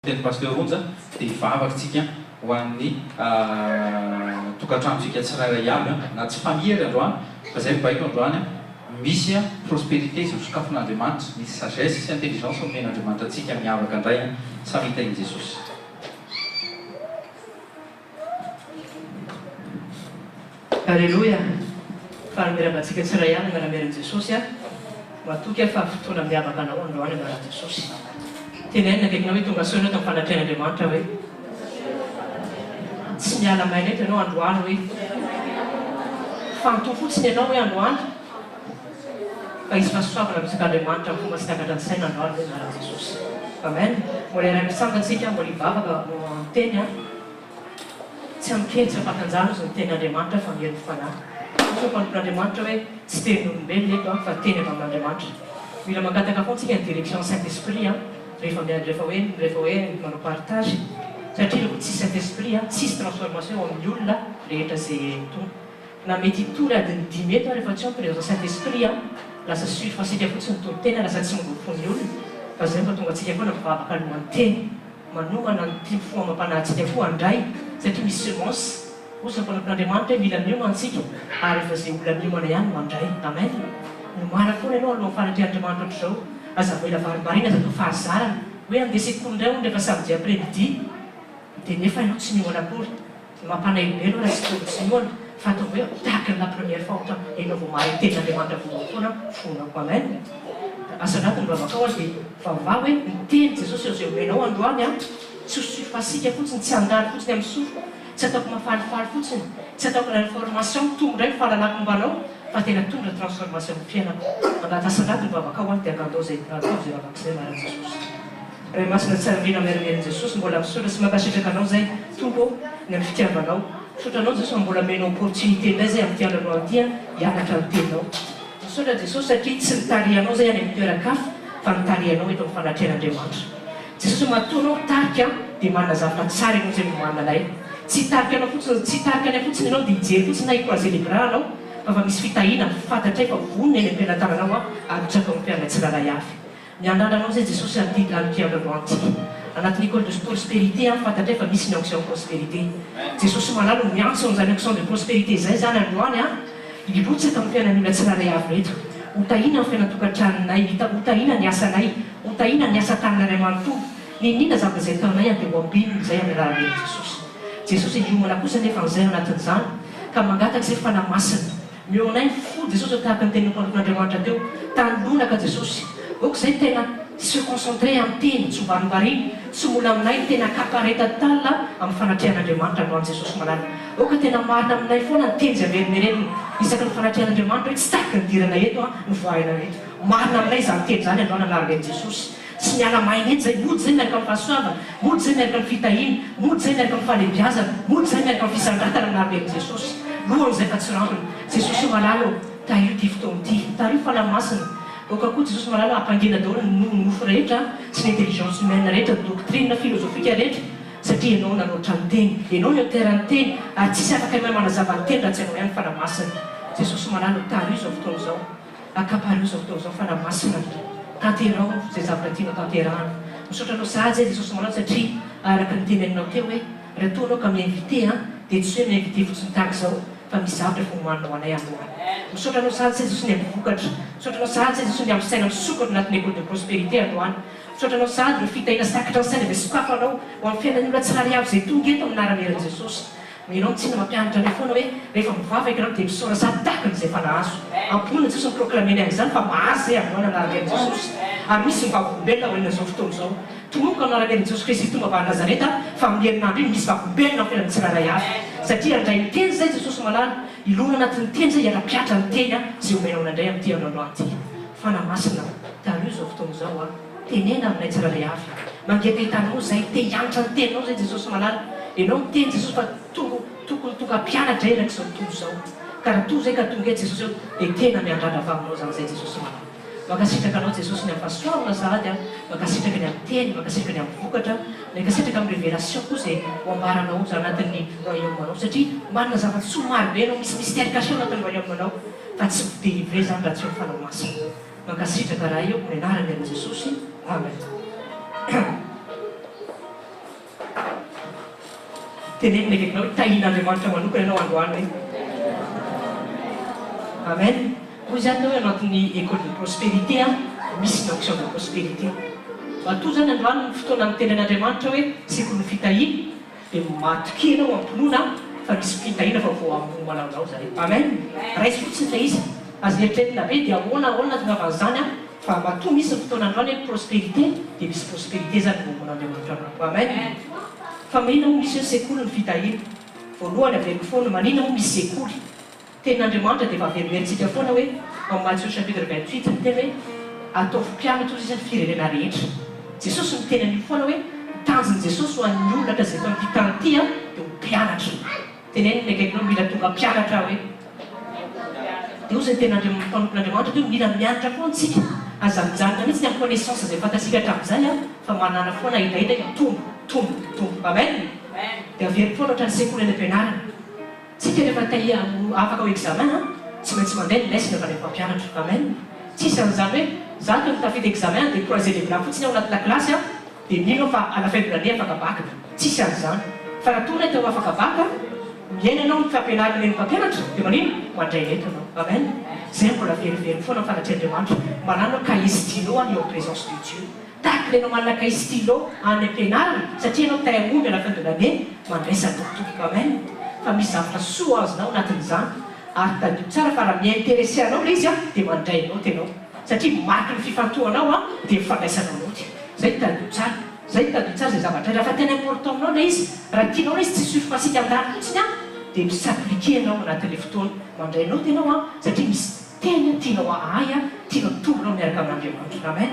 teny pasteur onja dia vavatsika ho an'ny tokantranotsika tsirairay aby na tsy famiery androany fa zay mibaiko androany misy prospérité izay sokafon'Andriamanitra misy sagesse sy intelligence omen'Andriamanitra atsika miavaka indray samita in Jesosy. Alléluia. Fanomeravantsika tsirairay any miara-miaran' Jesosy matoky fa fotoana miavaka anao androany miara Jesosy. Tenaina kaikinao hoe tonga soa ianao tamin'ny fanatrehan'Andriamanitra hoe tsy miala maina eto ianao androany hoe fanto fotsiny ianao hoe androany fa izy fahasoavanaamisak'Andriamanitra amin'ny fomba sy takatra ny saina androany hoe miara Jesosy. Amen. Mbola iray misangatsika mbola hivavaka amin'ny teny tsy amikentsy ampakanjana izy ny tenin'Andriamanitra fa miery fanahy. Mpanompon'Andriamanitra hoe tsy tenin'olombelona eto fa teny avy amin'Andriamanitra. Mila mangataka fotsika ny direction Saint-Esprit rehefa hoe manao partage satria rehefa tsisy Saint-Esprit tsisy transformation amin'ny olona rehetra zay tonga. Na mety tory adiny 10 eto rehefa tsy présence Saint-Esprit lasa surfasika fotsiny tony tena lasa tsy mangofony olona fa zay fa tonga atsika foana mivavaka alohan'ny teny manomana ny fomba mampanahitsika foa andray satria misy semence osa mpanompon'Andriamanitra hoe mila miomana antsika ary efa zay olona miomana ihany mandray. Amen. Nomana foana ianao alohan'ny fanatrehan'Andriamanitra ohatr'izao aza voela varimarina aza atao fahazarana hoe andeha sekoly indray rehefa samedi après-midi dia nefa ianao tsy miomana akory mampanahibelo raha tsy toko tsy miomana fa atao hoe tahaka la première fois ohatra ianao vao mahare tenin'Andriamanitra voalohany foana fonako. Amen. Asanaty ny vavakao dia vaovao hoe miteny Jesosy eo zay omenao androany tsy surfasika fotsiny tsy andalo fotsiny amin'ny sofo tsy ataoko mafalifaly fotsiny tsy ataoko la information tonga indray fahalalako mbanao fa tena tonga transformation amin'ny fiainako. Anaty asanaty ny vavakao dia akandao zay atao zay vavak'izay mara Jesosy. Ray masina tsara mena miara-miaran' Jesosy mbola misaotra sy mankasitraka anao zay tombo ny amin'ny fitiavanao. Misotranao Jesosy mbola menao opportunité indray zay amin'ny fiananao aty hianatra ny teninao. Misaotra Jesosy satria tsy nitarihanao zay any amin'ny toeran-kafa fa nitarihanao eto amin'ny fanatrehan'Andriamanitra. Jesosy matoanao tarika dia manana zavatra tsara ianao zay momana anay. Tsy tarika anao fotsiny tsy tarika anay fotsiny ianao dia hijery fotsiny na ikoa célébranao fa misy fitahina fantatra fa vonona eny am-pianatananao arotsaka amin'ny mpianay tsiraray avy. Miandraranao zay Jesosy anty ampiananao anty anatin'ny école de prospérité fantatra fa misy ny onction de prospérité. Jesosy malalo miantso amin'izany onction de prospérité zay zany androany hirotsaka amin'ny fiainan'olona tsiraray avy reto. Hotahina ny fiainatokantranonay, hotahina ny asanay, hotahina ny asa tananay manontolo. Ninona zavatra izay taonay dia ho ambininy izay amin'ny alalan'i Jesosy. Jesosy hiomana kosa nefa an'izay anatin'izany ka mangataka izay fanamasina. Mionay fo Jesosy tahaka ny tenin'ny mpanompon'Andriamanitra teo tanonaka Jesosy. Oka izay tena se concentré amin'ny teny tsy varimariny tsy mola aminay tena kapareta talina amin'ny fanatrehan'Andriamanitra androany Jesosy malala. Oka tena marina aminay foana ny teny zay verimerenina isaky ny fanatrehan'Andriamanitra hoe tsy tahaka ny dirana eto ny voahina eto. Marina aminay izany teny zany androany anaran'i Jesosy. Tsy miala maina eto zay mody zay miaraka amin'ny fahasoavana, mody zay miaraka amin'ny fitahina, mody zay miaraka amin'ny fahalebiazana, mody zay miaraka amin'ny fisandratana anaran'i Jesosy. Lohan'izay fa tsy rampiny Jesosy malala tario ty fotoana ty, tario fanamasina. Oka koa Jesosy malala hampangena daholo ny nofo rehetra sy ny intelligence humaine rehetra, doctrine filozofika rehetra satria ianao nanoatra ny teny, ianao ny aoteran'ny teny ary tsisy afaka mahay manazava ny teny raha tsy ianao ihany fanamasina. Jesosy malala tario izao fotoana izao, akapario izao fotoana izao fanamasina. Tanterao zay zavatra tianao tanterahana. Misotranao sahady zay Jesosy malala satria araka ny teneninao teo hoe raha toa anao ka miinvité dia tsy hoe miinvité fotsiny tahaka izao fa misy zavatra fomanao anay androany. Misotranao sahady zay Jesosy ny amin'ny vokatra, misotranao sahady zay Jesosy ny amin'ny saina misokatra anatin'ny école de prospérité androany. Misotranao sahady ny fitahina sy takatra ny saina izay sokafanao ho amin'ny fiainan'olona tsirairay avy zay tonga eto amin'ny anaran'i Jesosy. Ianao tsy mampianatra anay foana hoe rehefa mivavaka ianao dia misaora sady tahaka n'izay fa nahazo. Amponina Jesosy miproclamena an'izany fa mahazo zay androany anaran'i Jesosy. Ary misy mivavolombelona ho an'izao fotoana izao. Tomoka anaran'i Jesosy Kristy tonga avy Nazareta fa amin'ny herinandro iny misy vavolombelona amin'ny fiainan'ny tsirairay avy. Satria andray ny teny zay Jesosy malala ilona anatin'ny teny zay iara-piatra ny teny zay omenao nandray amin'ity androandroany ity. Fanamasina tario izao fotoana izao tenena aminay tsirairay avy. Mangety hitanao zay te hianatra ny teninao zay Jesosy malala. Ianao ny teny Jesosy fa tonga mpianatra eraka izao tontolo izao. Ka raha toa zay ka tonga eto Jesosy eo dia tena miandrana avy aminao zany zay Jesosy malala. Mankasitraka anao Jesosy ny amin'ny fahasoavana sahady mankasitraka ny amin'ny teny, mankasitraka ny amin'ny vokatra, mankasitraka amin'ny révélation koa zay ho ambaranao zay anatin'ny royaume-manao satria manana zavatra tsy marobe ianao misy mystère caché anatin'ny royaume-manao fa tsy délivrer zany raha tsy eo fanamasina. Mankasitraka raha io ny anaran'i Jesosy. Amen. tenenina akaikinao hoe tahian'andriamanitra manokana ianao androany hoe amen. Hoy zany hoe anatin'ny école de prospérité misy ny action de prospérité. Matoa zany androany ny fotoana ny tenen'andriamanitra hoe sekoly fitahiana dia matoky ianao ampinoana fa misy fitahiana fa vao amin'ny malaonao zay. Amen. Raisy fotsiny ilay izy. Azo eritreretina be dia ahoana tonga avan'izany fa matoa misy ny fotoana androany hoe prospérité dia misy prospérité zany vomon'andriamanitra anao. Amen. Fa marina moa misy hoe sekoly ny fitahiana. Voalohany averiko foana marina moa misy sekoly. Ten'andriamanitra dia efa averimerintsika foana hoe ao Matthieu chapitre 28 ny teny hoe ataovy mpianatra ozy izany firenena rehetra. Jesosy ny teny an'io foana hoe tanjony Jesosy ho an'ny olona zay eto amin'ity tany ity dia ho mpianatra. Teneniny akaikinao mila tonga mpianatra hoe dia hoy zay tena mpanompon'andriamanitra dia mila mianatra foana tsika azamijanona mihitsy ny amin'ny connaissance zay fantasika hatramin'izany fa manana foana ilaina tombo. Amen. Dia averiko foana ohatran'ny sekoly any am-pianarana. Tsika rehefa afaka ho examen tsy maintsy mandeha ny lesina fa rehefa mpianatra. Amen. Tsisy an'izany hoe za teo mitafita examen dia croiser les bras fotsiny ao anaty la classe dia mino fa à la fin de l'année afaka baka. Tsisy an'izany. Fa raha toa teo afaka baka miaina anao ny fampianarana ny mpampianatra dia manino mandray neta anao. Amen. Zay mbola verivery foana ny fanatrehan'Andriamanitra manano cahier stylo any en présence de Dieu. Tahaka ilay anao manana cahier stylo any am-pianarana satria anao tay omby à la fin de l'année mandraisa tompoko. Amen. Fa misy zavatra soa azonao anatin'izany ary tadio tsara fa raha miintéressé anao ilay izy dia mandray noty ianao satria mariky ny fifantohanao dia mifandraisanao noty. Zay tadio tsara zay zavatra raha fa tena important aminao ilay izy raha tianao ilay izy tsy sofasika andany fotsiny dia misappliqué anao anatin'ilay fotoana mandray noty ianao satria misy tena tianao ahay tianao tombonao miaraka amin'Andriamanitra. Amen.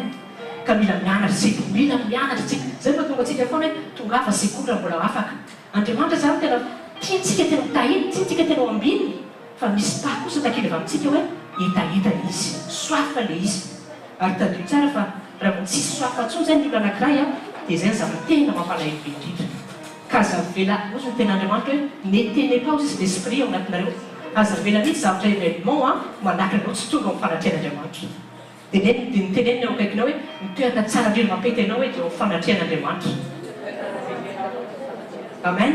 Ka mila mianatra tsika zay mahatonga antsika foana hoe tonga hafa sekoly mbola afaka. Andriamanitra zany tena tiantsika tena mitahiny tiantsika tena ambiny fa misy pah kosa takily avy amintsika hoe hitahita izy soafa le izy ary tadio tsara fa raha vo tsisy soafa ntsony zay ny olona anankiray dia zay ny zavatra tena mampalahelo be indrindra. Ka zavela ozy ny ten'Andriamanitra hoe n'éteignez pas aussi l'esprit ao anatinareo. Azavela mihitsy zavatra événement manahaka anao tsy tonga amin'ny fanatrehan'Andriamanitra. Dia ny tenenina ao akaikinao hoe mitoerana tsara indrindra mampety ianao hoe eo amin'ny fanatrehan'Andriamanitra. Amen.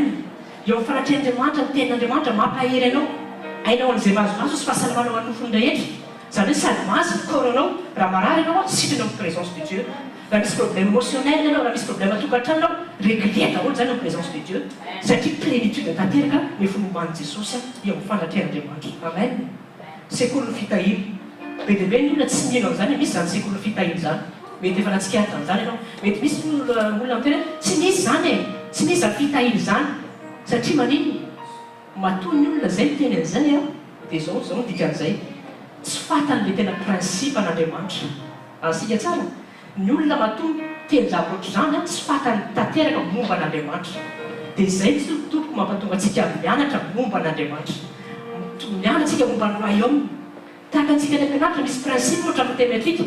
Eo amin'ny fanatrehan'Andriamanitra ny ten'Andriamanitra mampahery anao ainao an'izay mahazomazo sy fahasalamanao anofony rehetra. Zany hoe sady mahazo ny corps-anao raha marary ianao sitranao amin'ny présence de Dieu. Raha misy problème émotionnel ianao raha misy problème atokantranonao réglé daholo zany amin'ny présence de Dieu satria plénitude tanteraka ny fomomban'i Jesosy eo amin'ny fanatrehan'Andriamanitra. Amen. Sekoly ny fitahiana be dia be ny olona tsy mino an'izany misy zany sekoly ny fitahiana zany mety efa natsikaritra an'izany ianao mety misy olona miteny tsy misy zany tsy misy zany fitahiana zany satria manino matoa ny olona zay miteny an'izay dia zao no dikan'izay tsy fatan'ilay tena principe an'Andriamanitra. Ansika tsara ny olona matoa teny zavatra zany tsy fatany tanteraka momba an'Andriamanitra dia zay tsy tompoko mampatonga antsika mianatra momba an'Andriamanitra mianatra antsika momba ny royaume tahaka antsika ny ampianaritra misy principe ohatra mathématique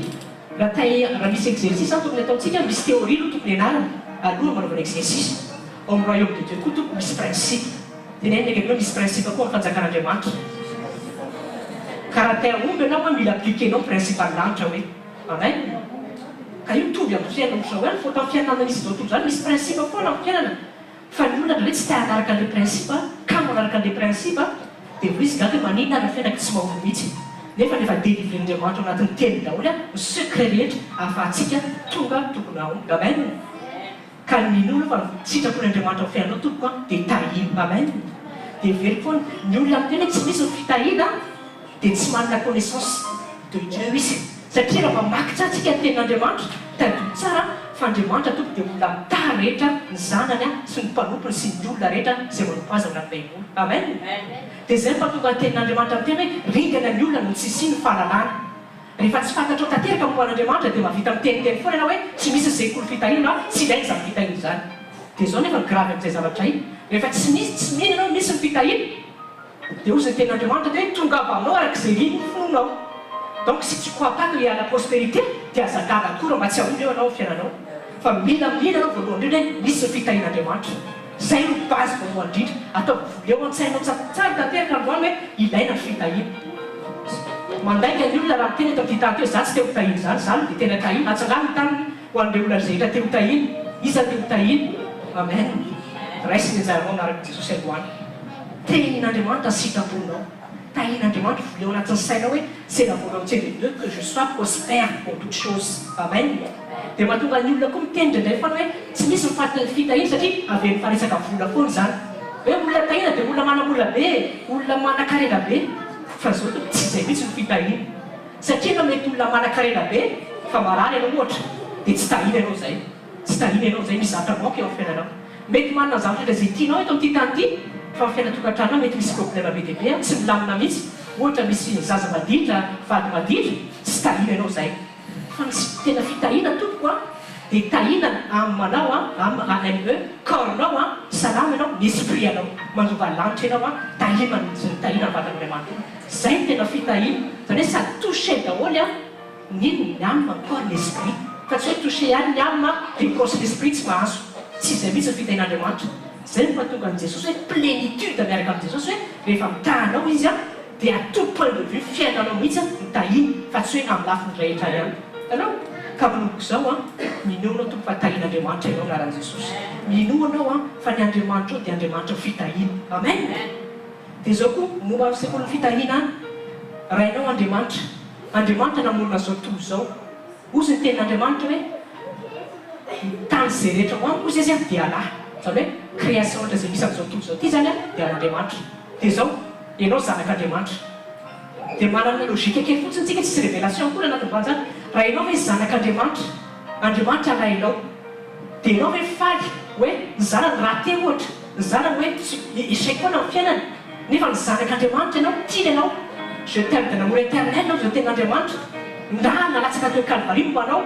raha misy exercice tokony ataontsika misy théorie no tokony ianarana aloha manaovana exercice ao amin'ny royaume de Dieu koa tokony misy principe tenenina akaikinao misy principe koa amin'ny fanjakan'Andriamanitra. Karaha tay omby ianao mila appliquenao principe any-lanitra hoe amen. Ka io mitovy amin'ny fiainana hoe fô tamin'ny fiainana misy zao tontolo zany misy principe foana amin'ny fiainana fa ny olona hoe tsy tay hanaraka an'ilay principe ka manaraka an'ilay principe dia vo izy gaga manina ary fiainaka tsy mahovo mihitsy nefa nefa délivren'Andriamanitra ao anatin'ny teny daholo ny secret rehetra ahafahantsika tonga tokony ao. Amen. Ka nin'olona fa sitrapon'Andriamanitra amin'ny fiainanao tompoko dia tahina. Amen. Dia very foana ny olona miteny tsy misy ny fitahina dia tsy manana connaissance de Dieu izy satria raha mamaky tsara tsika ny tenin'Andriamanitra tadio tsara fa Andriamanitra tompo dia olona mitaha rehetra ny zanany sy ny mpanompony sy ny olona rehetra izay manompo azy ao anaty baiboly. Amen. Dia zay mpatonga ny tenin'Andriamanitra amin'ny teny hoe ringana ny olona no tsy siny fahalalana. Rehefa tsy fantatrao tanteraka momba an'Andriamanitra dia mahavita miteniteny foana ianao hoe tsy misy sekoly fitahiana tsy ilainy izany fitahiana izany. Dia zao nefa grave amin'izay zavatra iny rehefa tsy mino ianao misy ny fitahiana dia ozy ny tenin'Andriamanitra dia hoe tonga avanao arak'izay riny ny fononao. Donc si tu crois pas qu'il y a la prospérité dia azakana akory mba tsy aomby eo anao fiainanao fa mila anao voalohany indrindra hoe misy ny fitahian'Andriamanitra. Zay no base voalohany indrindra atao voleo an-tsainao tsara tanteraka androany hoe ilaina ny fitahiana. Mandaika ny olona raha miteny eto amin'ity tany teo za tsy teo hitahina zany zany dia tena tahina atsangano ny taniny ho an'ireo olona rehetra teo hitahina iza teo hitahina. Amen. raisy ny anjaranao anaraka jesosy aloany tenin'andriamanitra sitraponao tahin'andriamanitra voleo anatin'ny sainao hoe c'est la volonté de Dieu que je sois prospère pour toutes choses amen dia mahatonga ny olona koa miteny ndraindray foana hoe tsy misy fitahina satria avy mifaresaka vola foana zany hoe olona tahina dia olona manambola be olona mana-karena be fa zao to tsy izay mihitsy ny fitahina satria no mety olona mana-karena be fa marary ianao ohatra dia tsy tahina ianao zay tsy tahina ianao zay misy zavatra moka eo amin'ny fiainanao mety manana zavatra zay tianao eto amin'ity tany ity fa amin'ny fiainatokantrano mety misy problème be dia be tsy milamina mihitsy ohatra misy zaza maditra vady maditra tsy tahina ianao zay fa misy tena fitahina tompoko a dia tahina amin'ny manao AME cornao a salama ianao esprit anao mandova lanitra ianao a tahina tahina ny vatan'andriamanitra zay ny tena fitahina zany hoe sady touché daholo a nino ny âme corps l'esprit fa tsy hoe touché ihany ny âme dia corps l'esprit tsy mahazo tsy izay mihitsy ny fitahin'andriamanitra zay ny mahatonga an' Jesosy hoe plénitude miaraka amin'ny Jesosy hoe rehefa mitahanao izy a dia à tout point de vue fiainanao mihitsy mitahina fa tsy hoe amin'ny lafiny rehetra ihany anao ka minoko zao a minoanao tompo fa tahin'andriamanitra ianao anaran'i Jesosy minoanao a fa ny andriamanitra ao dia andriamanitra fitahina amen dia zao koa momba amin'ny sekoly fitahina rainao andriamanitra namorona zao tontolo zao ozy ny tenin'andriamanitra hoe tany zay rehetra hoaniko izy izy a dia alahy zany hoe création ohatra zay misy amin'izao tontolo zao ty zany a dia an'andriamanitra dia zao ianao zanak'andriamanitra dia manana logika kely fotsiny tsika tsisy révélation koa anatin'izany zany raha ianao hoe zanak'andriamanitra andriamanitra rahainao dia ianao hoe faly hoe ny zanany raha te ohatra ny zanany hoe échec foana amin'ny fiainany nefa ny zanak'andriamanitra ianao tiany ianao je t'aime de l'amour éternel ianao zao tenin'andriamanitra na nalatsaka teo calvarie mombanao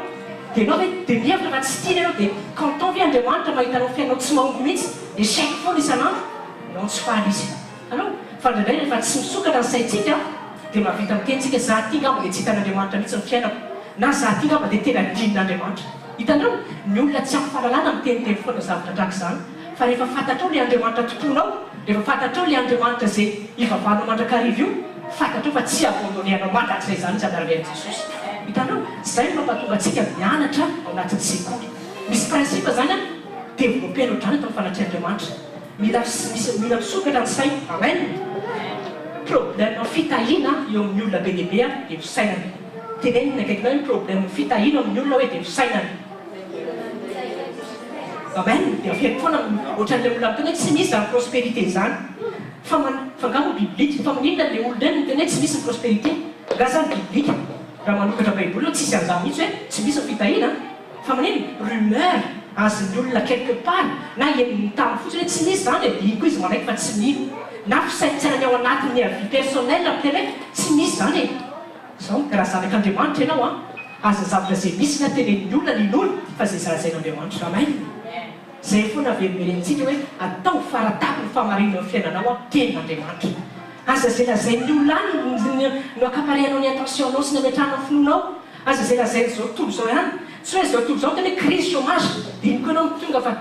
dia ianao hoe dia mihevitra fa tsy tiany ianao dia quand on vient andriamanitra mahitanao fiainao tsy mahomby mihitsy échec foana isanandro ianao tsy faly izy allo fa ndraindray rehefa tsy misokatra ny saintsika dia mahavita mitentsika za ty ngamba dia tsy hitan'andriamanitra mihitsy ny fiainako na za ty ngamba dia tena dinin'andriamanitra hitanao ny olona tsy amin'ny fahalalana miteniteny foana zavatra andraka izany fa rehefa fantatrao le andriamanitra tomponao rehefa fantatrao le andriamanitra zay ivavanao mandrakariva io fantatrao fa tsy abandonneanao mandrakizay zany izy anarvean'i Jesosy hitanao zay no mampatonga antsika mianatra ao anatin'ny sekoly misy principe zany a développenao drany atao fanatreandriamanitra mila misokatra ny saina amen problème fitahina eo amin'ny olona be lehibe a dia fisainany tenenina akaikinao hoe problème fitahina amin'ny olona hoe dia fisainany amen dia afery foana ohatran'ilay olona miteny hoe tsy misy zany prospérité zany fangamo biblique fa maninona le olona eny miteny hoe tsy misy ny prospérité nga zany biblique raha manokatra baiboly ao tsisy an'izany mihitsy hoe tsy misy ny fitahina fa manino rumeur azon'ny olona quelque part na eniny tamy fotsiny hoe tsy misy zany e ino koa izy manaiky fa tsy mino na fisaintsainany ao anatin'ny avis personnel miteny hoe tsy misy zany e zao raha zanak'andriamanitra ianao a aza zavatra zay misy na tenen'ny olona nin'olo fa zay zarazain'andriamanitra amen zay foana veriverentsika hoe atao faratapy ny famarinao amin'ny fiainanao a tenin'andriamanitra aza zay lazain'ny olona any no akaparehanao ny intentionao sy ny ametranao ny finonao aza zay lazainy zao tontolo zao ihany tsy hoe zao tontolo zao tena hoe crise chômage dia iny koa ianao mitonga fa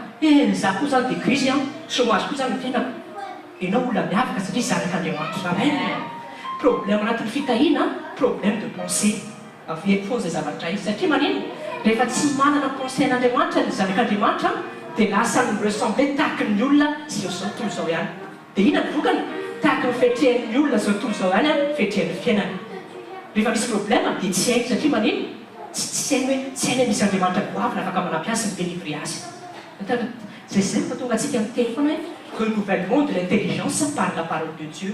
za koa zany dia crise a chômage koa zany ny fiainako ianao olona miavaka satria zanak'andriamanitra amen problème anatin'ny fitahina problème de pensée avery foana zay zavatra izy satria manino rehefa tsy manana pensée an'andriamanitra ny zanak'andriamanitra dia lasa ny ressemble tahaky ny olona zao tontolo zao ihany dia ina ny vokany tahaky ny fetrehan'ny olona zao tontolo zao ihany a fetrehan'ny fiainany rehefa misy problème dia tsy haiko satria manino tsy hainy hoe tsy hainy hoe misy andriamanitra goavina afaka manampiasa ny délivrer azy zay mahatonga antsika miteny foana hoe renouvellement de l'intelligence par la parole de Dieu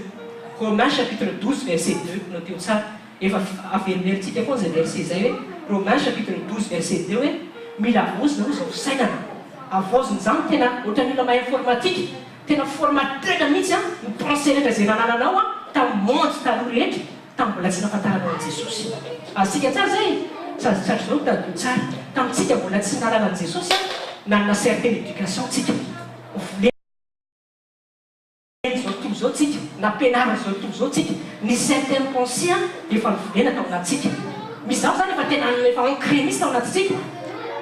Romains chapitre 12 verset 2 noteo tsara efa averinerintsika foana zay verset zay hoe Romains chapitre 12 verset 2 hoe mila avozina ho zao fisainana avoziny zany tena ohatran'ny olona mahay informatique tena formateur mihitsy a ny pensée rehetra zay nanananao a tamin'ny monde taloha rehetra tamin'ny mbola tsy nafantaranao an' Jesosy asika tsara zay sady tsara zao tadio tsara tamintsika mbola tsy nanana an' Jesosy a nanana certaine éducation tsika zao tontolo zao tsika nampianarana zao tontolo zao tsika ny certaine pensée a efa nivolena tao anatsika misy zao zany efa tena efa ancré misy tao anatsika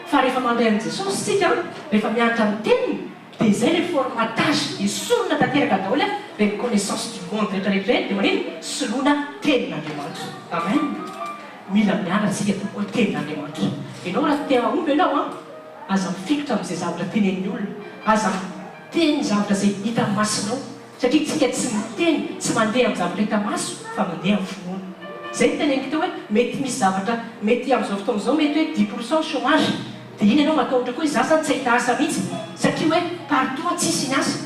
fa rehefa mandray an' Jesosy tsika rehefa mianatra amin'ny teniny dia zay le formatage isolona tanteraka daholo a le connaissance du monde rehetrarehetra dia manino soloina tenin'andriamanitra amen mila mianatsika tokoa tenin'andriamanitra ianao raha tea omby ianao a aza mifikotra amin'izay zavatra tenen'ny olona aza miteny zavatra zay hita masinao satria tsika tsy miteny tsy mandeha amin'ny zavatra hita maso fa mandeha amin'ny finoana zay niteneniko teo hoe mety misy zavatra mety amin'izao fotoana zao mety hoe 10% chômage dia iny ianao matao ohatra koa hoe za zany tsy ahita asa mihitsy satria hoe partout tsisy ny asa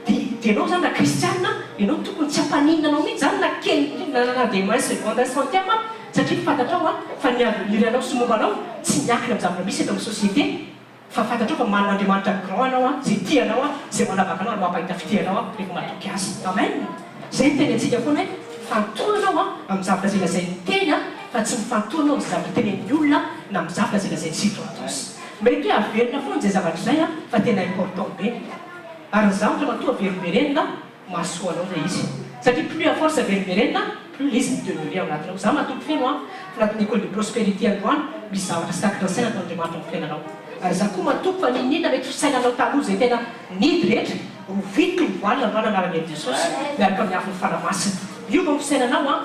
dia ianao zany na kristianina ianao tokony tsy hampaninanao mihitsy zany na kely na dia moins seconde centième satria fantatrao fa ny aveniranao sy mombanao tsy miankina amin'ny zavatra misy eto amin'ny société fa fantatrao fa manan'Andriamanitra grand anao zay tianao zay manavaka anao ary mampahita fitianao rehefa matoky azy amen zay nitenentsika foana hoe fantohanao amin'ny zavatra zay lazay ny teny fa tsy mifantohanao amin'ny zavatra tenen'ny olona na amin'ny zavatra zay lazay ny circonstance mety hoe averina foana zay zavatra zay fa tena important be ary ny zavatra matoa veriverenina mahasoanao zay izy satria plus à force veriverenina plus izy midemeurer ao anatinao za matoky feno anatin'ny école de prospérité androany misy zavatra sy takatra saina atao Andriamanitra amin'ny fiainanao ary za koa matoky fa ninina mety fisainanao taloha zay tena nidy rehetra rovitiko ny voalina androany anaran'i Jesosy miaraka amin'ny afo ny fanamasina io va fisainanao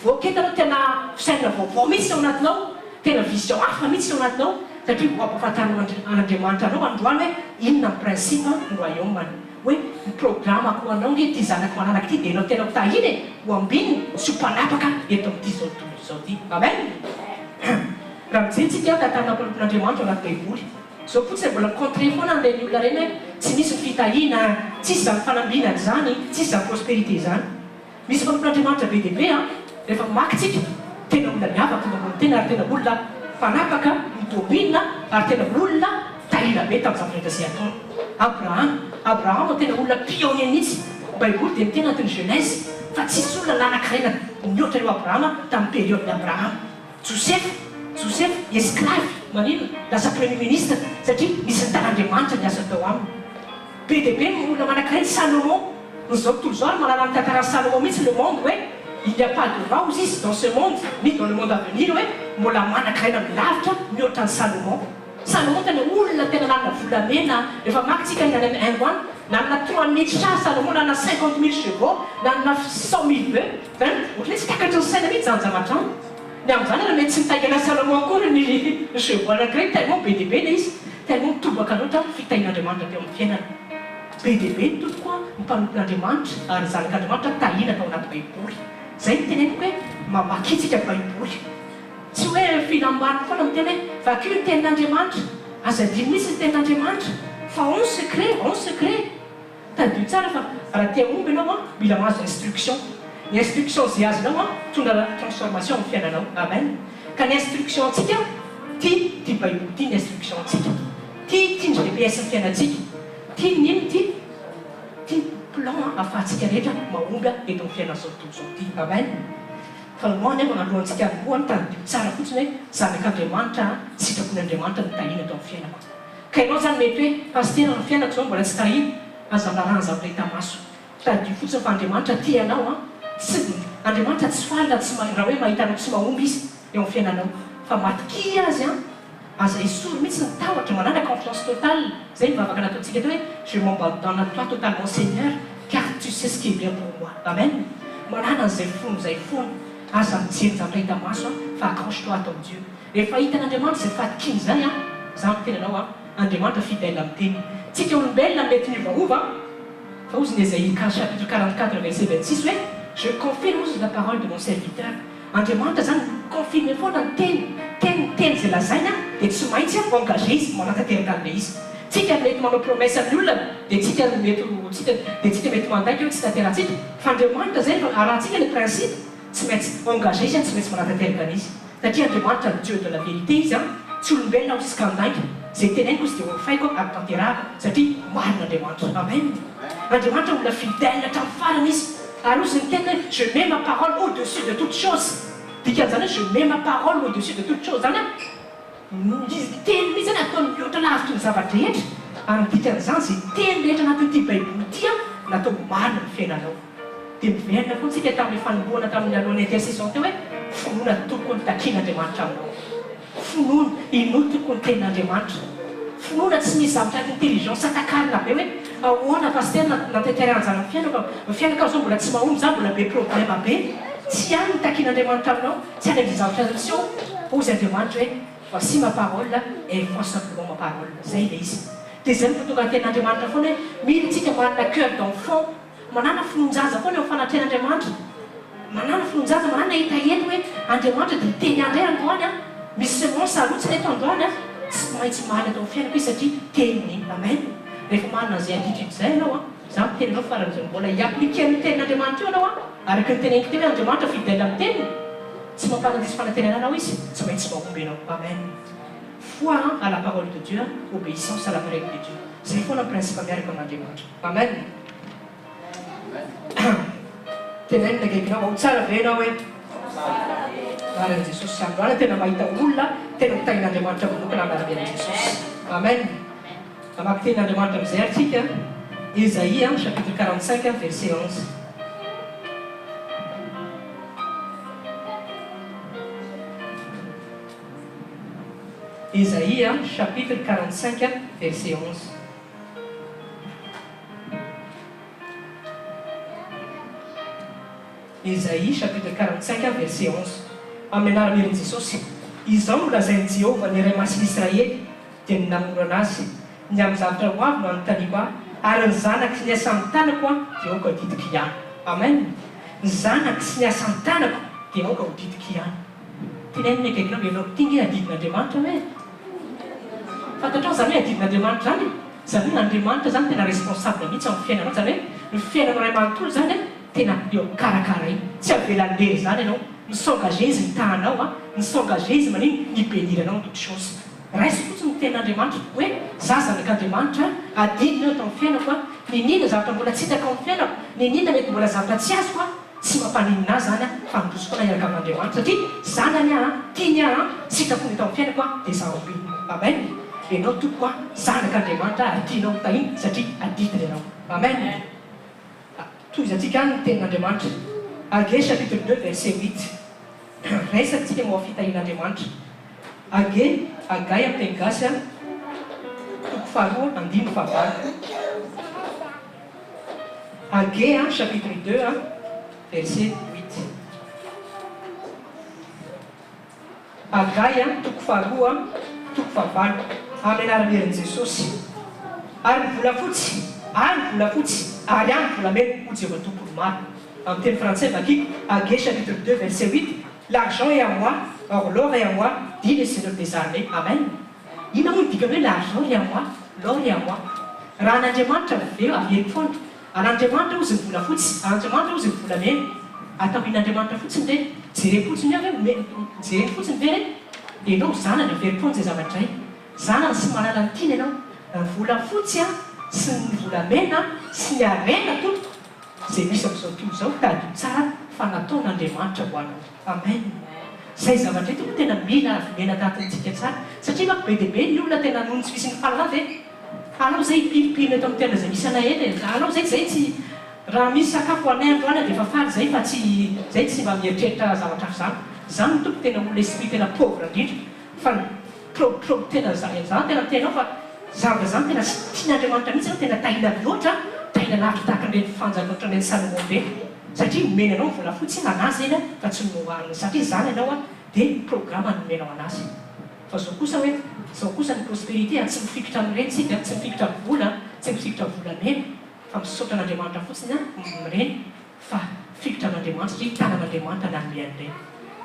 voaketanao tena fisainana vaovao mihitsy ao anatinao tena vision hafa mihitsy ao anatinao satria ampahafantarinao an'Andriamanitra anao androany hoe inona ny principe ny royaume hoe ny programako anao nge ty zanako manaraka ty dia anao tena tahiny ho ambininy sy ho mpanapaka eto amin'ity zao tontolo zao ty amen raha mijentsika tantanako n'Andriamanitra ao anaty baiboly zao fotsiny mbola contre foana an'ireny olona reny hoe tsy misy ny fitahiana tsisy zany fanambinana zany tsisy zany prospérité zany misy mpanompon'Andriamanitra be dia be rehefa makitsika tena olona miavaka ambony tena ary tena olona mpanapaka midômina ary tena olona tahina be tamin'ny zavatra rehetra zay ataony Abraham tena olona pionnier mihitsy baiboly dia miteny anatin'ny Genèse fa tsisy olona nanankarena mihoatra eo Abraham tamin'ny période Abraham Joseph esclave manino lasa premier ministre satria nisy ny tan'Andriamanitra ny asa tao aminy be dia be olona manankarena Salomon nyzao tontolo zao ary mahalala ny tantaran'ny Salomon mihitsy le monde hoe il n'y a pas de rose ici dans ce monde ni dans le monde à venir hoe mbola manankarena milavitra mihoatra ny Salomon tena olona tena nanana volamena rehefa makitsika ny any amin'ny Inde any nanana 3000 chars Salomon nanana 50 000 chevaux nanana 100 000 bœufs ohatran'ny tsy takatra ny saina mihitsy zany zavatra ny amin'izany ary mety tsy nitahigana Salomon akory ny chevaux anankiray tellement be dia be le izy tellement mitobaka loatra fitahin'Andriamanitra teo amin'ny fiainana be dia be tokoa ny mpanompon'Andriamanitra ary zanak'Andriamanitra tahina tao anaty baiboly zay niteneniko hoe mamakitsika baiboly tsy hoe filambariko foana miteny hoe vaky ny tenin'Andriamanitra azadiny mihitsy ny tenin'Andriamanitra fa on secret tadio tsara fa raha tia omby ianao mila mahazo instruction ny instruction zay azonao tonga transformation amin'ny fiainanao amen ka ny instruction antsika ty baiboly ty ny instruction antsika ty ny GPS ny fiainantsika ty nino ty plan ahafahantsika rehetra mahomby eto amin'ny fiainana zao tontolo zao ty amen fa lohany afa alohantsika aloany tadio tsara fotsiny hoe zanak'Andriamanitra sitrapon'Andriamanitra ny tahina atao amin'ny fiainako ka ianao zany mety hoe paster ny fiainako zao mbola tsy tahina aza minarana zavatra hita maso tadio fotsiny fa Andriamanitra tianao tsy Andriamanitra tsy falina raha hoe mahitanao tsy mahomby izy eo amin'ny fiainanao fa matiky azy aza esory mihitsy ny tahotra manana confiance totale zay mivavaka nataontsika teo hoe je m'abandonne à toi totalement Seigneur car tu sais ce qui est bien pour moi amen manana an'izay fony aza mijery zavatra hita maso fa accroche-toi à ton Dieu rehefa hitan'Andriamanitra zay fatikiny zay zany tenanao Andriamanitra fidèle amin'ny teny tsika olombelona mety miovaova fa ozy ny Ésaïe chapitre 44 verset 26 hoe je confirme la parole de mon serviteur Andriamanitra zany confirme foana ny teny zay lazaina dia tsy maintsy engagé izy manantanteraka an'ilay izy tsika mety manao promesse amin'ny olona dia tsika mety mandaiky hoe tsy tanteratsika fa Andriamanitra zay arahantsika le principe tsy maintsy engagé izy tsy maintsy manantanteraka an'izy satria Andriamanitra ny Dieu de la vérité izy tsy olombelona ho isika andaiky zay teneniko izy dia faiko ary tanteraka satria marin'Andriamanitra amen Andriamanitra olona fidèle hatramin'ny farany izy ary ozy ny tena je mets ma parole au-dessus de toute chose dikan'izany hoe je mets ma parole au-dessus de toute chose zany teny mihitsy zany ataony mihoatra lavitra ny zavatra rehetra ary dikan'izany zay teny rehetra anatin'ity baiboly ty natao marina ny fiainanao dia miverina foa tsika tamin'ny fanombohana tamin'ny alohan'ny intercession teo hoe finoana tokony takian'Andriamanitra aminao finoana ino tokony tenin'Andriamanitra finoana tsy misy zavatra intelligence atakarina be hoe ahoana paster natanterahany fiainako fiainaka zao mbola tsy mahomby za mbola be problème be tsy any ny takian'Andriamanitra aminao tsy any amin'ny zavatra mission ozy Andriamanitra hoe voici ma parole et vois simplement ma parole zay le izy dia zay mitonga ten'Andriamanitra foana hoe mila tsika manana cœur d'enfant, manana filonjaza foana eo fanatrehan'Andriamanitra, manana filonjaza, manana hetaheta hoe Andriamanitra dia teny andray androany a, misy semence alotsiny eto androany a, tsy maintsy mahaly atao fiainako izy satria teniny. Amen. Rehefa manana izay attitude izay ianao a, za miteninao faran'izay mbola hiapliquer ny tenin'Andriamanitra io ianao a, araka ny teneniko teny hoe Andriamanitra fidèle amin'ny teniny, tsy mampanadisy fanantenana anao izy, tsy maintsy mahomby ianao. Amen. Foi à la parole de Dieu, obéissance à la parole de Dieu. C'est le principe miaraka amin'Andriamanitra. Amen. Tenenina akaikinao ao tsara ve ianao hoe anaran'i Jesosy androany tena mahita olona tena mitahin'Andriamanitra manokana anaran'i Jesosy. Amen. Amaky tenin'Andriamanitra amin'izay atsika Ésaïe chapitre 45 verset 11. Ésaïe chapitre 45 verset 11. Ésaïe chapitre 45 verset 11. Amin'ny anaran'i Jesosy, izao no lazain'i Jehovah ny iray masin'Israely dia ny namoro anazy, ny amin'ny zavatra ho avy no anontaniako ahy, ary ny zanako sy ny asan'ny tanako dia aoka ho didiko ihany. Amen. Ny zanako sy ny asan'ny tanako dia aoka ho didiko ihany. Tenenina akaikinao ianao tingy adidin'Andriamanitra hoe fantatrao zany hoe adidin'Andriamanitra zany, zany hoe Andriamanitra zany tena responsable mihitsy amin'ny fiainanao, zany hoe ny fiainanao ray manontolo zany tena eo karakara iny, tsy avelan'lery zany ianao, nisengage izy mitahanao a, nisengage izy maniny nibeniranao en toute chose. Raisy fotsiny ny tenin'Andriamanitra hoe za zanak'Andriamanitra adidina eo atao amin'ny fiainako a, ninina zavatra mbola tsy hitako amin'ny fiainako, ninina mety mbola zavatra tsy azoko a, tsy mampaninina azy zany a, fa nidroso foana iaraka amin'Andriamanitra satria zanany a, tiany a, tsy hitako ny atao amin'ny fiainako a, dia za ombiny. Amen. Ianao toko a zanak'Andriamanitra adianao tahiny satria adidina ianao. Amen. Toizatsika ny tenin'Andriamanitra. Agé chapitre 2 verset 8. Resaka tsika mo fitahin'Andriamanitra. Agé, Agay amin'ny teny gasy a, toko faharoa andimy fahavalo. Agé chapitre 2 verset 8. Agay toko faharoa toko fahavalo. Amin'ny anaran'i Jesosy. Ary ny volafotsy, ary ny volafotsy, ary any volamena ho Jéhovah tompony maro. En termes français, Agé chapitre 2 verset 8. L'argent est à moi, or l'or est à moi, dit le Seigneur des armées. Amen. Ina moa dikany hoe l'argent est à moi, l'or est à moi. Raha an'Andriamanitra aveo averiko foana. An'Andriamanitra ozy ny volafotsy, an'Andriamanitra ozy ny volamena. Atao in'Andriamanitra fotsiny re, jereny fotsiny hoe jereny fotsiny ve re, ianao zanany averiko foana zay zavatra iny. Zanany sy manana ny tiana ianao. Ny volafotsy sy ny volamena sy ny arena tompo zay misy amin'izao tontolo izao tadio tsara fa nataon'Andriamanitra ho anao. Amen. Zay zavatra ito tena mila avomena tahatontsika tsara satria manko be dia be ny olona tena noho ny tsy misy ny fahalalana dia anao zay pilipilina eto amin'ny tena zay misy anay eny, anao zay tsy raha misy sakafo anay androany dia efa faly zay fa tsy zay tsy mba mieritreritra zavatra hafa zany. Zany no tompo tena olona esprit tena pauvre indrindra fa probe tena zany tena tenao fa zavatra zany tena tian'Andriamanitra mihitsy tena tahina loatra, tahina lavitra tahaka ireny fanjaka ohatran'ny Salomon be. Satria omena anao volafotsy anazy eny fa tsy nohoarina satria zany ianao dia programa nomenao anazy. Fa zao kosa hoe zao kosa ny prospérité tsy mifikitra amin'ireny sika, tsy mifikitra vola, tsy mifikitra volamena fa misaotra an'Andriamanitra fotsiny amin'ireny fa fikitra an'Andriamanitra satria tanan'Andriamanitra nanome an'ireny.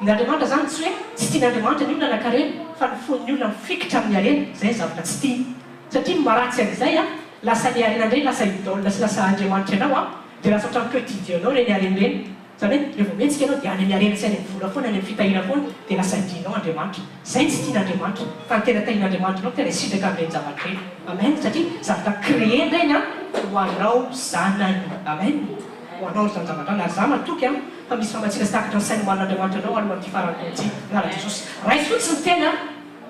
Ny Andriamanitra zany tsy hoe tsy tian'Andriamanitra ny olona anankarena fa ny fon'ny olona mifikitra amin'ny arena zay zavatra tsy tiany. Satria maratsy an'izay lasa ny arena indray lasa idole sy lasa Andriamanitra ianao dia lasa ohatran'ny quotidienao reny arena reny. Zany hoe rehefa mihetsika ianao dia any amin'ny arena sy any amin'ny vola foana, any amin'ny fitahina foana dia lasa idinao Andriamanitra. Zay tsy tian'Andriamanitra fa ny tena tahin'Andriamanitra anao tena sitraka amin'ireny zavatra reny. Amen. Satria zavatra créé indreny ho anao zanany. Amen. Ho anao zany zavatra ary za matoky fa misy famatsiana sy takatra ny sainy man'Andriamanitra anao alohan'ity faran'ity anarany Jesosy. Raisy fotsiny ny tena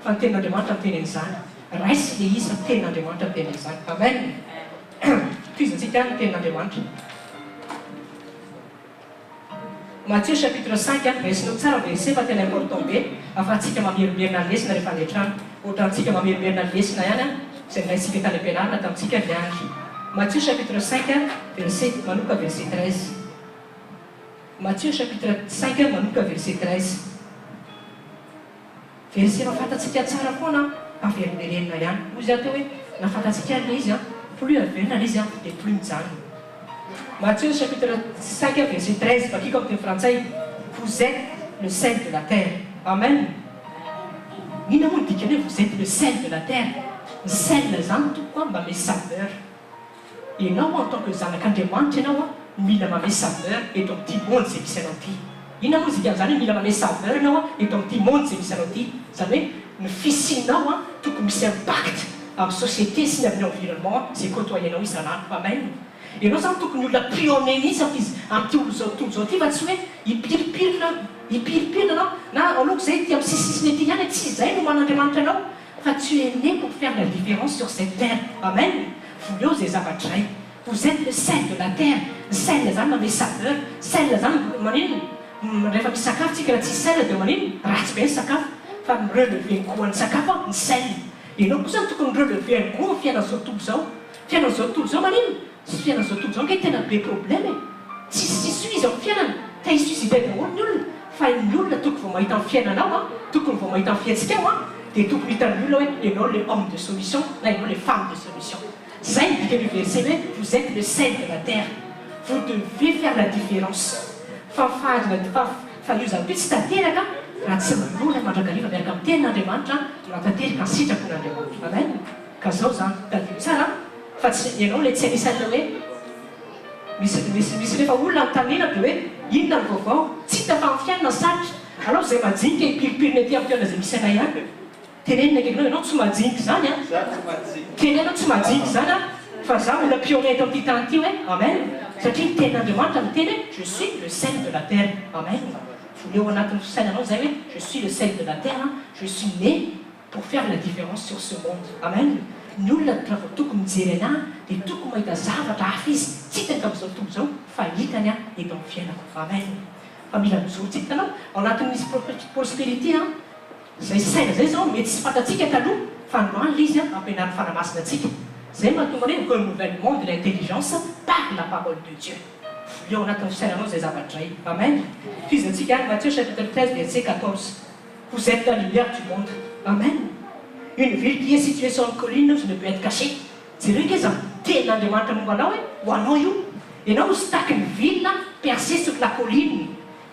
fa ny tenin'Andriamanitra miteny an'izany. Raisy le izy ny tenin'Andriamanitra miteny an'izany. Amen. Toizantsika ny tenin'Andriamanitra. Matthieu chapitre 5 resinao tsara verset fa tena important be afahantsika mamerimberina ny lesina rehefa andetrano. Ohatrantsika mamerimberina ny lesina ihany izay naisika tany am-pianarana tamintsika ny andro. Matthieu chapitre 5 verset manoka verset 13. Matthieu chapitre 5 manoka verset 13. Verset mahafantatsika tsara foana averimberena ihany. Ozy atao hoe nafantatsika le izy plus averina le izy dia plus mijanona. Matthieu chapitre 5 verset 13 bakiko amin'ny teny frantsay, vous êtes le sel de la terre. Amen. Ina moa dikany hoe vous êtes le sel de la terre. Ny sel zany tokoa mba misy saveur. Ianao en tant que zanak'Andriamanitra ianao mila manome saveur eto amin'ity monde izay misy anao ity. Ina moa zika zany hoe mila manome saveur ianao eto amin'ity monde izay misy anao ity. Zany hoe ny fisinao tokony misy impact amin'ny société sy ny amin'ny environnement izay côtoyenao isanandro. Amen. Ianao zany tokony olona pionnier mihitsy amin'ity olo zao tontolo zao ity fa tsy hoe hipiripirina anao na aloka zay ty amin'ny sisisiny ety ihany tsy izay no man'Andriamanitra anao fa tu es né pour faire la différence sur cette terre. Amen. Vous eo zay zavatra ray. Vous êtes le sel de la terre. Ny sel zany manome saveur. Sel zany manino rehefa misy sakafo tsika raha tsy sel dia manino ratsy be ny sakafo fa mirelevé koa ny sakafo ny sel. Ianao koa zany tokony relevé koa fiainana zao tontolo zao. Fiainana zao tontolo zao manino sy fiainana zao tontolo zao nge tena be problème tsisy izy amin'ny fiainana ta hisuicide daholo ny olona fa ny olona tokony vao mahita amin'ny fiainanao tokony vao mahita amin'ny fiantsika dia tokony hitan'ny olona hoe ianao le homme de solution na ianao le femme de solution. Zay ny dikany verset hoe vous êtes le sel de la terre. Vous devez faire la différence. Fa io zany hoe tsy tanteraka raha tsy manolana mandrakariva miaraka amin'ny tenin'Andriamanitra no tanteraka ny sitrapon'Andriamanitra. Amen. Ka zao zany tadilo tsara fa tsy ianao le tsy anisan'ny hoe misy rehefa olona antanina dia hoe inona ny vaovao tsy hita fa amin'ny fiainana sarotra alao zay majinika hipiripirina ety amin'ny fiainana zay misy anay ihany tenenina akekinao ianao tsy majinika zany tenenao tsy majinika zany fa za olona pionnier eto amin'ity tany ity hoe amen satria ny tenin'Andriamanitra miteny hoe je suis le sel de la terre. Amen. Voleo anatin'ny fisainanao zay hoe je suis le sel de la terre, je suis né pour faire la différence sur ce monde. Amen. Ny olona raha vao tokony mijery anahy dia tokony mahita zavatra hafa izy tsy hitany amin'izao tontolo zao fa hitany eto amin'ny fiainako. Amen. Fa mila mijoro tsy hitanao ao anatin'ny misy prospérité zay saina zay zao mety tsy fantatsika taloha fa androany le izy ampianariny fanamasina atsika. Zay mahatonga hoe renouvellement de l'intelligence par la parole de Dieu. Voleo anatin'ny fisainanao zay zavatra ray. Amen. Fizatsika any Matthieu chapitre 13 verset 14. Vous êtes la lumière du monde. Amen. Une ville qui est située sur une colline ne peut être cachée. Jereo ke zany tenin'Andriamanitra momba anao hoe ho anao io ianao ho staky ny ville percée sur la colline.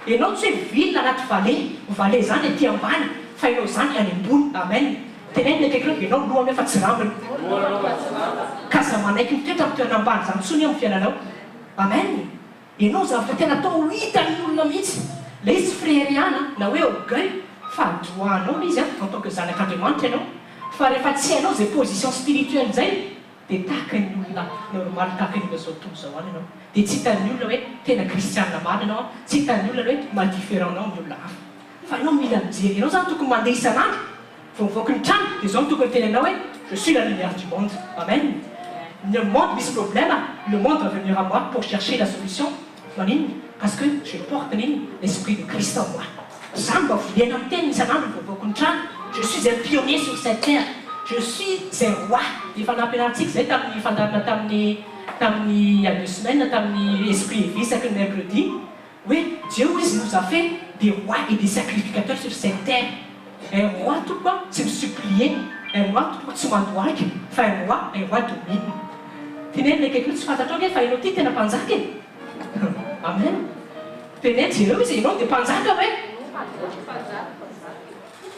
Ianao tsy hoe ville anaty vallée zany aty ambany fa ianao zany any ambony. Amen. Tenenina akekinao ianao lohany efa tsy rambiny ka za manaiky mitoetra amin'ny toerana ambany zany tsony amin'ny fiainanao. Amen. Ianao zavatra tena atao hitan'ny olona mihitsy le izy frère ihany na hoe orgueil fa droanao izy en tant que zanak'Andriamanitra ianao fa rehefa tsy hainao zay position spirituelle zay dia tahaka ny olona normal tahaka ny olona zao tontolo zao any ianao dia tsy hitan'ny olona hoe tena kristianina maly ianao tsy hitan'ny olona hoe mahadifférent nao ny olona hafa fa ianao mila mijery ianao zany tokony mandeha isanandro vomivoaka ny trano dia zao tokony tenenao hoe je suis la lumière du monde. Amen. Le monde misy problème, le monde va venir à moi pour chercher la solution. Parce que je porte l'esprit de Christ en moi. Je suis un pionnier sur cette terre. Je suis un roi. Il faut l'appeler antique, c'est il y a 2 semaines, l'esprit et vie, c'est que mercredi. Oui, Dieu nous a fait des rois et des sacrificateurs sur cette terre. Un roi, tout quoi, c'est me supplier. Un roi, tout quoi, c'est un roi domine. Tenenina akekinao tsy fantatrao nge fa ianao ty tena mpanjaka e. Amen. Tenenina jereo izy ianao dia mpanjaka hoe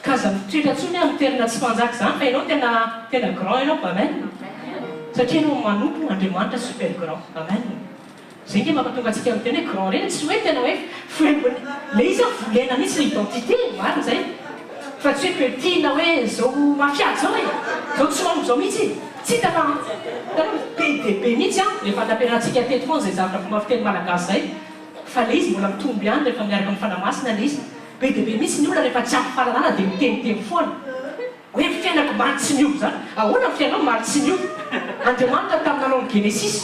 kaza mitoetra ntsony amin'ny toerana tsy mpanjaka zany fa ianao tena grand ianao. Amen. Satria ianao manompo Andriamanitra super grand. Amen. Zay nge mampatonga antsika amin'ny teny hoe grand reny tsy hoe tena hoe foembony le izy volena mihitsy le identité marina zay fa tsy hoe petit na hoe zao mafiady zao e zao tsy mambo zao mihitsy tsy hita fa be dia be mihitsy rehefa nampianarantsika teto foana zay zavatra fomba fiteny malagasy zay fa le izy mbola mitomby ihany rehefa miaraka amin'ny fanamasina le izy be dia be mihitsy ny olona rehefa tsy ampy fahalalana dia miteniteny foana hoe ny fiainako maly tsy miova zany ahoana ny fiainao maly tsy miova Andriamanitra tamin'ny nanao ny Genesis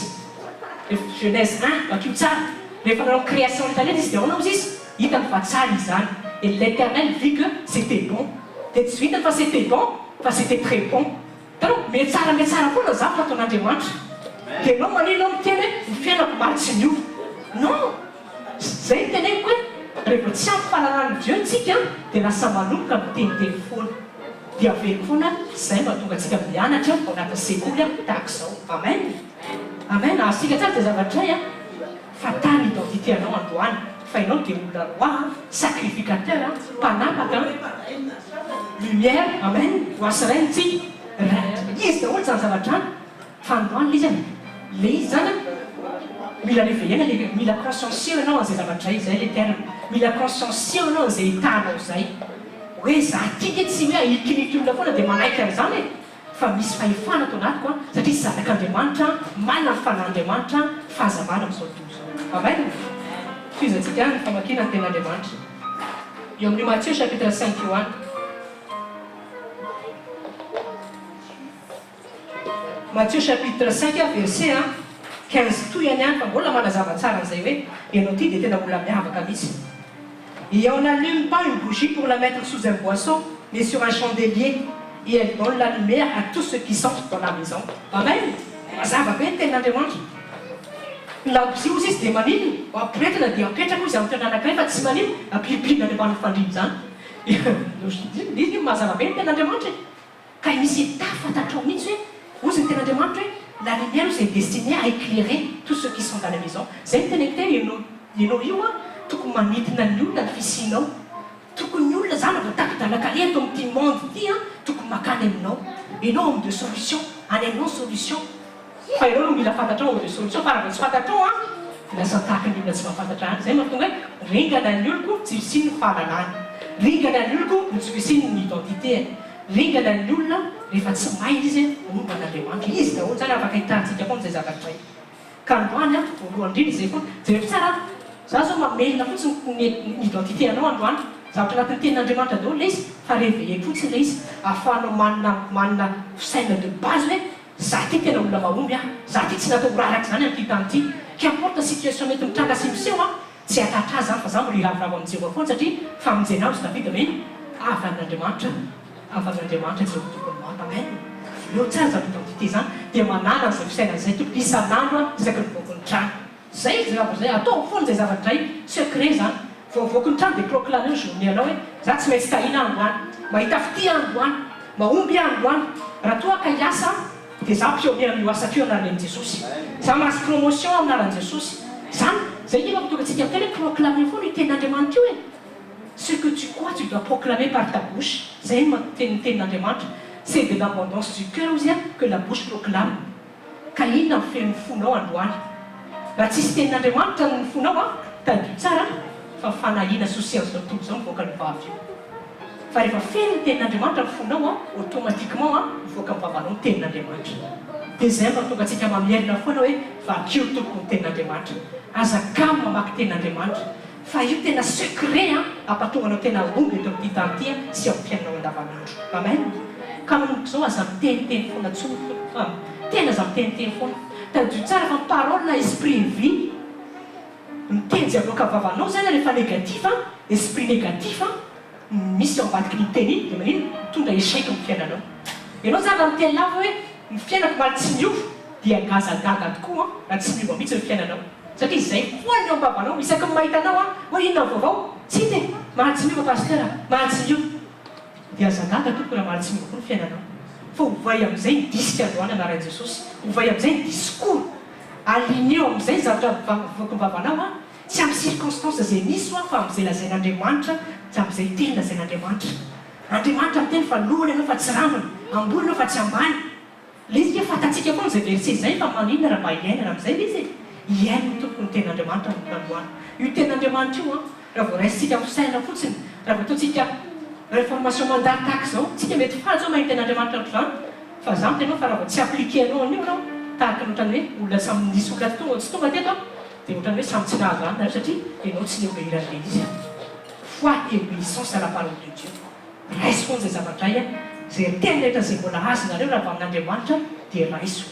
Genèse 1 bakio tsara rehefa nanao création italienne izy dia ahoana izy hitany fa tsara izany et l'Éternel vit que c'était bon dia tsy vitany fa c'était bon fa c'était très bon. Mais tsara foana zavatra ataon'Andriamanitra dia ianao maninao miteny hoe ny fiainako maly tsy miova. Non, zay teneniko hoe rehefa tsy ampy fahalalany Dieu tsika dia lasa manomboka miteniteny foana dia avelo foana zay mba tonga antsika mianatra ao anatin'ny sekoly tahaka izao. Amen. Amen. Asika tsara dia zavatray fa tany identité anao androany fa ianao dia olona roi sacrificateur mpanapaka lumière. Amen. Hoasiraintsika izy daholo zany zavatrany fa androany izy le izy zany mila réveillena mila consciencieux anao an'izay zavatray zay le terme mila consciencieux anao an'izay hitanao zay hoe za tika tsy hoe ikinity olona foana dia manaiky an'izany fa misy fahefana ato anatiko satria zanak'Andriamanitra manana ny fanan'Andriamanitra fahazavana amin'izao tontolo izao. Amen. Fizatsika ny famakina ny ten'Andriamanitra eo amin'ny Matthieu chapitre 5 eo any. Matthieu chapitre 5 verset 15 toyany any fa mbola manazava tsara an'izay hoe ianao ty dia tena olona miavaka mihitsy. Et on n'allume pas une bougie pour la mettre sous un boisseau, mais sur un chandelier, et elle donne la lumière à tous ceux qui sont dans la maison. Amen. Mazava be ny ten'Andriamanitra. Labozio izy dia manino ampiretina dia apetraka izy amin'ny toerana anankiray fa tsy manino ampilipilina any ambany fandriana zany. Izy mazava be ny ten'Andriamanitra ka misy tafantatrao mihitsy hoe ozy ny ten'Andriamanitra hoe la lumière c'est destiné à éclairer tous ceux qui sont dans la maison. Zay ny tena hiteny ianao io tokony manitina ny olona ny fisianao. Tokony olona zany vao takidalakale eto amin'ity monde ity tokony makany aminao. Ianao homme de solution, any aminao solution. Fa ianao no mila fantatrao homme de solution fa raha vao tsy fantatrao lasa tahaka ny olona tsy mahafantatra any. Zay mahatonga hoe ringana ny oloko tsy visiny ny fahalalany. Ringana ny oloko no tsy visiny ny identité. Ringana ny olona rehefa tsy mahay izy momba an'Andriamanitra. Izy daholo zany afaka hitantsika foana zay zavatra io. Ka androany voalohany indrindra zay foana jereo tsara za zao mamelona fotsiny ny identité anao androany zavatra anatin'ny tenin'Andriamanitra daholo le izy fa réveillé fotsiny le izy ahafahanao manana fisaina de base hoe za ty tena olona mahomby za ty tsy natao raraka zany amin'ity tany ity qu'importe situation mety mitranga sy miseho tsy atatra zany fa za mbola iravoravo amin'ny Jéhovah foana satria fa mijenao izy Davida hoe avy amin'Andriamanitra zay tokony mata. Amen. Eo tsara zavatra identité zany dia manana an'izay fisaina zay tokony isan'andro isaky ny voako ny trano. Zay zay atao foana zay zavatra secret zany voavoako ny trano dia proclame journée anao hoe za tsy maintsy tahina androany mahita fity androany mahomby androany raha toa ka hiasa dia za pionnier amin'ny asa teo anaran'i Jesosy za masy promotion aminaran'i Jesosy zany zay ino tonga antsika miteny hoe proclame foana io tenin'Andriamanitra io ce que tu crois tu dois proclamer par ta bouche. Zay no tenin'Andriamanitra c'est de l'abondance du cœur que la bouche proclame. Ka inona ny feno fonao androany raha tsisy tenin'Andriamanitra ny fonao tadio tsara fa fanahina sosialy zao tontolo zao mivoaka ny vavy io. Fa rehefa feno ny tenin'Andriamanitra ny fonao automatiquement mivoaka ny vavanao ny tenin'Andriamanitra. Dia zay mahatonga antsika mamierina foana hoe vakio tompoko ny tenin'Andriamanitra azakamo mamaky tenin'Andriamanitra fa io tena secret ampatonga anao tena omby eto amin'ity tany ity sy amin'ny fiainanao andavanandro. Amen. Ka manomboka izao aza miteniteny foana tsony tena aza miteniteny foana tadio tsara fa parole na esprit vie miteny zay avoaka vavanao zany rehefa négatif esprit négatif misy ao ambadiky ny teny iny dia manino tonga échec amin'ny fiainanao. Ianao zany raha miteny lava hoe ny fiainako mali tsy miova dia gazagaga tokoa raha tsy miova mihitsy ny fiainanao satria zay foana eo am-bavanao isaky ny mahitanao hoe inona vaovao tsy te mali tsy miova pasteur mali tsy miova dia azagaga toko raha mali tsy miova koa ny fiainanao fa hovay amin'izay ny disque androany anaran'i Jesosy hovay amin'izay ny discours alineo amin'izay zavatra voaka ny vavanao tsy amin'ny circonstance zay misy fa amin'izay lazain'Andriamanitra tsy amin'izay teny lazain'Andriamanitra. Andriamanitra miteny fa lohany ianao fa tsy ramony ambony ianao fa tsy ambany le izy fantatsika foana zay verset zay fa maninona raha mba hiainana amin'izay le izy hiaino tompoko ny tenin'Andriamanitra androany. Io tenin'Andriamanitra io raha vao raisitsika fisaina fotsiny raha vao ataontsika réformation mandalo tahaka izao tsika mety faly zao mahita tenin'Andriamanitra androany fa za miteny fa raha vao tsy appliquenao an'io anao tahaka ny ohatrany hoe olona samy nisy olona tonga tsy tonga teto dia ohatrany hoe samy tsy nahazo any satria ianao tsy néobéiran'le izy. Foi et obéissance à la parole de Dieu. Raiso foana zay zavatra zay tena rehetra zay mbola azonareo raha vao amin'Andriamanitra dia raiso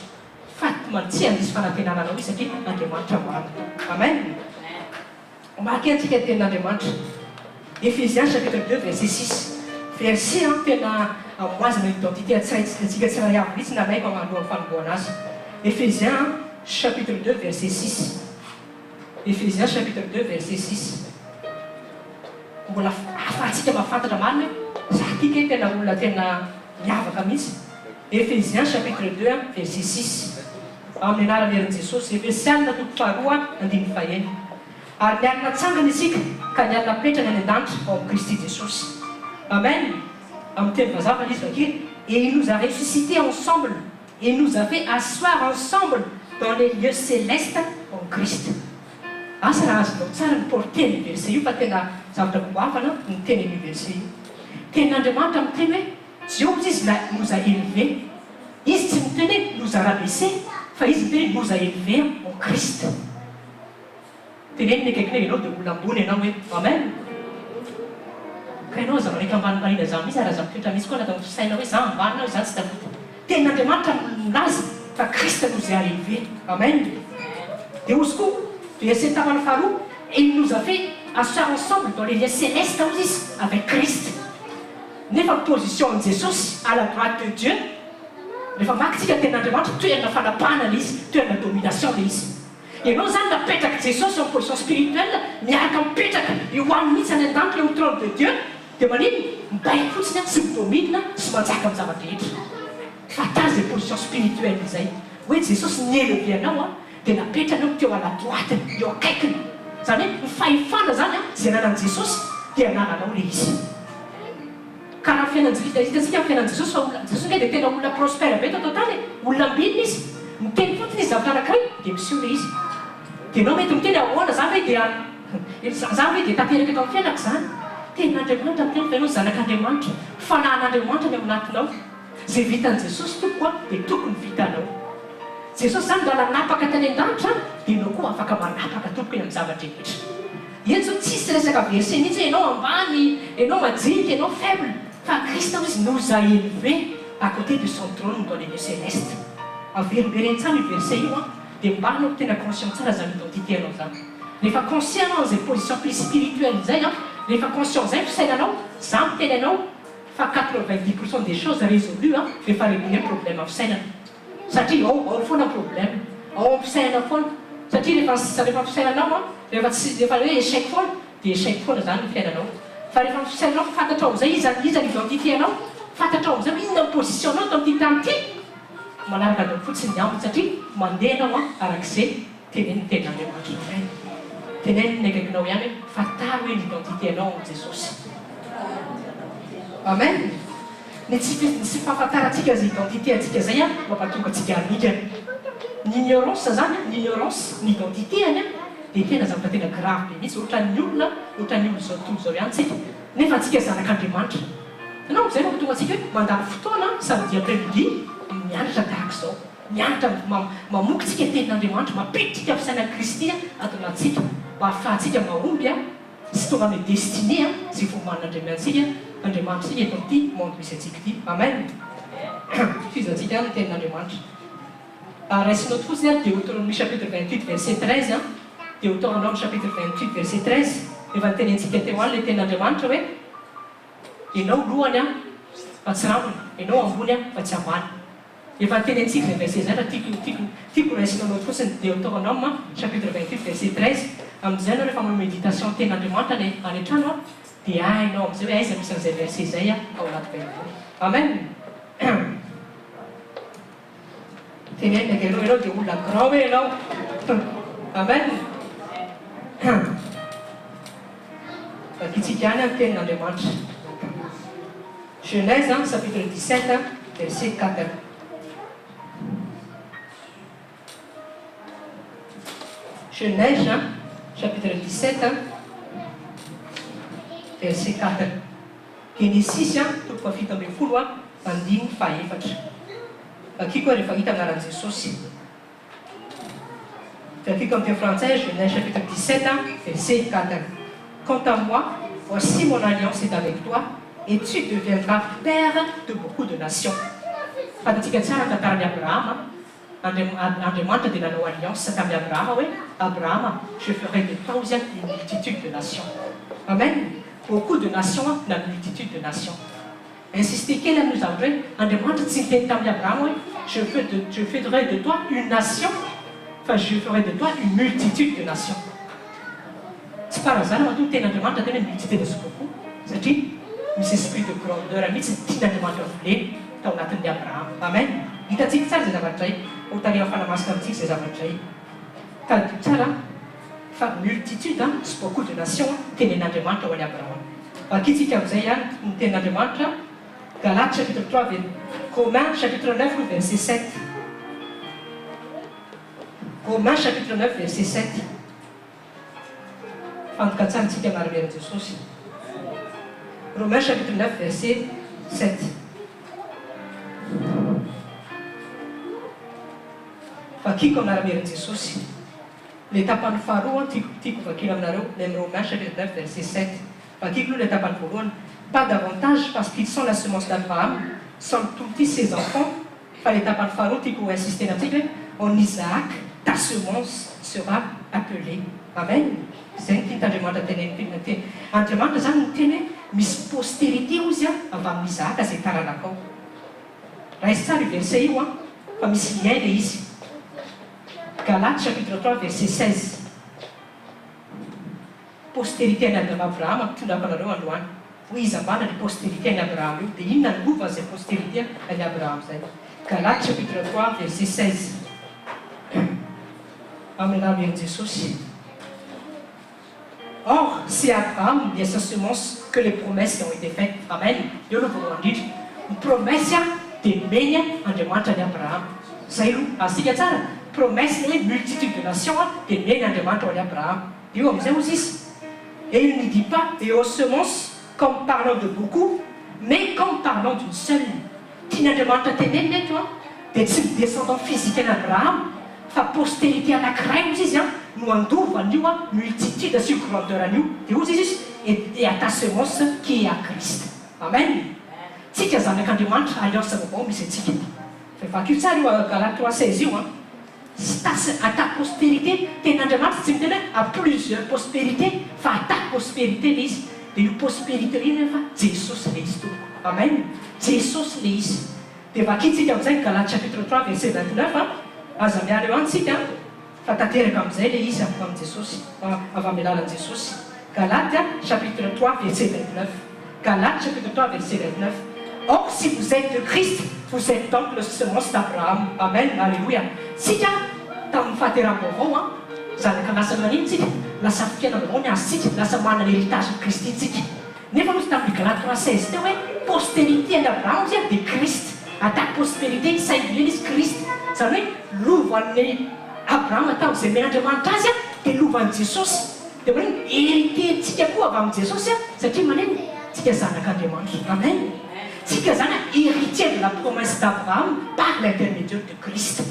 faty mantsy andisy fanantenananao izy satria Andriamanitra marina. Amen. Maky antsika tenin'Andriamanitra Ephésiens chapitre 2 verset 6 verset tena amoazana identité atsika tsy raha iavo mihitsy na maiko alohan'ny fanomboana azy. Ephésiens chapitre 2 verset 6 Ephésiens chapitre 2 verset 6 mbola ahafahantsika mahafantatra marina hoe za tika tena olona tena miavaka mihitsy. Ephésiens chapitre 2 verset 6 amin'ny anaran'ny Herin' Jesosy. Efesianina toko faharoa andimy fahaenina. Ary niarina tsangana isika ka niarina petraka any an-danitra ao amin'ny Kristy Jesosy. Amen. Amin'ny teny mazava izy vakir, et il nous a ressuscité ensemble et nous a fait asseoir ensemble dans les lieux célestes en Christ. Asa raha azonao tsara ny porteny verset io fa tena zavatra koafana ny teny io verset io. Tenin'Andriamanitra miteny hoe Jéhovah izy nous a élevés. Izy tsy miteny hoe nous a rabaissés fa izy miteny nous a élevés en Christ. Teneny ny akaikinay ianao dia olona ambony ianao hoe amen. Ka ianao aza maraiky ambanimbaniana zany misy raha zavatra misy koa natao fisaina hoe za ambanina hoe za tsy tafita. Tenin'Andriamanitra milaza fa Christ nous a élevés. Amen. Dia ozy koa verset tapany faharoa, et il nous a fait asseoir ensemble dans les lieux célestes avec Christ. Nefa position de Jesosy à la droite de Dieu. Rehefa makitsika tenin'Andriamanitra toerana fanapahana izy, toerana domination le izy. Ianao zany napetraka Jesosy en position spirituelle, miaraka mipetraka eo aminy mihitsy any an-danitra eo trône de Dieu, dia manino mibaiko fotsiny sy midomina sy manjaka amin'ny zavatra rehetra. Fatazy position spirituelle izay hoe Jesosy nielevé anao dia napetranao teo à la droite, eo akaikiny. Zany hoe ny fahefana zany zay ananan'i Jesosy dia anananao le izy. Karaha fiainantsika fiainan'i Jesosy fa Jesosy dia tena olona prospère be tao tany, olona ambinina izy, miteny fotiny izy zavatra anankiray dia misy le izy. Dia anao mety miteny ahoana za hoe dia tanteraka eto amin'ny fiainako zany. Tenin'Andriamanitra miteny fa ianao zanak'Andriamanitra, fanahin'Andriamanitra ny ao anatinao. Zay vitan'i Jesosy toko dia tokony vitanao. Jesosy zany raha nanapaka tany an-danitra dia ianao koa afaka manapaka tokony amin'ny zavatra rehetra. Eny zao tsisy resaka verset mihitsy hoe ianao ambany, ianao majinika, ianao faible. Fa Christ nous a élevés à côté de son trône dans les lieux célestes. Averina tsara io verset io dia mba anao tena conscient tsara zany identité anao zany. Rehefa conscient anao zay position plus spirituelle zay rehefa conscient zay fisainanao, za miteny anao fa 90% des choses résolues rehefa réglé problème amin'ny fisainana. Satria ao foana problème, ao amin'ny fisainana foana. Satria rehefa fisainanao rehefa hoe échec foana dia échec foana zany ny fiainanao. Fa rehefa fisainanao fantatrao amin'izay iza identité anao, fantatrao amin'izay inona ny position anao tamin'ity tany ity, manaraka anao fotsiny ny ambiny satria mandeha anao arak'izay teneny tenin'Andriamanitra. Teneny ny akaikinao ihany hoe fataro hoe l'identité anao amin'ny Jesosy. Amen. Ny tsy fahafantarantsika zay identité antsika zay mampatonga antsika amikany. Ny ignorance zany, ny ignorance, ny identité any dia tena zavatra tena grave be mihitsy ohatran'ny olona zao tontolo zao ihany tsika. Nefa antsika zanak'Andriamanitra. Ianao zay mampatonga antsika hoe mandany fotoana samedi après-midi mianatra tahaka izao. Mianatra mamoky tsika tenin'Andriamanitra, mampiditra fisainan'i Kristy ato anatsika mba ahafahantsika mahomby sy tonga amin'ny destiné zay vomanin'Andriamanitra sika eto amin'ity monde misy antsika ity. Amen. Fizantsika ny tenin'Andriamanitra. Raisinao fotsiny Deutéronomie chapitre 28 verset 13 Deutéronome chapitre 28 verset 13 efa nitenentsika teo any le tenin'Andriamanitra hoe ianao lohany fa tsy rambony, ianao ambony fa tsy ambany. Efa nitenentsika le verset zay raha tiako raisinao fotsiny Deutéronome chapitre 28 verset 13 amin'izay anao rehefa manao méditation tenin'Andriamanitra any an-trano dia hainao amin'izay hoe aiza misy an'izay verset zay ao anaty Baiboly. Amen. Teneny anao dia olona grand hoe ianao. Amen. Vakitsika any amin'ny tenin'Andriamanitra. Genèse chapitre 17 verset 4. Genèse chapitre 17 verset 4. Genesis toko fito ambin'ny folo andiny fahaefatra. Akiko rehefa hita anaran'i Jesosy. Akiko amin'ny teny français, Genèse chapitre 17 verset 4. Quant à moi, voici mon alliance est avec toi et tu deviendras père de beaucoup de nations. Fantatsika tsara tantaran'i Abraham. Andriamanitra dia nanao alliance tamin'i Abraham hoe Abraham, je ferai de toi une multitude de nations. Amen. Beaucoup de nations, la multitude de nations. Insistez kely amin'ny zavatra hoe Andriamanitra tsy niteny tamin'i Abraham hoe je ferai de toi une nation, enfin je ferai de toi une multitude de nations. Tsy parazana mahatonga tenin'Andriamanitra tena multitude de beaucoup satria misy esprit de grandeur mihitsy tian'Andriamanitra voleny tao anatin'ny Abrahama. Amen. Hitantsika tsara zay zavatra izay, ho tariana fanamasika amintsika zay zavatra izay. Taddio tsara fa multitude sy beaucoup de nations tenen'Andriamanitra ho an'i Abrahama. Vakitsika amin'izay ny tenin'Andriamanitra, Galates chapitre 3, Romains chapitre 9, verset 7. Romains chapitre 9, verset 7. Fantoka tsara antsika miara-mian'i Jesosy. Romains chapitre 9, verset 7. Vakiko miara-mian'i Jesosy. Le tapany faharoa tiako vakina aminareo, le amin'ny Romains chapitre 9, verset 7. Vakiko aloha le tapany voalohany. Pas davantage parce qu'ils sont la semence d'Abraham, sont tous ses enfants. Fa le tapany faharoa tiako insister amintsika hoe en Isaac ta semence sera appelée. Amen. Zay ny tian'Andriamanitra tenen'ny Andriamanitra zany ny teny misy postérité izy avy amin'ny Isaka zay taranakao. Raha izy tsara io verset io fa misy lien le izy. Galates chapitre 3 verset 16. Postérité an'i Abraham tondrako anareo androany. Ho izy ambana ny postérité an'i Abraham io, dia inona ny lova zay postérité an'i Abraham zay. Galates chapitre 3 verset 16. Amin'ny anaran'i Jesosy. Or, c'est Abraham et sa semence que les promesses ont été faites. Amen. Io no voalohany indrindra. Ny promesse dia mena Andriamanitra ny Abraham. Zay aloha asika tsara. Promesse hoe multitude de nations dia mena Andriamanitra ho an'i Abraham. Io amin'izay ozy izy. Et il ne dit pas et aux semences comme parlant de beaucoup, mais comme parlant d'une seule. Tian'Andriamanitra teneny eto dia tsy ny descendant physique an'Abraham fa postérité anankiray ozy izy no andovan'io multitude sy grandeur an'io. Dia ozy izy et à ta semence qui est à Christ. Amen. Tsika zanak'Andriamanitra alliance vaovao misy antsika. Fa vakio tsara io Galates 3:16 io à ta postérité, ten'Andriamanitra tsy miteny à plusieurs postérités fa à ta postérité le izy. Dia io postérité io nefa Jesosy le izy tompoko. Amen. Jesosy le izy. Dia vakitsika amin'izay Galates chapitre 3 verset 29 aza miala eo antsika fa tanteraka amin'izay le izy avy amin'ny Jesosy, avy amin'ny alalan'i Jesosy. Galates chapitre 3 verset 29. Galates chapitre 3 verset 29. Or, si vous êtes de Christ, vous êtes donc le semence d'Abraham. Amen. Alléluia. Sika tamin'ny fahateram-baovao zanaka lasa manino tsika, lasa fiainana ny asika, lasa manana l'héritage de Christ tsika. Nefa misy tamin'ny Galates 3:16 teo hoe postérité an'i Abraham dia Christ. À ta postérité singulier izy Christ. Zany hoe lovan'ny Abraham tao izay men'Andriamanitra azy dia lovan'i Jesosy. Dia maneno hérité tsika koa avy amin'ny Jesosy satria maneno tsika zanak'Andriamanitra. Amen. Tsika zany héritier de la promesse d'Abraham par l'intermédiaire de Christ.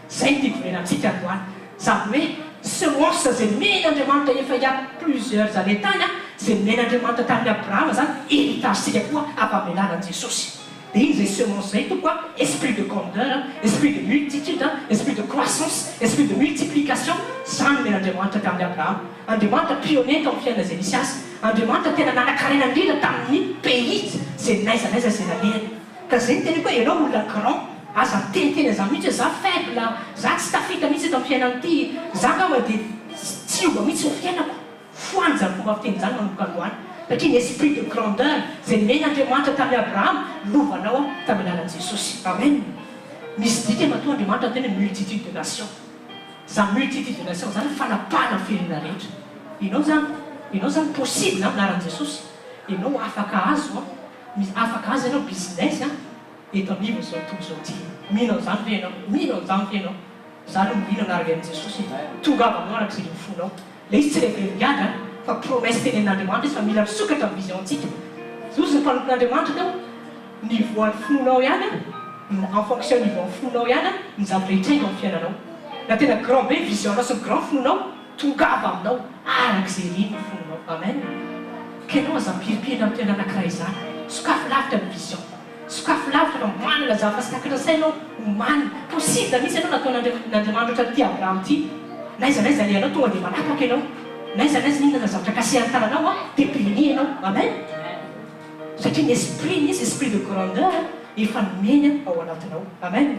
Zay tiako volena amintsika androany. Zany hoe semence zay men'Andriamanitra efa ia plusieurs années tany zay men'Andriamanitra tamin'ny Abraham zany héritage tsika koa avy amin'ny alalan'i Jesosy. Dia iny zay semence zay to koa esprit de grandeur, esprit de multitude, esprit de croissance, esprit de multiplication. Zany men'Andriamanitra tamin'ny Abraham. Andriamanitra pionnier tao amin'ny fiainana Zenisiasy. Andriamanitra tena nanan-karena indrindra tamin'ny pays zay naizanaiza zay nalehany. Ka zay ny teny koa ianao olona grand aza teniteny za mihitsy za faible, za tsy tafita mihitsy eto amin'ny fiainan'ity, za ngamba dia tsy ova mihitsy ny fiainako. Foany zany fomba fiteny zany manomboka androany. Satria ny esprit de grandeur zay men'Andriamanitra tamin'ny Abraham lovanao tamin'ny alalan'i Jesosy. Amen. Misy dika matoa Andriamanitra teny multitude de nations. Za multitude de nations zany fanapahana firenena rehetra. Ianao zany possible amin'ny alalan'i Jesosy. Ianao afaka azo afaka azo ianao business eto amivo zao tontolo zao ty. Minao zany ve ianao? Minao zany ve ianao? Za no mino anaraka Jesosy tonga avy aminao arak'izay fonao. Le izy tsy revery fa promesse tenen'Andriamanitra izy fa mila misokatra amin'ny vision-tsika. Zozy ny mpanompon'Andriamanitra tao nivoan'ny fonao ihany en fonction nivoan'ny fonao ihany ny zavatra rehetra eo amin'ny fiainanao. Na tena grand be vision-nao sy ny grand fonao tonga avy aminao arak'izay rino ny fonao. Amen. Ka ianao aza mipiripirina amin'ny toerana anankiray izany. Sokafo lavitra ny vision. Sokafo lavitra fa manana zavatra sy takatra sainao omanina. Possible mihitsy ianao nataon'Andriamanitra ty Abraham ty. Naizanaiza le ianao tonga dia manapaka ianao. Naizanaiza inona zavatra kasihan'ny tananao dia béni ianao. Amen. Satria ny esprit nisy esprit de grandeur efa nomeny ao anatinao. Amen.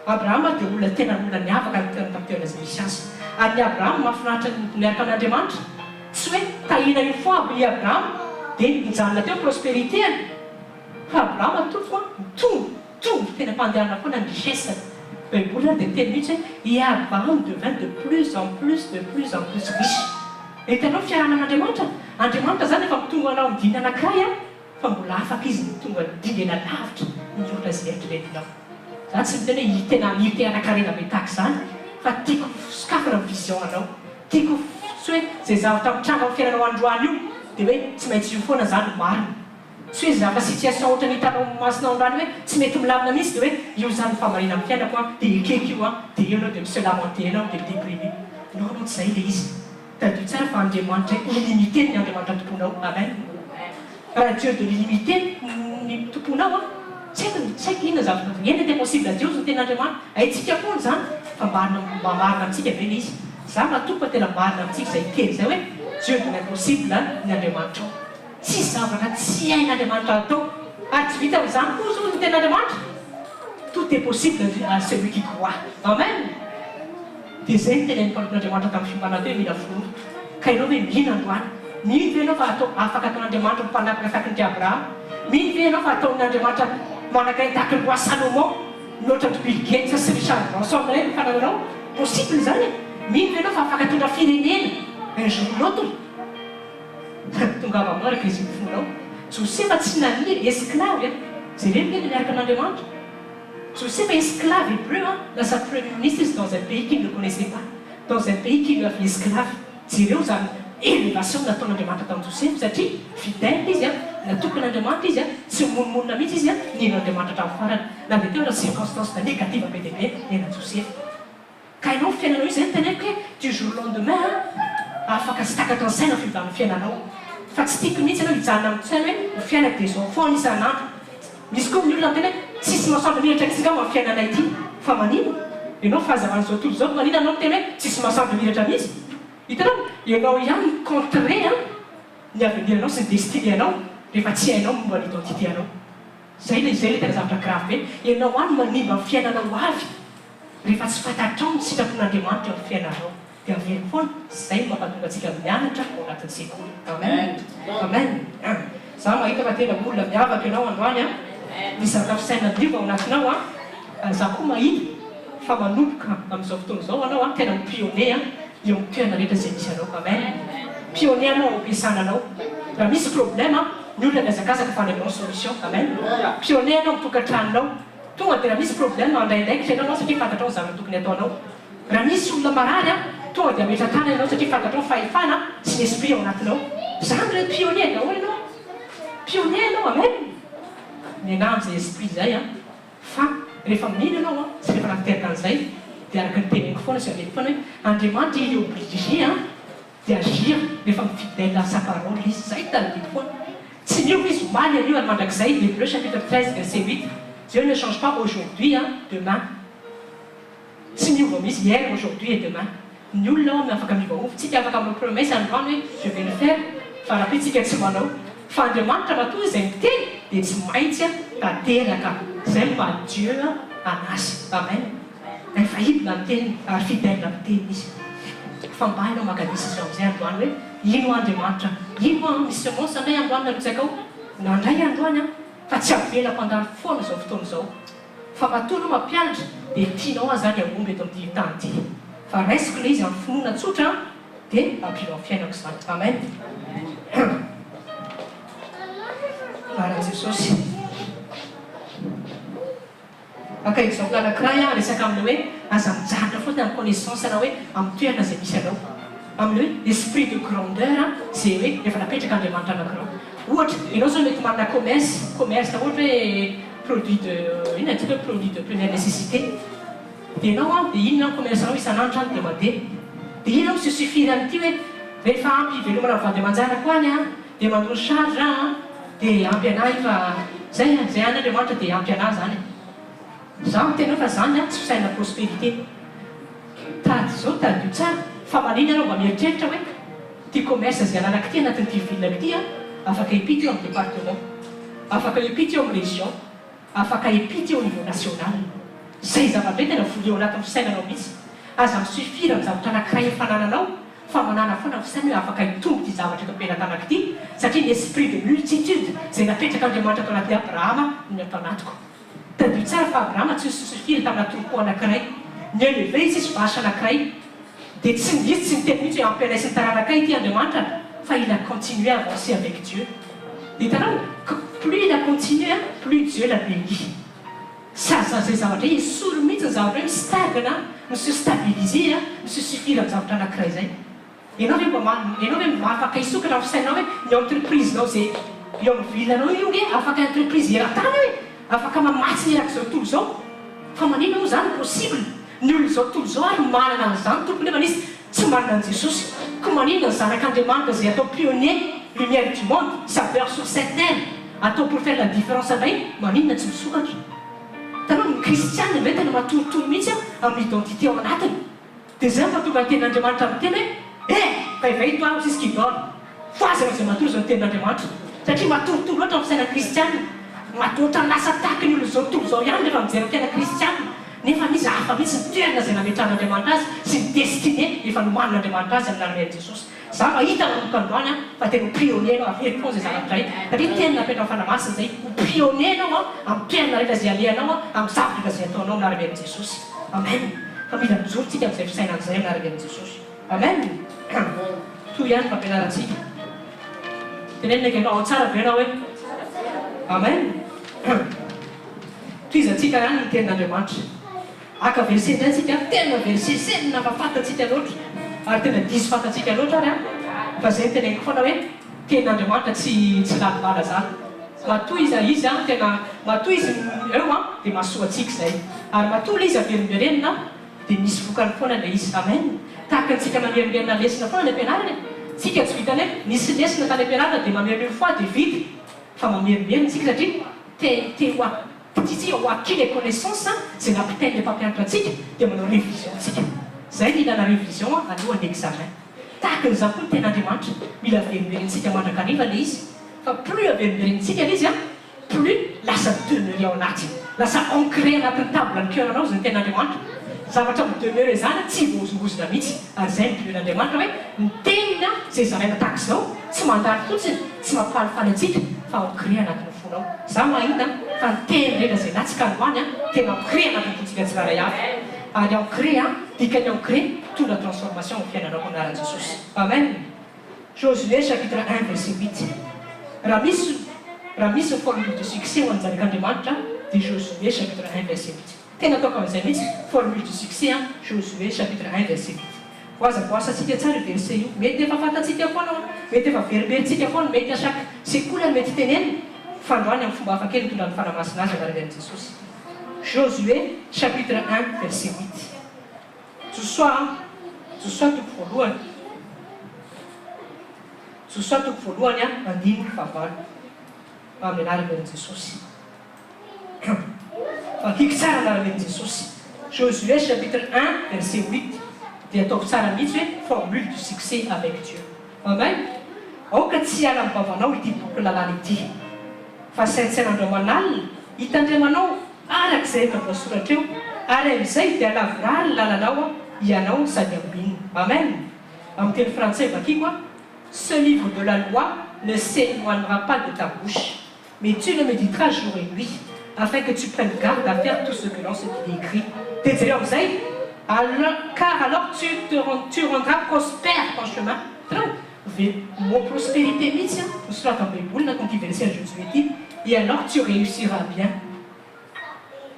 Abraham dia olona tena olona niavaka tamin'ny toerana Zenisiasy. Ary ny Abraham mahafinaritra niaraka amin'Andriamanitra. Tsy hoe tahina une fois i Abraham dia nijanona teo prospérité fa abrahama tompo mitongo tena mpandehanana foana ny richesse baiboly dia teny mihitsy hoe Abraham devint de plus en plus riche. Hitanao fiarahanan'Andriamanitra. Andriamanitra zany efa mitongo anao amin'ny diny anankiray fa mbola afaka izy mitongo dingana lavitra miorona izay eritreretinao. Za tsy miteny hoe tena ite anankarena be tahaka izany fa tiako sokafana amin'ny vision anao. Tiako tsy hoe izay zavatra mitranga amin'ny fiainanao androany io dia hoe tsy maintsy io foana zany marina. Tsy hoe zavatra situation ohatra ny hitanao masonao androany hoe tsy mety milamina mihitsy dia hoe io zany famarina amin'ny fiainako dia ekeko io dia eo anao dia misy lamenté anao dia déprimé. Non tsy izay ilay izy. Tadio tsara fa Andriamanitra illimité ny Andriamanitra tomponao. Amen. Raha Dieu de l'illimité ny tomponao tsy haiko inona zavatra eny dia possible à Dieu ny ten'Andriamanitra. Haintsika foana zany fa marina amintsika ve ilay izy. Za matompo tena marina amintsika izay teny izay hoe Dieu de l'impossible ny Andriamanitra. Tsy zavatra tsy hain'Andriamanitra atao. Tsy vita amin'izany koa zao ny ten'Andriamanitra. Tout est possible à celui qui croit. Amen. Dia izay ny tena nipalon'Andriamanitra tamin'ny fiombanana hoe mila foro. Ka ianao hoe mihina androany. Mino ve ianao fa afaka ataon'Andriamanitra mpanapaka tahaka ny Abraham? Mino ve ianao fa ataon'Andriamanitra manaka ny tahaka ny roi Salomon, notre Bill Gates sy Richard Branson ireny mifananao? Possible zany. Mino ve ianao fa afaka tondra firenena un jour l'autre? Tonga avamaraka izy mifonao. Josefa tsy naniry esclave. Jereny ve miaraka an'Andriamanitra? Josefa esclave hébreu, lasa premier ministre izy dans un pays qui ne le connaissait pas, dans un pays qui lui a fait esclave. Jereo zany élévation nataon'Andriamanitra tamin'ny Josefa satria fidèle izy natokan'Andriamanitra izy tsy monomonina mihitsy izy nihain'Andriamanitra hatramin'ny farany. Na dia teo circonstance négative be dia be niainan'i Josefa. Ka ianao fiainanao izy zany teneko hoe du jour au lendemain afaka tsy takatra ny saina fivalan'ny fiainanao. Fa tsy tiako mihitsy ianao hijanona amin'ny saina hoe fiainako des enfants isan'andro. Misy koa ny olona tena tsisy mahasamby miratra mihitsy nga amin'ny fiainana ity fa manino ianao fahazavan'izao tontolo izao manino anao tena hoe tsisy mahasamby miratra mihitsy. Hitanao ianao ihany contraire ny aveniranao sy ny destiné anao rehefa tsy hainao momba ny identité anao. Zay le tena zavatra grave be. Ianao any manimba amin'ny fiainanao avy rehefa tsy fantatrao ny sitrapon'Andriamanitra amin'ny fiainanao. Dia avery foana izay mampatonga antsika mianatra ao anatin'ny sekoly. Amen. Amen. Za mahita fa tena olona miavaka ianao androany ny sakafo saina liva ao anatinao za koa mahita fa manomboka amin'izao fotoana izao anao tena pionné eo amin'ny toerana rehetra izay misy anao. Amen. Pionné anao ampiasana anao. Raha misy problème ny olona miazakazaka fa andraimanao solution. Amen. Pionné anao mitokantranonao. Tonga dia raha misy problème andraindraikitra ianao satria fantatrao ny zavatra tokony ataonao. Raha misy olona marary tonga dia ametra-tana ianao satria fantatrao fahefana sy ny esprit ao anatinao. Zany re pionné daholo ianao. Pionné ianao. Amen. Mianao amin'izay esprit izay fa rehefa mino ianao sy rehefa nateraka an'izay dia araka ny teneniko foana sy aveko foana hoe Andriamanitra il est obligé dia agir rehefa mifidèle à sa parole izy. Zay taniko foana. Tsy miova izy omaly anio ary mandrakizay Hébreux chapitre 13 verset 8. Dieu ne change pas aujourd'hui, demain. Tsy miova mihitsy hier, aujourd'hui et demain. Ny olona afaka miovaova. Tsika afaka amin'ny promesse androany hoe je vais le faire fa raha tsika tsy manao. Fa Andriamanitra matoa izay miteny dia tsy maintsy tanteraka. Zay mba Dieu anazy. Amen. Efa hidina ny teny ary fidèle amin'ny teny izy. Fa mba hainao maka décision amin'izay androany hoe ino Andriamanitra, ino misy semence andray androany narotsaka ao. Nandray androany fa tsy avela mpandalo foana izao fotoana izao. Fa matoa anao mampianatra dia tianao zany ambomby eto amin'ity tany ity. Fa raisiko ilay izy amin'ny finoana tsotra dia ampianao fiainako izany. Amen. Ara Jesosy. Aka exemple anankiray resaka amin'ny hoe aza mijanona foana amin'ny connaissance na hoe amin'ny toerana izay misy anao. Amin'ny hoe esprit de grandeur izay hoe efa napetraka Andriamanitra anankiray. Ohatra ianao zao mety manana commerce ohatra hoe produit de première nécessité. Dia ianao dia inona commerce anao isan'andro zany dia mandeha. Dia inona se suffire amin'ity hoe rehefa ampy velomana vady aman-janako any dia mandroa charge dia ampy anahy fa zay any Andriamanitra dia ampy anahy zany. Za mitena fa zany tsy fisaina prospérité. Tady zao tady tsara fa maniny ianao mba mieritreritra hoe ty commerce zay ananakity anatin'ity ville ity afaka hipity eo amin'ny département, afaka hipity eo amin'ny région, afaka hipity eo au niveau national. Zay zavatra tena voly eo anatin'ny fisainanao mihitsy. Aza misuffire amin'ny zavatra anankiray efa nananao fa manana foana fisany hoe afaka hitombo ty zavatra eto ampelatana ity satria l'esprit de multitude zay napetraka andriamanitra tao anaty abrahama ny atao anatiko tadio tsara fa abrahama tsy sosofiry tamina troupeau anankiray ny élevé izy isy vasy anankiray dia tsy misy tsy miteny mihitsy hoe ampianay sy ny taranakay ity andriamanitra fa il a continué à avancer avec Dieu. Dia hitanao plus il a continué plus Dieu l'a béni. Zay zavatra izy solo mihitsy ny zavatra hoe stagne misy stabiliser misy suffire amin'ny zavatra anankiray zay. Ianao hoe afaka hisokatra amin'ny fisainao hoe ny entreprisenao zay eo amin'ny vilanao io hoe afaka entreprise eran-tany hoe afaka mamatsy ny erak'izao tontolo izao fa manina moa zany possible ny olo izao tontolo izao ary manana an'izany tompony nefa nisy tsy manana an' Jesosy ko manina ny zanak'Andriamanitra zay atao pionnier lumière du monde saveur sur cette terre atao pour faire la différence indray manina tsy misokatra. Tanao ny kristianina ve tena matorotoro mihitsy amin'ny identité ao anatiny dia zay mahatonga ny tenin'Andriamanitra amin'ny tena hoe vaivay toi aussi ce qui donne foazana zay matoro zao ny tenin'Andriamanitra satria matorotoro loatra amin'ny fisaina kristianina matotra lasa tahaky ny olo zao tontolo zao ihany rehefa mijery tena kristianina nefa misy hafa mihitsy ny toerana zay nametran'Andriamanitra azy sy ny destiné efa nomanin'Andriamanitra azy amin'ny armen'i Jesosy. Za mahita manokandroany fa tena pionnier anao avery foana zay zavatra zay satria tena napetra fanamasina zay pionnier anao amin'ny toerana rehefa zay alehanao amin'ny zavatra rehefa zay ataonao amin'ny armen'i Jesosy. Amen. Fa mila mijoro tsika amin'izay fisainan'izay amin'ny armen'i Jesosy. Amen. Toy ihany fampianarantsika. Tenenina ianao ao tsara ve ianao hoe amen. Toizantsika ihany ny tenin'Andriamanitra. Aka verset indray tsika tena verset senina mahafantatsika loatra ary tena diso fantatsika loatra ary fa zay teneniko foana hoe tenin'Andriamanitra tsy lalivala zany. Matoa izy tena matoa izy eo dia mahasoa atsika zay ary matoa izy averimberenina dia misy vokany foana ilay izy. Amen. Tahaka antsika mamerimberina lesina foana ny ampianarana tsika tsy vitany hoe nisy lesina tany ampianarana dia mamerimbery foa dia vita fa mamerimberina tsika satria tsitsy ho acquis les connaissances zay nampitainy le mpampianatra atsika dia manao révision tsika zay ny ilana révision alohan'ny examen. Tahaka n'izany koa ny tenin'Andriamanitra mila averimberentsika mandrakariva le izy fa plus averimberentsika le izy plus lasa demeure ao anatiny lasa ancré anatin'ny table ny cœuranao zay ny tenin'Andriamanitra. Zavatra midemeure zany tsy vozongozona mihitsy ary zay ny tenin'Andriamanitra hoe ny tenina zay zaraina tahaka izao tsy mandary fotsiny tsy mampifalifaly atsika fa ancré anatin'ny fonao. Za mahita fa ny teny rehetra zay natsika androany tena ancré anatin'ny fontsika tsiraray avy ary ancré dikany ancré mitondra transformation amin'ny fiainanao anaran'i Jesosy. Amen. Josué chapitre 1 verset 8. Raha misy formule de succès ho an'ny zanak'Andriamanitra dia Josué chapitre 1 verset 8. Tena ataoko amin'izay mihitsy formule de succès Josué chapitre 1 verset 8. Voasatsika tsara io verset io mety efa fantatsika foana mety efa veriberitsika foana mety à chaque secoule mety tenenina fandroany amin'ny fomba hafakely mitondra ny fanamasina azy anarany Jesosy. Josué chapitre 1 verset 8. Josoa toko voalohany andiny favalo amin'ny anarany Jesosy. Fakiko tsara anarany Jesosy. Josué chapitre 1 verset 8 dia ataoko tsara mihitsy hoe formule du succès avec Dieu. Amen. Aoka tsy hiala amin'ny vavanao ity boky lalàna ity fa saintsain'Andriamanalina hitandremanao arak'izay efa voasoratra eo ary amin'izay dia alavirary ny lalanao ianao sady ambinina. Amen. Amin'ny teny frantsay vakiko ce livre de la loi ne s'éloignera pas de ta bouche mais tu le méditeras jour et nuit afin que tu prennes garde à faire tout ce que l'on s'est écrit. T'es amizay car alors tu rendras prospère ton chemin. Mon prospérité mihitsy misoratra amin'ny baiboly na comme verset à Josué ity et alors tu réussiras bien.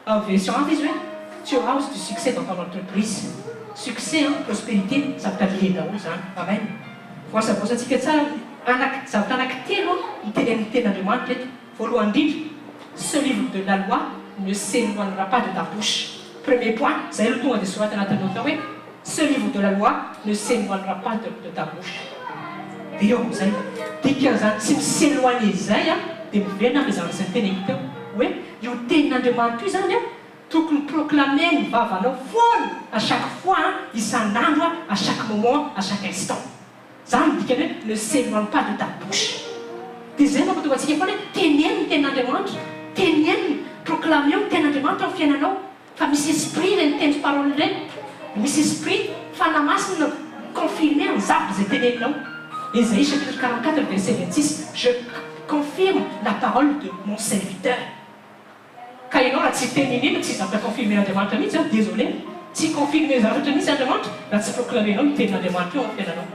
En version visuelle, tu auras aussi du succès dans ton entreprise. Succès, prospérité, ça peut aller là-haut, ça. Amen. Voici voasatsika tsara zavatra anankitelo miteny amin'ny tenin'Andriamanitra eto. Voalohany indrindra, ce livre de la loi ne s'éloignera pas de ta bouche. Premier point, zay alo tonga dia soratra anatin'ny nota hoe ce livre de la loi ne s'éloignera pas de ta bouche. Dia eo amin'izay dikan'izany tsy miséloigné zay dia miverina amin'ny zavatra izay teny teo hoe io tenin'Andriamanitra io zany tokony proclamer ny vavanao foana à chaque fois isan'andro à chaque moment à chaque instant. Zany dikany hoe ne s'éloigne pas de ta bouche. Dia zay mampatonga antsika foana hoe teneno ny tenin'Andriamanitra teneno proclameo ny tenin'Andriamanitra amin'ny fiainanao fa misy esprit ireny teny parole ireny misy esprit fanamasina confirmer zavatra izay teneninao. Ésaïe chapitre 44 verset 26, je confirme la parole de mon serviteur. Ka ianao raha tsy tenenina tsy zavatra confirmen'Andriamanitra mihitsy désolé tsy confirme zavatra mihitsy Andriamanitra raha tsy proclamenao ny tenin'Andriamanitra eo amin'ny fiainanao.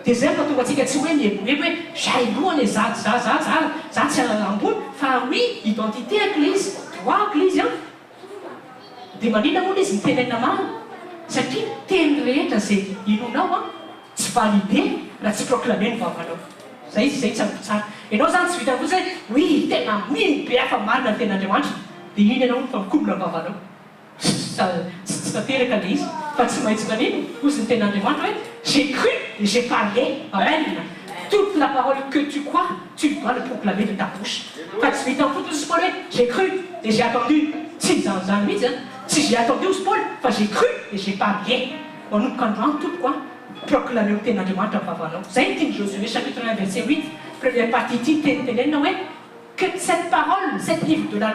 Dia zay mahatonga antsika tsy hoe mihebolebo hoe zailohany za tsy ambony fa oui identitéako ilay izy droitko ilay izy a. Dia maninona moa izy nitenenina marina satria teny rehetra izay inonao a tsy validé raha tsy proclamé ny vavanao. Zay izy zay tsy ampy tsara. Ianao zany tsy vita fotsiny hoe oui tena mino be afa marina ny ten'Andriamanitra dia iny ianao fa mikomina ny vavanao. Tsy tanteraka ilay izy fa tsy maintsy manino ozy ny ten'Andriamanitra hoe j'ai cru et j'ai parlé. Amen. Toute la parole que tu crois, tu dois le proclamer de ta bouche. Fa tsy vita fotsiny sy Paul hoe j'ai cru et j'ai attendu. Tsy zany mihitsy tsy j'ai attendu ozy Paul fa j'ai cru et j'ai parlé. Manomboka androany toto quoi proclamer ny ten'Andriamanitra amin'ny vavanao. Zay tiany Josué chapitre 1 verset 8 première partie ity tenenina hoe que cette parole, cette livre de la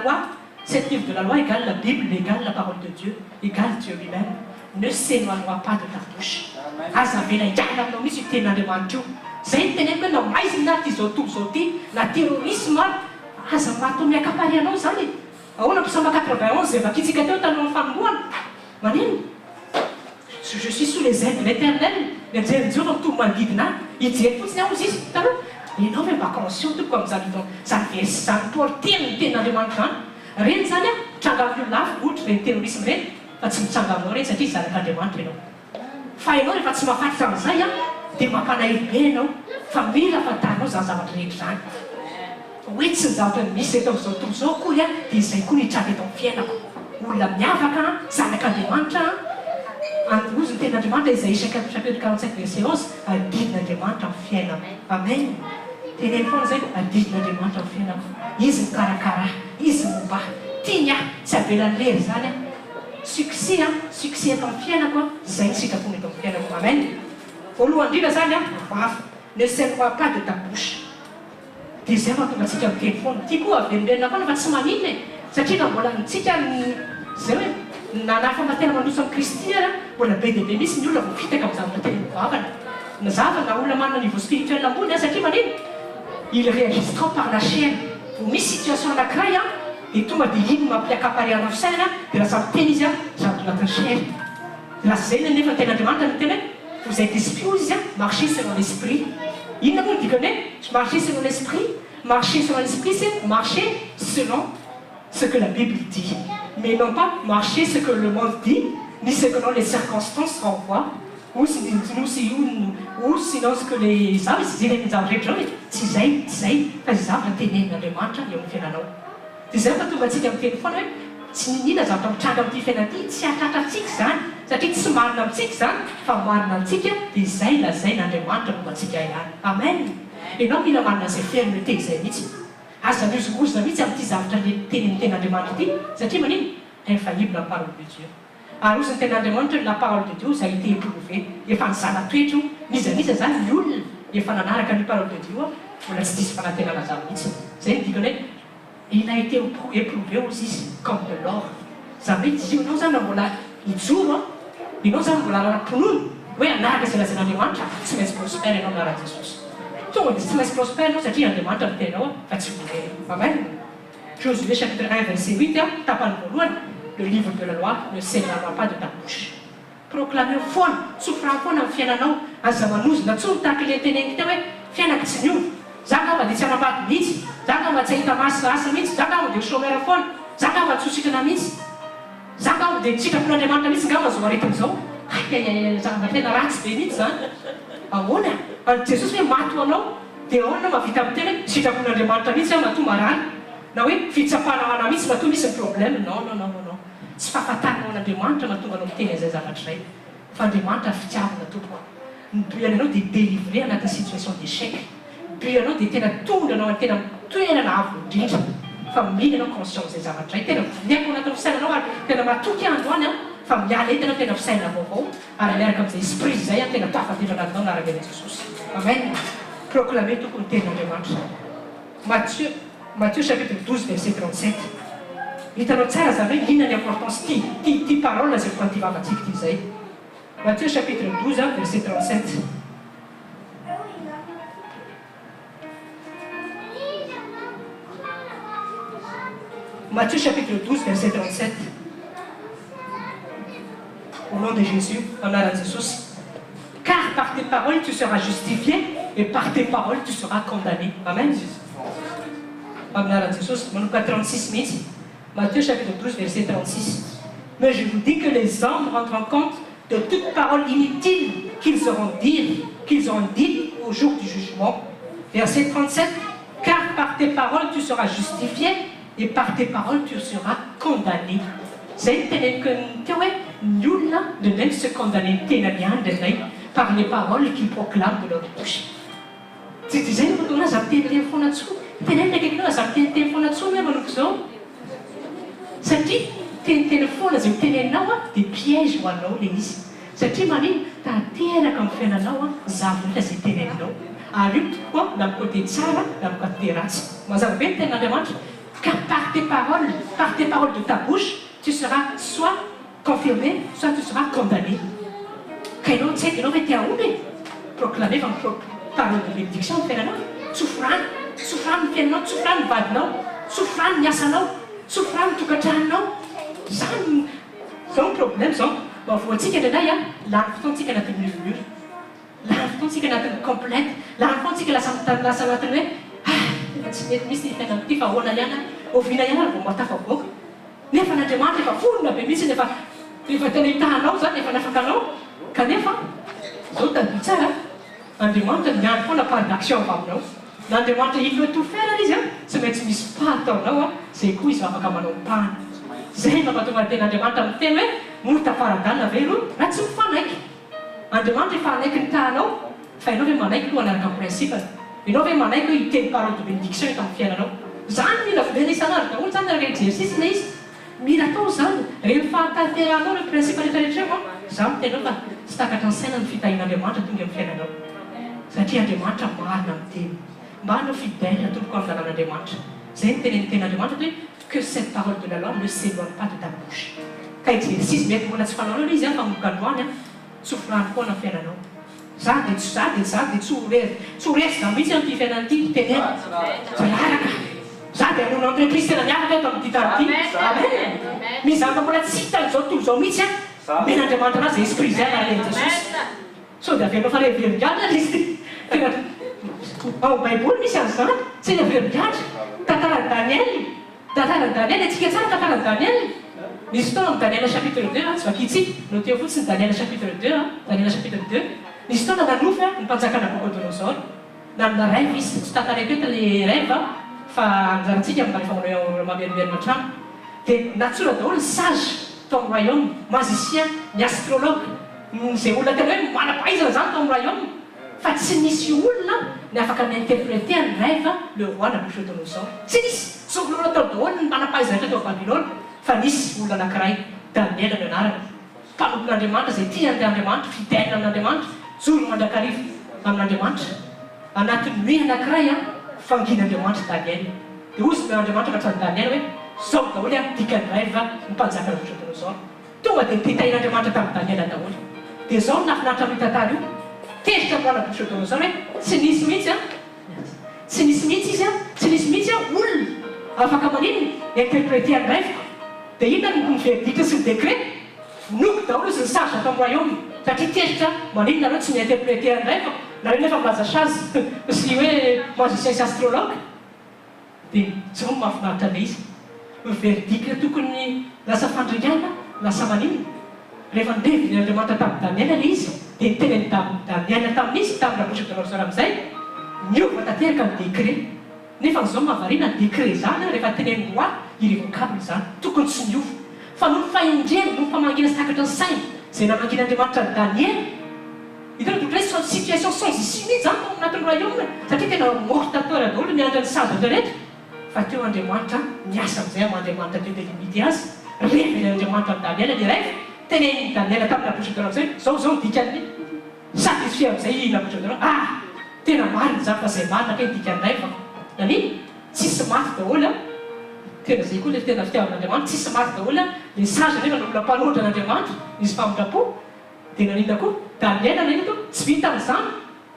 loi égale la Bible, égale la parole de Dieu, égale Dieu lui-même, ne s'éloignera pas de ta bouche. Aza avela hiala aminao misy io ten'Andriamanitra io. Zay teneniko hoe na maizina na ty zao tontolo zao ty na terrorisme aza mahatao miakapary anao zany. Ahoana psaume 91 zay vakitsika teo tanao amin'ny fanombohana manino je suis sous les ailes de l'Éternel. Mianjery Jehovah mitombo manodidina hijery fotsiny aho izy izy taloha ianao hoe mba conscient toko amin'izany zany versy zany porteny ny tenin'Andriamanitra zany reny zany a tranga amin'ny olona hafa ohatra reny terrorisme reny fa tsy mitsanga aminao reny satria zanak'Andriamanitra ianao. Fa ianao rehefa tsy mahafantatra amin'izay a dia mampanahiry be ianao fa mila fantarinao zany zavatra rehetra zany hoe tsy ny zavatra misy eto amin'izao tontolo izao kory a dia izay koa nitranga eto amin'ny fiainako. Olona miavaka zanak'Andriamanitra ozy ny ten'Andriamanitra Ésaïe chapitre 45 verset 11 adidin'Andriamanitra amin'ny fiainako. Amen. Teneny foana zay adidin'Andriamanitra amin'ny fiainako. Izy mikarakara, izy momba tiany a tsy avelan'lery zany a succès eto amin'ny fiainako a zay ny sitrapony eto amin'ny fiainako. Amen. Voalohany indrindra zany a vava ne s'éloigne pas de ta bouche. Dia zay mahatonga antsika miteny foana tia koa averimberina foana fa tsy maninona satria na mbola nitsika zay hoe nanafamatena mandroso amin'ny Kristia mbola be dia be misy ny olona voafitaka amin'ny zavatra teny mivavana na zavatra na olona manana niveau spirituel ambony satria manino il réagissent trop par la chair. Vao misy situation anankiray a dia tonga dia iny mampiakapary anao fisaina dia lasa miteny izy a zavatra anatin'ny chair. Lasa zay nefa ny ten'Andriamanitra miteny hoe vous êtes espions izy a marcher selon l'esprit. Inona moa dikany hoe marcher selon l'esprit. Marcher selon l'esprit c'est marcher selon ce que la Bible dit, mais non pas marcher ce que le monde dit, ni ce que les circonstances renvoient, ou sinon ce que les zavatra izay ny zavatra rehetra hoe tsy zay fa zavatra tenenin'Andriamanitra eo amin'ny fiainanao. Dia zay mahatonga antsika miteny foana hoe tsy ninona zavatra mitranga amin'ity fiainana ity tsy hatratra antsika zany satria tsy marina amintsika zany fa marina amintsika dia izay lazain'Andriamanitra momba antsika ihany. Amen. Ianao mila manana izay fermeté izay mihitsy. Aza miozongozona mihitsy amin'ity zavatra tenen'ny ten'Andriamanitra ity satria manino infaillible la parole de Dieu. Ary ozy ny ten'Andriamanitra la parole de Dieu ça a été éprouvé efa nizana toetra nizanisa zany ny olona efa nanaraka ny parole de Dieu mbola tsy diso fanantenana zany mihitsy. Zay ny dikany hoe il a été éprouvé ozy izy comme de l'or. Zany hoe ianao zany mbola hijoro ianao zany mbola ara-ponono hoe anaraka izay lazain'Andriamanitra tsy maintsy prospère ianao anaraka Jesosy. Tonga dia tsy maintsy prospère ianao satria Andriamanitra mitenao fa tsy volery. Amen. Josué chapitre 1 verset 8 tapany voalohany le livre de la loi ne s'éloignera pas de ta bouche. Proclameo foana tsofra foana amin'ny fiainanao aza manozona tsony tahaka ilay teneniko teo hoe fiainako tsy niova za ngamba dia tsy hanambady mihitsy za ngamba tsy ahita asa mihitsy za ngamba dia chômeur foana za ngamba tsy hositrana mihitsy za ngamba dia sitrapon'Andriamanitra mihitsy ngamba zao aretin'izao zava tena ratsy be mihitsy zany ahoana Jesosy hoe mato anao dia ahoana mahavita amin'ny teny hoe sitrapon'Andriamanitra mihitsy matoa marany na hoe fitsapanao ana mihitsy matoa misy ny problème non tsy fahafantarinao an'Andriamanitra mahatonga anao miteny an'izay zavatra izay fa Andriamanitra fitiavana tompoko mibry anao dia délivrer anatin'ny situation d'échec mibry anao dia tena tonga anao tena toerana avo indrindra fa mila anao conscience zay zavatra izay tena voliako anatin'ny fisainanao ary tena matoky androany fa miala eto anao tena fisaina vaovao ary miaraka amin'izay esprit izay tena tafaditra anatinao naran'ilay Jesosy. Amen. Proclamer tokony tenin'Andriamanitra. Matthieu chapitre 12 verset 37. Hitanao tsara zany hoe inona ny importance ty parole zay foanty vavantsika ty zay. Matthieu chapitre 12 verset 37. Matthieu chapitre 12, verset 37. Au nom de Jésus, en nom de Jésus. Car par tes paroles, tu seras justifié et par tes paroles, tu seras condamné. Amen. Amen. Jésus, Luc 36 minutes. Matthieu chapitre 12, verset 36. Mais je vous dis que les hommes rendront compte de toute parole inutile qu'ils auront dit au jour du jugement. Verset 37. Car par tes paroles, tu seras justifié et par tes paroles, tu seras condamné. C'est nul ne même se condamner par les paroles qu'ils proclament de leur bouche. Tsy dia zay no aza miteniteny foana tsoa. Tenenina akaikinao aza miteniteny foana tsoa hoe manoko izao. Satria teniteny foana izay hoteneninao dia piège ho anao ilay izy. Satria manino tanteraka amin'ny fiainanao zavatra izay teneninao. Ary io tokoa na amin'ny côté tsara na amin'ny côté ratsy. Mazava be ny tenin'Andriamanitra. Car par tes paroles de ta bouche, tu seras soit confirmé, soit tu seras condamné. Ka ianao tsy haiko ianao hoe tia aomby proclamé fa parole de bénédiction ny fiainanao. Tsofrany ny fiainanao, tsofrany ny vadinao, tsofrany ny asanao, tsofrany ny tokantranonao. Zany zao problème zao. Voantsika indray lany fotoantsika anatin'ny mivomiro. Lany fotoantsika anatin'ny complète. Lany fotoantsika lasa anatin'ny hoe tsy mety misy ny fiainana ity fa ahoana ihany oviana ihany ary vao matafavoaka. Nefa n'Andriamanitra efa fonona be mihitsy efa tena hitahanao zany efa nafaka anao. Kanefa zao tadio tsara Andriamanitra miandry foana part d'action avy aminao. N'Andriamanitra il veut tout faire izy tsy maintsy misy part taonao zay koa izy afaka manao mpahana. Zay mampatonga ny ten'Andriamanitra miteny hoe moro tafaradana ve aloha raha tsy mifanaiky. Andriamanitra efa anaiky ny tahanao fa ianao ve manaiky aloha anaraka amin'ny principany. Ianao ve manaiky hoe hiteny parole de bénédiction eto amin'ny fiainanao. Zany mila videna isan'andro daholo zany araka exercice ilay izy. Mila atao zany rehefa tanteranao le principe rehetrarehetra eo za mitenao fa tsy takatra ny saina ny fitahin'Andriamanitra tonga amin'ny fiainanao. Satria Andriamanitra marina miteny. Mba anao fidèle tompoko amin'ny lalàn'Andriamanitra. Zay ny teneny ten'Andriamanitra hoe que cette parole de la loi ne s'éloigne pas de ta bouche. Ka exercice mety mbola tsy fanao aloha izy fa mokandroany tsofrany foana amin'ny fiainanao. Za dia tsy horesy za mihitsy amin'ity fiainana ity teneny. Araka. Za dia hanona andre Kristy tena miafaka eto amin'ny titany ity. Amen. Mizaka mbola tsy hitany zao tontolo zao mihitsy men'Andriamanitra anazy esprit zay anarany Jesosy. So dia avianao fa reheverigana izy. Ao Baiboly misy an'izany, tsy reheverigana. Tantaran'i Daniel, antsika tsara tantaran'i Daniel. Nisy fotoana amin'ny Daniel chapitre 2, tsy vakiantsika, noteo fotsiny Daniel chapitre 2, Daniel chapitre 2. Nisy fotoana nanofy ny mpanjaka Nabucodonosor. Namina rêve izy, tsy tantarako eto ilay rêve fa anjarantsika rehefa manao mamerimberina trano. Dia natsora daholo ny sage tao amin'ny royaume, magicien, ny astrologue, izay olona tena hoe manam-pahaizana zany tao amin'ny royaume. Fa tsy nisy olona ny afaka mi-interpréter ny rêve le roi Nabucodonosor. Tsy nisy. Solona tao daholo ny manam-pahaizana tao Babylone. Fa nisy olona anankiray Daniel ny anarana. Mpanompon'Andriamanitra izay tia Andriamanitra, fidèle amin'Andriamanitra, zoro mandrakarivo amin'Andriamanitra. Anatin'ny nuit anankiray fangin'Andriamanitra Daniel. Dia ozy n'Andriamanitra mahatrany Daniel hoe zao daholo dikany rêve ny mpanjaka Nabucodonosor. Tonga dia nitetahin'Andriamanitra tamin'ny Daniel daholo. Dia zao nafinaritra amin'ny tantara io. Tezitra amin'ny Nabucodonosor hoe tsy nisy mihitsy olona afaka manino interpréter ny rêve. Dia inona ny verdicte sy ny décret noko daholo izy ny sage ato amin'ny royaume. Satria tezitra manino nareo tsy mi-interpréter ny rêve. Nareo nefa milaza chasse sy hoe magicien sy astrologue. Dia zao mahafinaritra ilay izy. Verdicte tokony lasa fandringana, lasa manino. Rehefa ndevin'Andriamanitra tamin'ny Daniel ilay izy, dia niteneny Daniel tamin'izy tamin'ny Nabucodonosor amin'izay niova tanteraka ny décret. Nefa zao mahavariana ny décret zany rehefa teneny roi irrévocable zany tokony tsy miova. Fa noho ny fahendreny, noho ny famangina sy takatra ny saina izay namangin'Andriamanitra ny Daniel, hitana tokotra hoe situation sans issue mihitsy zany tao anatin'ny royaume. Satria tena mortateur daholo miandry ny sage rehetra. Fa teo Andriamanitra miasa amin'izay amin'Andriamanitra teo delimité azy. Rehevel'Andriamanitra ny Daniel ny rêve. Teneny Daniel tamin'ny Nabucodonosor zao dikany satisfait amin'izay Nabucodonosor. Tena marina zany fa izay marina ka dikany rêve. Nanino? Tsisy maty daholo tena zay koa le tena fitiavan'Andriamanitra. Tsisy maty daholo le sage nefa olona mpanohitra n'Andriamanitra izy famindrapo. Dia nanina koa Daniel nanina to tsy vita amin'izany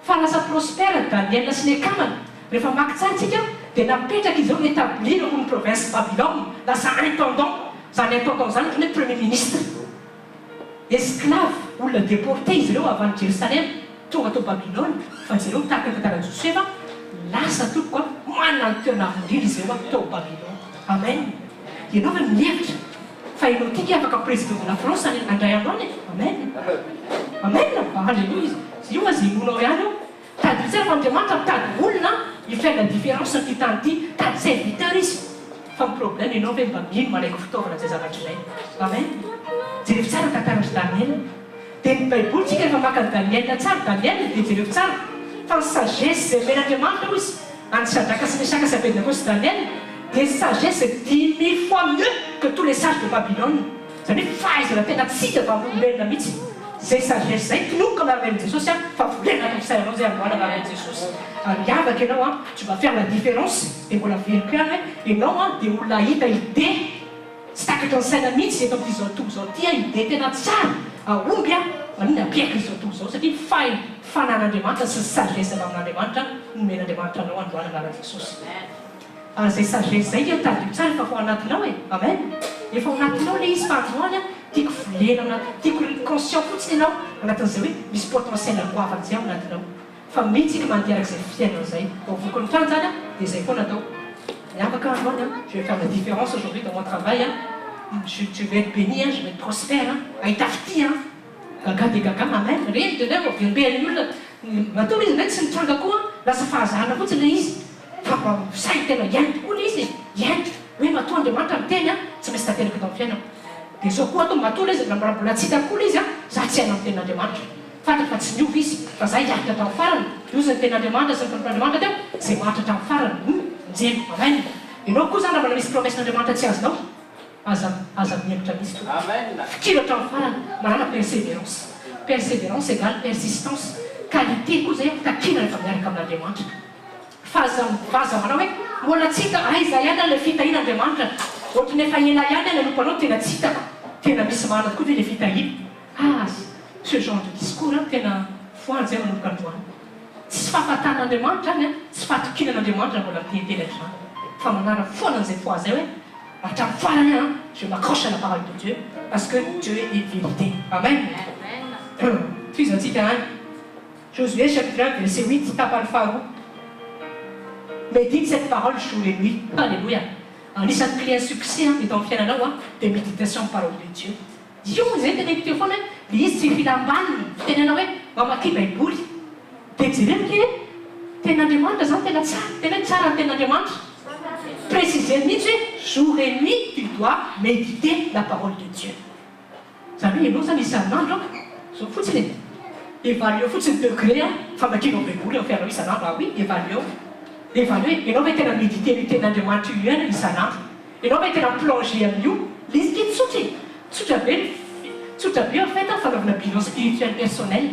fa lasa prospère Daniel sy ny akamany. Rehefa maki tsara tsika dia napetraka izy ao établir amin'ny province Babylone lasa intendant zany intendant zany ohatran'ny hoe premier ministre esclave olona déporté izy ireo avy any Jérusalem tonga tao Babylone fa izy ireo tahaka ny tantaran'i Joseph lasa tokoa manana ny toerana avolila izy ireo tao Babylone. Amen. Ianao fa mihevitra fa ianao tika afaka président de la France andray androany. Amen. Amen. Alléluia. Io azemonao ihany io. Tady tsara fa Andriamanitra mitady olona ifait la différence ty tany ty tady serviteur izy. Fa ny problème ianao hoe mba mino malaiko fitaovana zay zavatra ilay. Amen. Jereo tsara tantaran'ny Daniel. Dia ny Baiboly tsika rehefa maka Daniel tsara Daniel dia jereo tsara fa ny sagesse zay men'Andriamanitra hoy izy any Sadraka sy Mesaka sy Abednego sy Daniel dia sagesse 10 000 fois mieux que tous les sages de Babylone. Zany hoe fahaizana tena tsy hita vamomelona mihitsy. Zay sagesse zay tinoka maramen'i Jesosy fa volena ny fisainao zay amboana maramen'i Jesosy. Miavaka ianao tu vas faire la différence dia mbola veloko ihany hoe ianao dia olona hita idée tsy takatra ny saina mihitsy eto amin'ity zao tontolo zao ty idée tena tsara aomby manina apiaka izy zao tontolo zao satria fanan'Andriamanitra sy sagesse avy amin'Andriamanitra nomen'Andriamanitra anao androana anarana Jesosy. Zay sagesse zay tadio tsara efa ho anatinao e. Amen. Efa ho anatinao le izy fa androany tiako volena tiako conscient fotsiny ianao anatin'izay hoe misy potentiel goavana zay ao anatinao fa mitsika mandiarak'izay fiainana zay vokony tany zany dia zay foana atao miavaka androany je vais faire la différence aujourd'hui dans mon travail je vais être béni je vais être prospère ahita fity gaga dia gaga. Amen. Reny dia nao verimbehan'ny olona matoa izy ndraiky tsy mitranga koa lasa fahazahana fotsiny le izy fa say tena iainy tokoa le izy iainy hoe matoa Andriamanitra miteny tsy maintsy tanteraka tao amin'ny fiainana. Dia zao koa atao matoa le izy mbola tsy hitako koa le izy za tsy haina amin'ny tenin'Andriamanitra fatra fa tsy niova izy fa za hiaritra hatramin'ny farany io zany tenin'Andriamanitra sy ny mpandriamanitra teo zay maharitra hatramin'ny farany mijeno. Amen. Ianao koa zany raha mbola misy promessen'Andriamanitra tsy azonao aza mihevitra misy to fikiro hatramin'ny farany manana persévérance égale persistance qualité koa zay takina rehefa miaraka amin'Andriamanitra. Fahaza manao hoe mbola tsy hita aiza ihany le fitahian'Andriamanitra ohatrany efa ela ihany anompanao tena tsy hitako tena misy marina tokoa hoe le fitahina. Ce genre de discours tena foany zay manomboka androany tsy fahafatan'Andriamanitra any tsy fahatokinan'Andriamanitra mbola mitenteny hatrany fa manara foana an'izay fois zay hoe hatramin'ny farany je m'accroche à la parole de Dieu parce que Dieu est vérité. Amen. Fizantsika any Josué chapitre 1 verset 8 tapany faharoa. Médite cette parole jour et nuit. Alléluia. Anisan'ny clé à succès eto amin'ny fiainanao dia méditation parole de Dieu. Io zay tena hiteo foana le izy tsy filambaniny tenanao hoe mamaky Baiboly dia jereo ke ten'Andriamanitra zany tena tsara ny ten'Andriamanitra. Préciser mihitsy hoe jour et nuit tu dois méditer la parole de Dieu. Zany hoe ianao zany isan'andro zao fotsiny évaluer fotsiny degré famakianao Baiboly amin'ny fiainanao isan'andro. Oui, évaluer ianao hoe tena méditer ny ten'Andriamanitra io ihany isan'andro. Ianao hoe tena plongé amin'io le izy ke tsotra be en fait fanaovana bilan spirituel personnel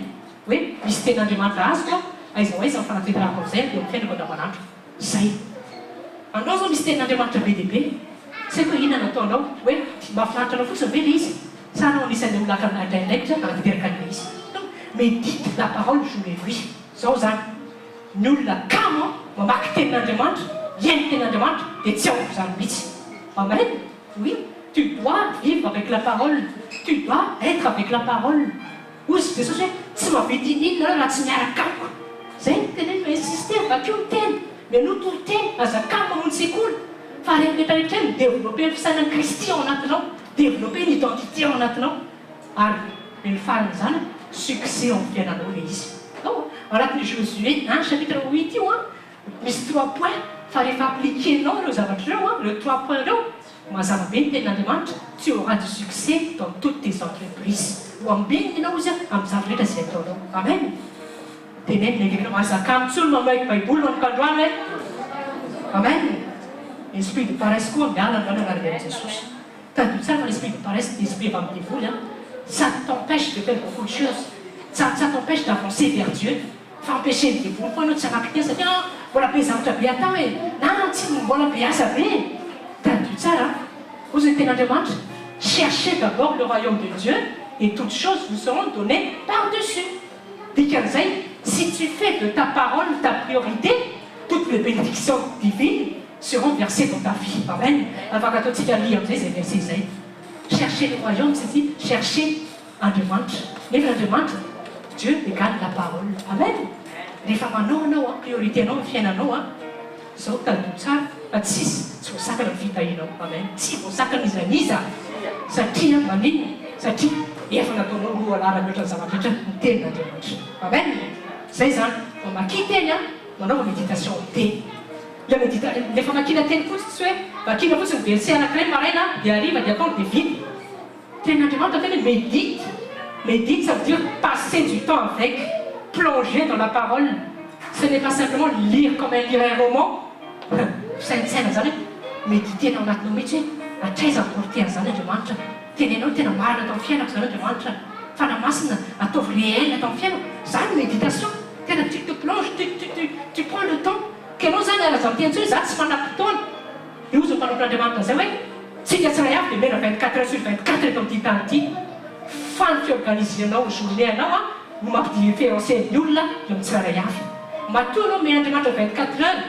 hoe misy ten'Andriamanitra azy koa aiza aiza mifanatetarako amin'izay dia amin'ny fiainako andavanandro zay. Anao zao misy ten'Andriamanitra be dia be tsy haiko hoe inona nataonao hoe mahafinaritra anao fotsiny ve le izy sa anao anisan'ny olona ndraindraikitra anatanteraka an'ilay izy. Médite la parole jour et nuit zao zany ny olona kamo mamaky tenin'Andriamanitra hiainy tenin'Andriamanitra dia tsy aovo zany mihitsy. Amen. Oui. Tu dois vivre avec la parole. Tu dois être avec la parole. Ozy Jesosy hoe tsy mahavita inona raha tsy miaraka amiko. Zay tena hoe insister bakeo ny teny mianoto ny teny azakamo mamonjy sekoly fa rehetrarehetra ny développer ny fisainan'ny Kristy ao anatinao développer ny identité ao anatinao ary ny farany zany succès amin'ny fiainanao le izy. Anatin'ny Josué chapitre 8 io misy 3 points fa rehefa appliquenao ireo zavatra ireo le 3 points ireo mazava be ny tenin'Andriamanitra tu auras du succès dans toutes tes entreprises. Ho ambininy ianao izy amin'ny zavatra rehetra zay ataonao. Amen. Teneny lehibenao mazaka mitsolo mamaky Baiboly manomokandroany hoe amen. L'esprit de paresse koa miala androany anarana Jesosy. Tadio tsara fa l'esprit de paresse l'esprit avy amin'ny devoly ça t'empêche de faire beaucoup de choses. Ça t'empêche d'avancer vers Dieu. Fa empêcher ny devoly foa anao tsy hanaky tena satria mbola be zavatra be atao e na tsy mbola be asa be. Tadio tsara ozy ny ten'Andriamanitra cherchez d'abord le royaume de Dieu et toutes choses vous seront données par-dessus. Dikan'izay si tu fais de ta parole ta priorité, toutes toutes les bénédictions divines seront versées dans ta vie. Amen. Avant que tu lire ces versets, cherchez le royaume, c'est dit, cherchez en demande. Mais la demande, Dieu regarde la parole. Amen. Les femmes non, priorité non, fienne non. So, t'as tout ça, à 6, sur ça que la vie taille non. Amen. Si vous ça que nisa, ça tient ma ligne, ça tient. Et il faut que nous allons à la maison, ça va être une telle demande. Amen. C'est ça. On m'a quitté, mon méditation. La méditation, les femmes qui n'atteignent pas ce souhait, qui ne vous sont versés à la crème marina, et arrivent à dire des vides. Ténèbreusement, médite. Médite, ça veut dire passer du temps avec, plonger dans la parole. Ce n'est pas simplement lire comme un lire un roman. C'est méditer dans notre métier. À très important, ça ne demande. Tenez-nous, tenez-nous, marre de ton fier, ça ne demande. Fanamasne, à t'ouvrir de ton fier. Ça, une méditation. Tu te plonges, tu prends le temps. Que nous allons à la santé, tu as ce qu'on a plutôt. Nous sommes pas le plan de demande, c'est vrai. Si tu as ça, tu mets 24 heures sur 24 ton petit temps. Fan qui organise non, journée, non, vous m'avez fait un seul nul là, je me serais rien fait. Ma tout le monde demande 24 heures.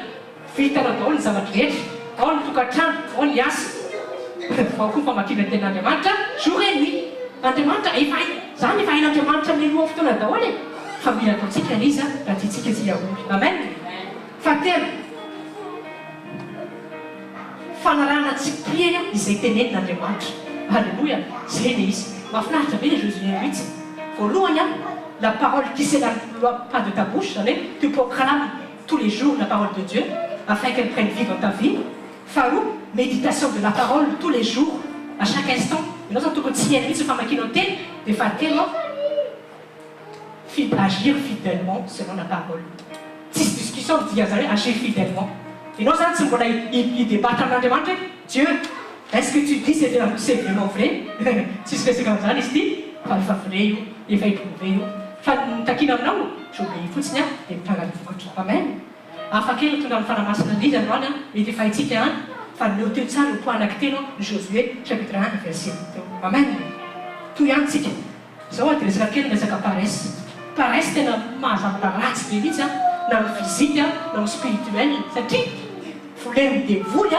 Fit à l'automne, ça va être. On tout cas, on y a. Faut qu'on m'a dit de demande, jour et nuit. En demande, il faut. Ça ne va pas demande, mais nous offrons la dole. Famille, quand tu réalises, la petite qui est Amen. Fatel. Fanarana tsipriana, izay tenen'Andriamanitra. Alléluia. C'est ici. Mahafinaritra be Jésus 8. Voalohany, la parole qui s'éloigne pas de ta bouche, tu proclames tous les jours la parole de Dieu afin qu'elle prenne vie dans ta vie. Faharoa, méditation de la parole tous les jours, à chaque instant. Nous avons tout le temps sur femme qui notait, de fatelo, agir fidèlement selon la parole. Si discussion dit agir fidèlement. Et nous avons il débat en demande, Dieu, est-ce que tu dis c'est vraiment vrai? Si c'est comme ça, il dit, il va vrai, il va trouver. Takina non, j'oublie, il faut signer, et pas la faute. Amen. Afin que tout dans le fanamas de l'île, il était fait titre, fan le tout ça, le point d'acté, Josué, chapitre 1, verset 8. Amen. Tout y a un ticket. Ça va être les laquelle les apparaissent. Paraissent dans ma race spirituelle, dans le physique, dans le spirituel, c'est tout. Il faut les dévouer.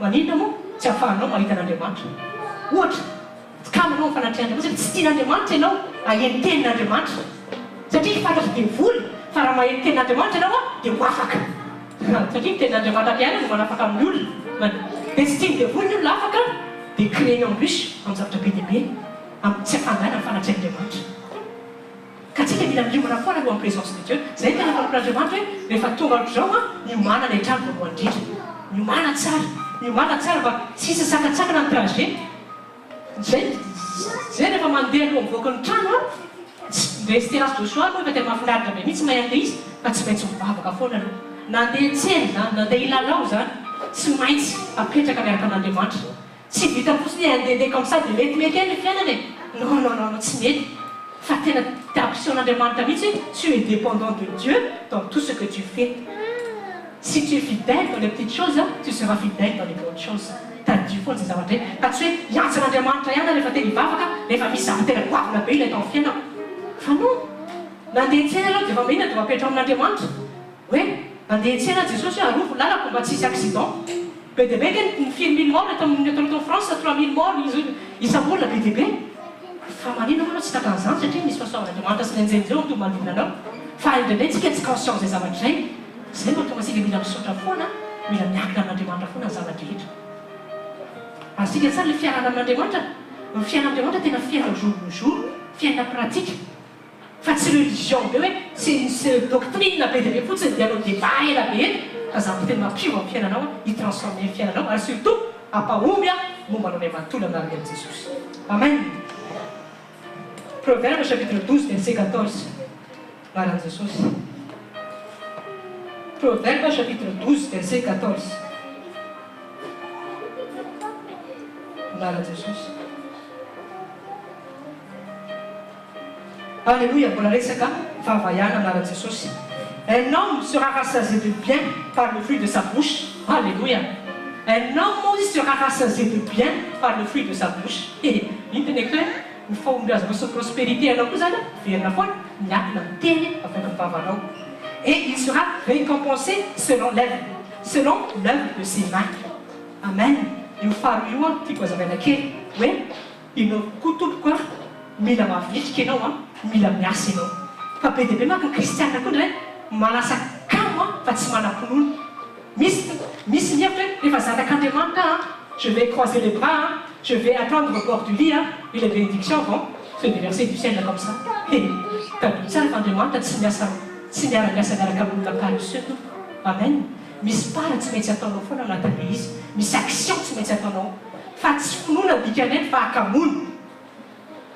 Manino, tu as fait un homme à l'état de demande. What? Comme nous faisons la demande, c'est une demande, c'est non, à y entrer dans la demande. C'est-à-dire qu'il faut des voules, il faut y entrer dans la demande, c'est non, des wafak. C'est-à-dire que dans la demande, il y a un wafak en nul. Des styles de voules, là, des crayons bûches, on s'en fait des c'est pas mal, on fait la demande. Quand il y a une en présence de Dieu, c'est que la demande, les facteurs de joie, nous manons les temps pour dire. Nous manons ça. Nous manons ça, si c'est ça que dans le trajet, c'est le moment de nous voir comme ça, non? Rester à ce soir, nous avons fait la demande, mais c'est pas tu mets son papa à fond, dans des tiennes, dans des ilalosa, tu mets après tu as quand même demande. Si tu as poussé des comme ça, de mettre les fiannes, non, tu mets. Tu as sur la demande, tu es dépendant de Dieu dans tout ce que tu fais. Si tu es fidèle dans les petites choses, tu seras fidèle dans les grandes choses. Tu as du fond des avantages. Parce que il y a une demande, il y a les familles savent la paix, les enfants. Enfin non. Dans des tiens, tu vas venir, tu vas payer ton demande. Oui. Dans des tiens, tu sais, à l'ouvre, là, la combattre 6 accidents. PDB, une fille 1000 morts, en France, 3000 morts, ils savent la PDB. Famille, non, c'est pas ça, c'est une histoire de demande, c'est une zéro, tout le monde dit non. Faire de l'étiquette conscience des avantages, c'est le moment où il y a une sorte de fond, mais il y a une demande de fond dans la vie. Ainsi que ça, le fier à la demande, le fier à la demande, c'est un fier au jour le jour, fier à la pratique. C'est une religion, c'est une doctrine, la paix de l'écoute, c'est un débat et la paix. Parce que peut-être ma pire fier à l'homme, il transforme les fier à l'homme, surtout, à Paoumia, nous allons mettre tout le monde de Jésus. Amen. Proverbe chapitre 12, verset 14. Glória a Jesus. Proverbe chapitre 12, verset 14. Glória a Jesus. Alléluia. Pour la Rexaka, Favayana, glória a Jesus. Un homme sera rassasié de bien par le fruit de sa bouche. Alléluia. Un homme aussi sera rassasié de bien par le fruit de sa bouche. Et il tenait clair. Il faut une prospérité à l'homme, faire la foi, il y a une télé, afin de ne pas avoir. et il sera récompensé selon l'œuvre de ses mains. Amen. Io faharoa tiako azavana kely hoe inao koa tompoka mila mavitrika ianao mila miasa ianao. Fa be dia be manko ny kristiana koa ndray manasa kamo fa tsy manam-pinoana. Misy mihevitra hoe rehefa zanak'Andriamanitra je vais croiser les bras, je vais attendre au bord du lit et les bénédictions vont se déverser du ciel comme ça. Tadiny tsara fa Andriamanitra tsy miara-miasa miaraka amin'olona paresseux. Amen. Misy para tsy maintsy ataonao foana anatin'ilay izy, misy action tsy maintsy ataonao fa tsy finoana bikaneny fa akamoana.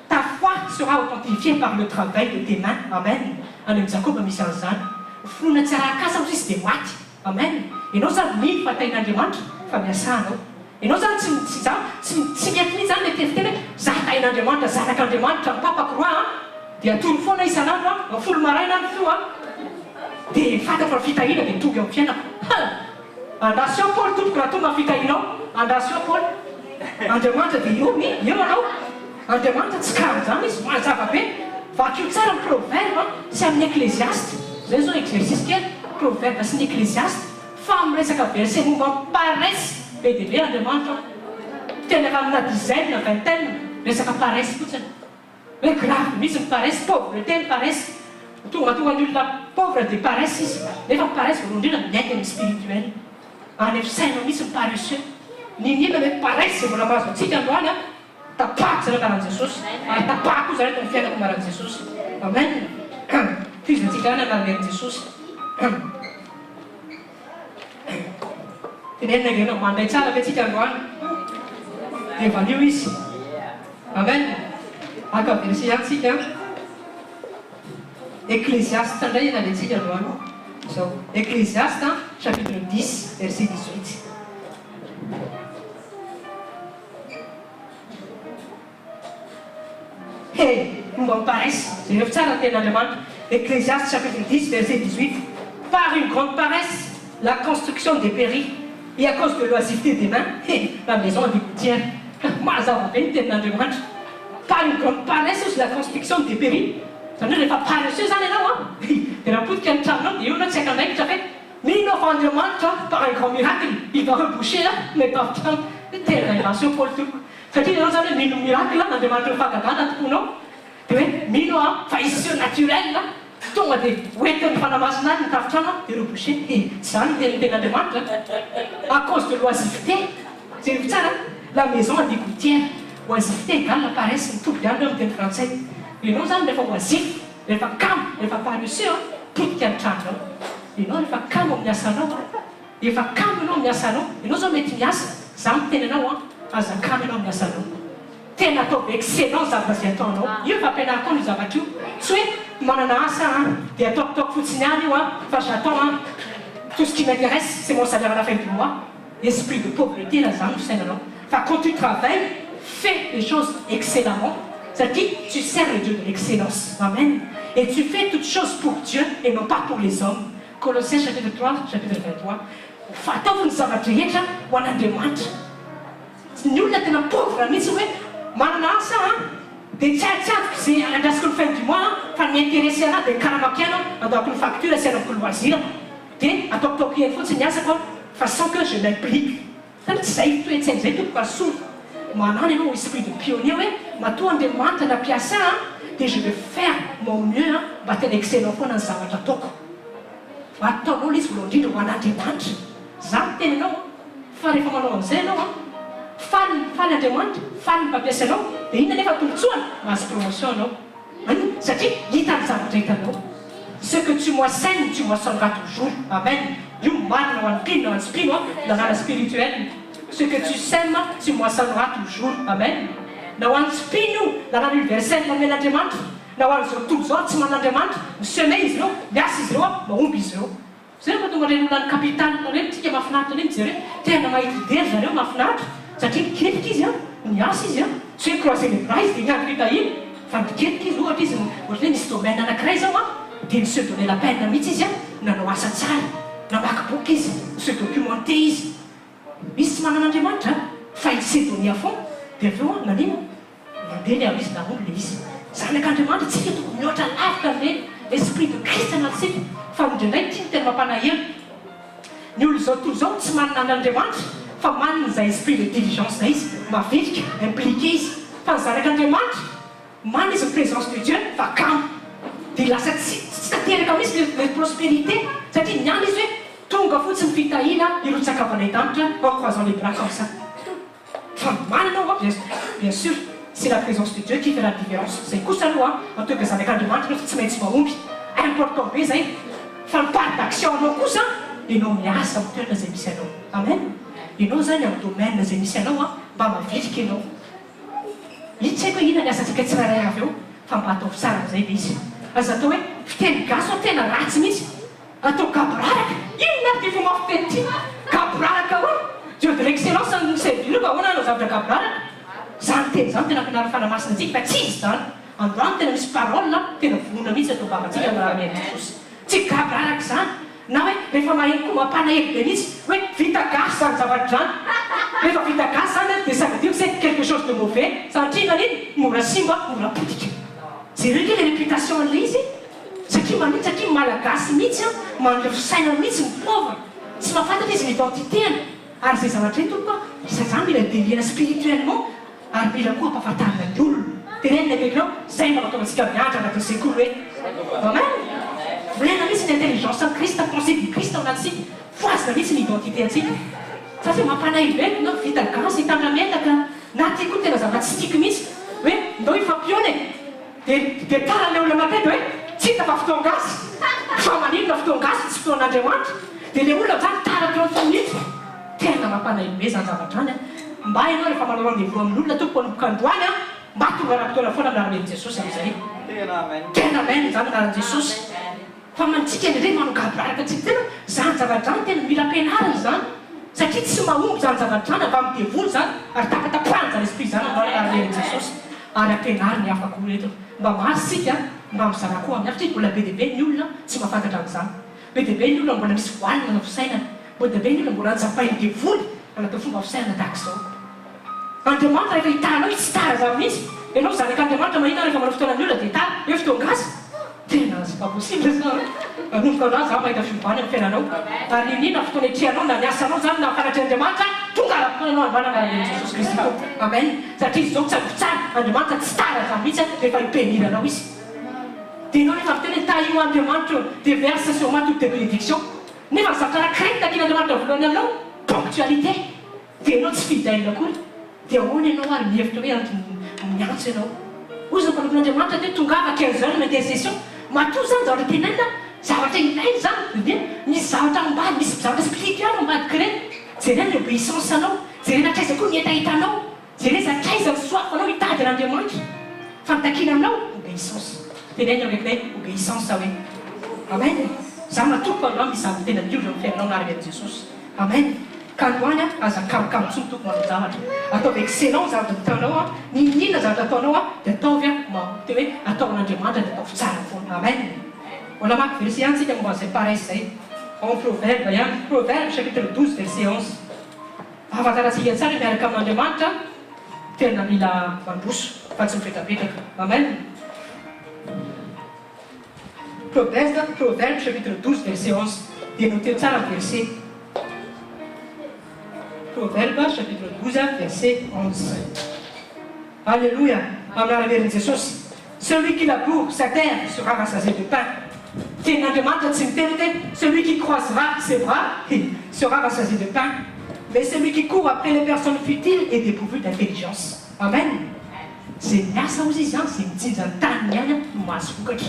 Ta foi sera authentifiée par le travail de tes mains. Amen. Any amin'ny Jakoba misy an'izany. Finoana tsy arakasa ho izy dia maty. Amen. Ianao zany mino fatain'Andriamanitra fa miasanao. Ianao zany tsy miatin'izy zany le teriteny hoe zatain'Andriamanitra, zanak'Andriamanitra mipapako roa dia atory foana isan'andro amin'ny folo maraina ny fio dia fantako fa fitahina dia tonga amin'ny fiainako. Andasy ao Paul tompoko raha tonga fitahinao, andasy ao Paul. Andriamanitra dia eo anao. Andriamanitra tsy karaha zany izy mazava be. Vakio tsara ny proverbe sy amin'ny ecclésiaste. Zay zao exercice kely, proverbe sy ny ecclésiaste. Fa amin'ny resaka verset momba ny paresse be dia be Andriamanitra. Tena raha amina dizaine na vingtaine resaka paresse fotsiny. Hoe grave misy ny paresse, pauvreté ny paresse. Tonga ny olona pauvre dia paresse izy. Nefa ny paresse voalohany indrindra miainga amin'ny spirituel. Any efisainao misy ny paresseux. Ninina hoe paresse mbola mahazo antsika androany tapahako zareo karan'i Jesosy. Ary tapahako zareo tao ny fiainako maran'i Jesosy. Amen. Fizinantsika any anaran'i Jesosy. Tenenina ianao mandray tsara ve tsika androany. Dia valio izy. Amen. Aka verset ihany tsika. Ecclésiaste indray analentsika androany. Zao. Ecclésiaste chapitre 10 verset 18. Momba ny paresse, c'est le tsara ny tenin'Andriamanitra. Ecclésiaste chapitre 10 verset 18. Par une grande paresse, la construction dépérit, et à cause de l'oisiveté des mains, la maison est gouttière. Mazava be ny tenin'Andriamanitra. Par une grande paresse aussi la construction dépérit. Zany hoe rehefa paresseux zany ianao dia raha potika ny tranonao dia io anao tsy haika andraikitra fe mino fa Andriamanitra par un grand miracle il va reboucher les tafotran tena invention Paul tompoko. Satria ianao zany hoe mino miracle Andriamanitra mifagagana tokonao dia hoe mino fa izy surnaturel tonga dia hoentin'ny fanamasina any ny tafotrano dia reboucher. Zany ny tenin'Andriamanitra. À cause de l'oisiveté, c'est le tsara, la maison a des gouttières. Oisiveté égale la paresse mitovy ihany amin'ny teny frantsay. Ianao zany rehefa oisif, rehefa kamo, rehefa paresseux potika ny tranonao. Ianao rehefa kamo amin'ny asanao, rehefa kamo ianao amin'ny asanao, ianao zao mety miasa, za miteny anao aza kamo ianao amin'ny asanao. Tena atao be excellent zavatra zay ataonao. Io efa ampianariko ny zavatra io. Tsy hoe manana asa dia ataokitaoko fotsiny ihany io fa j'attends tout ce qui m'intéresse, c'est mon salaire à la fin du mois. Esprit de pauvreté là zany fisainanao. Fa quand tu travailles, fais les choses excellemment. Ça dit, tu sers le Dieu de l'excellence. Amen. Et tu fais toutes choses pour Dieu et non pas pour les hommes. Colossiens chapitre 3, chapitre 23. Fataovy ny zavatra rehetra ho an'Andriamanitra. Ny olona tena pauvre mihitsy hoe manana asa dia tsy atsatoka izay andrasiko ny fin du mois fa miintéressé anahy dia karamako ianao andaoko ny facture asianako loisir dia ataokitaoko ihany fotsiny ny asako fa sans que je m'implique. Tany tsy zay toetsainy zay tompoko asoa. Manana ianao esprit de pionnier hoe matoa Andriamanitra nampiasa dia je vais faire mon mieux mba tena excellent foana ny zavatra ataoko. Ataonao izy voalohany indrindra ho an'Andriamanitra. Za miteny anao fa rehefa manao an'izay anao faly Andriamanitra, faly ny mpampiasa anao dia inona nefa tombotsoana mahazo promotion anao. Satria hita ny zavatra hitanao. Ce que tu moissènes, tu moissonneras toujours. Amen. Io marina ho an'ny mpino ho an'ny spino nanana spirituel. Ce que tu sèmes, tu moissonneras toujours. Amen. Na ho an'ny spino nanana universel namen'Andriamanitra. Na ho an'izao tontolo izao tsy man'Andriamanitra, miseme izy ireo, miasa izy ireo, mahomby izy ireo. Zay no mahatonga ireny olona ny kapitaly ireny tsika mahafinaritra ireny jereo. Tena mahita idéa zareo mahafinaritra. Satria miketrika izy miasa izy tsy hoe croiser les bras izy dia miandry hitahiny. Fa miketrika izy ohatra izy ohatra hoe misy domaine anankiray zao dia se donner la peine mihitsy izy nanao asa tsara, namaky boky izy, se documenté izy. Izy tsy manan'Andriamanitra fa il s'est donné à fond dia aveo nanino mandeha le amin'izy naomby le izy. Zanak'Andriamanitra tsika tokony mihoatra lavitra amin'ireny esprit de Christ sika fa indraindray tia ny tena mampalahelo ny olo zao tontolo zao tsy manana an'Andriamanitra fa manana izay esprit de diligence zay izy mavitrika impliqué izy fa ny zanak'Andriamanitra manana izy présence de Dieu fa kamo dia lasa tsy tanteraka mihitsy le prospérité satria niany izy hoe tonga fotsiny fitahina irotsaka avy any an-danitra en croisant les bras comme ça fa manana ao bien sûr c'est la présence de Dieu qui fait la différence zay kosa aloha atao ka zanak'Andriamanitra tsy maintsy mahomby important be zay fa ny part d'action anao kosa ianao miasa amin'ny toerana zay misy anao amen ianao zany amin'ny domaine zay misy anao mba mavitrika ianao io tsy haiko hoe ina ny asantsika tsirairay avy eo fa mba atao tsara zay le izy aza atao hoe fiteny gaso tena ratsy mihitsy atao gaboraraka inona ty fo mafiteny gaboraraka ho Dieu de l'excellence ny servir mba hoana anao zavatra gaboraraka zany teny zany tena finary fanamasina antsika fa tsy izy zany androany tena misy parole tena vonona mihitsy atao bavantsika rahameny Jesosy tsy gaboraraka zany na hoe rehefa maheno koa mampalahelo be mihitsy hoe vita gasy zany zavatra zany rehefa vita gasy zany dia sagadio c'est quelque chose de mauvais satria naniny mora simba mora potika jereo ke le réputation an'le izy satria maniny satria malagasy mihitsy manle fisaina mihitsy ny pauvre tsy mahafantatra izy l'identitény ary zay zavatra eny tokoa isa zany mila déliena spirituellement ary mila koa ampahafantarina ny olona tenenina kekinao zay mba mahatonga antsika miandra anatin'ny sekoly hoe amen volena mihitsy ny intelligence en Christ pensée du Christ ao anatsika foazina mihitsy ny identité antsika satria mampanahy be no vita gasy hitana metaka na ty koa tena zavatra tsy tiako mihitsy hoe ndao ifampione dia tara le olona matety hoe tsy hita fa fotoan-gasy fa maninona fotoan-gasy tsy fotoan'Andriamanitra dia le olona zany tara 30 minutes tena mampanahy be zany zavatra zany mba ianao rehefa manao rendez-vous amin'olona tompo anomboka androany mba tonga raha-potoana foana anaran'ny Jesosy amin'izay tena mainy zany anaran'i Jesosy fa manitsika indray manao gaboraraka tsika tena zany zavatra zany tena mila ampianarina zany satria tsy mahomby zany zavatra zany avy amin'ny devoly zany ary tapatapahana zany esprit zany anaran'ny Jesosy ary ampianariny afaka olo eto mba masika mba mizara koa amin'ny afitry mbola be deabe ny olona tsy mahafantatra amin'izany be deabe ny olona mbola misy voalina na fisainana mbo deabe ny olona mbola anjapainy devoly anatao fomba fisainana tahaka izao Andriamanitra rehefa hitanao tsy tara zany mihitsy ianao zanak'Andriamanitra mahita rehefa manao fotoana ny olona dia tara hoe fotoan-gasy tena c'est pas possible ça anomboka anao za mahita fiovana amin'ny fiainanao ary inona fotoana hitrihanao na niasanao zany na fanatry Andriamanitra tonga raha-potoananao androanana Jesosy Kristy amen satria izy zao tsy ampitsara Andriamanitra tsy tara zany mihitsy rehefa hipeninanao izy dia ianao rehefa miteny taillons Andriamanitra dia verse sur moi toutes tes bénédictions nefa zavatra raha-krainy takian'Andriamanitra voalohany aminao ponctualité dia ianao tsy fidèle akory dia ahoana ianao ary mihevitra hoe miantso ianao ozy ny mpanapon'Andriamanitra dia tongava 15 heures d'intercession matoa zany zavatra tenaina zavatra ilainy zany dia misy zavatra ambady misy zavatra spirituel ambadika reny jerena ny obéissance anao jerena traiza koa mietahitanao jerena traiza misoafo anao hitady an'Andriamanitra fantakina aminao obéissance tenena ndraiky hoe obéissance hoe amen za matoko androany misy zavatra tena miovy amin'ny fiainanao anaraka an'i Jesosy amen ka androany aza kamokamo tsy mitoko manao zavatra atao excellent zavatra ataonao ninina zavatra ataonao dia ataovy te hoe ataon'Andriamanitra dia ataovy tsara foana amen voilà maky verset ihany tsika momba zay pareil zay en proverbe ihany proverbe chapitre 12 verset 11 ahafantarantsika tsara miaraka amin'Andriamanitra tena mila mandroso fa tsy mipetrapetraka amen proverbe chapitre 12 verset 11 dia noteo tsara verset Proverbe chapitre 12 verset 11 Alléluia amin'anaran'i Jesosy celui qui laboure sa terre sera rassasié de pain teny Andriamanitra tsy miteny hoe celui qui croisera ses bras sera rassasié de pain mais celui qui court après les personnes futiles est dépourvu d'intelligence amen zay miasa ozy izy zay mijinja ny taniny ihany no mahazo vokatra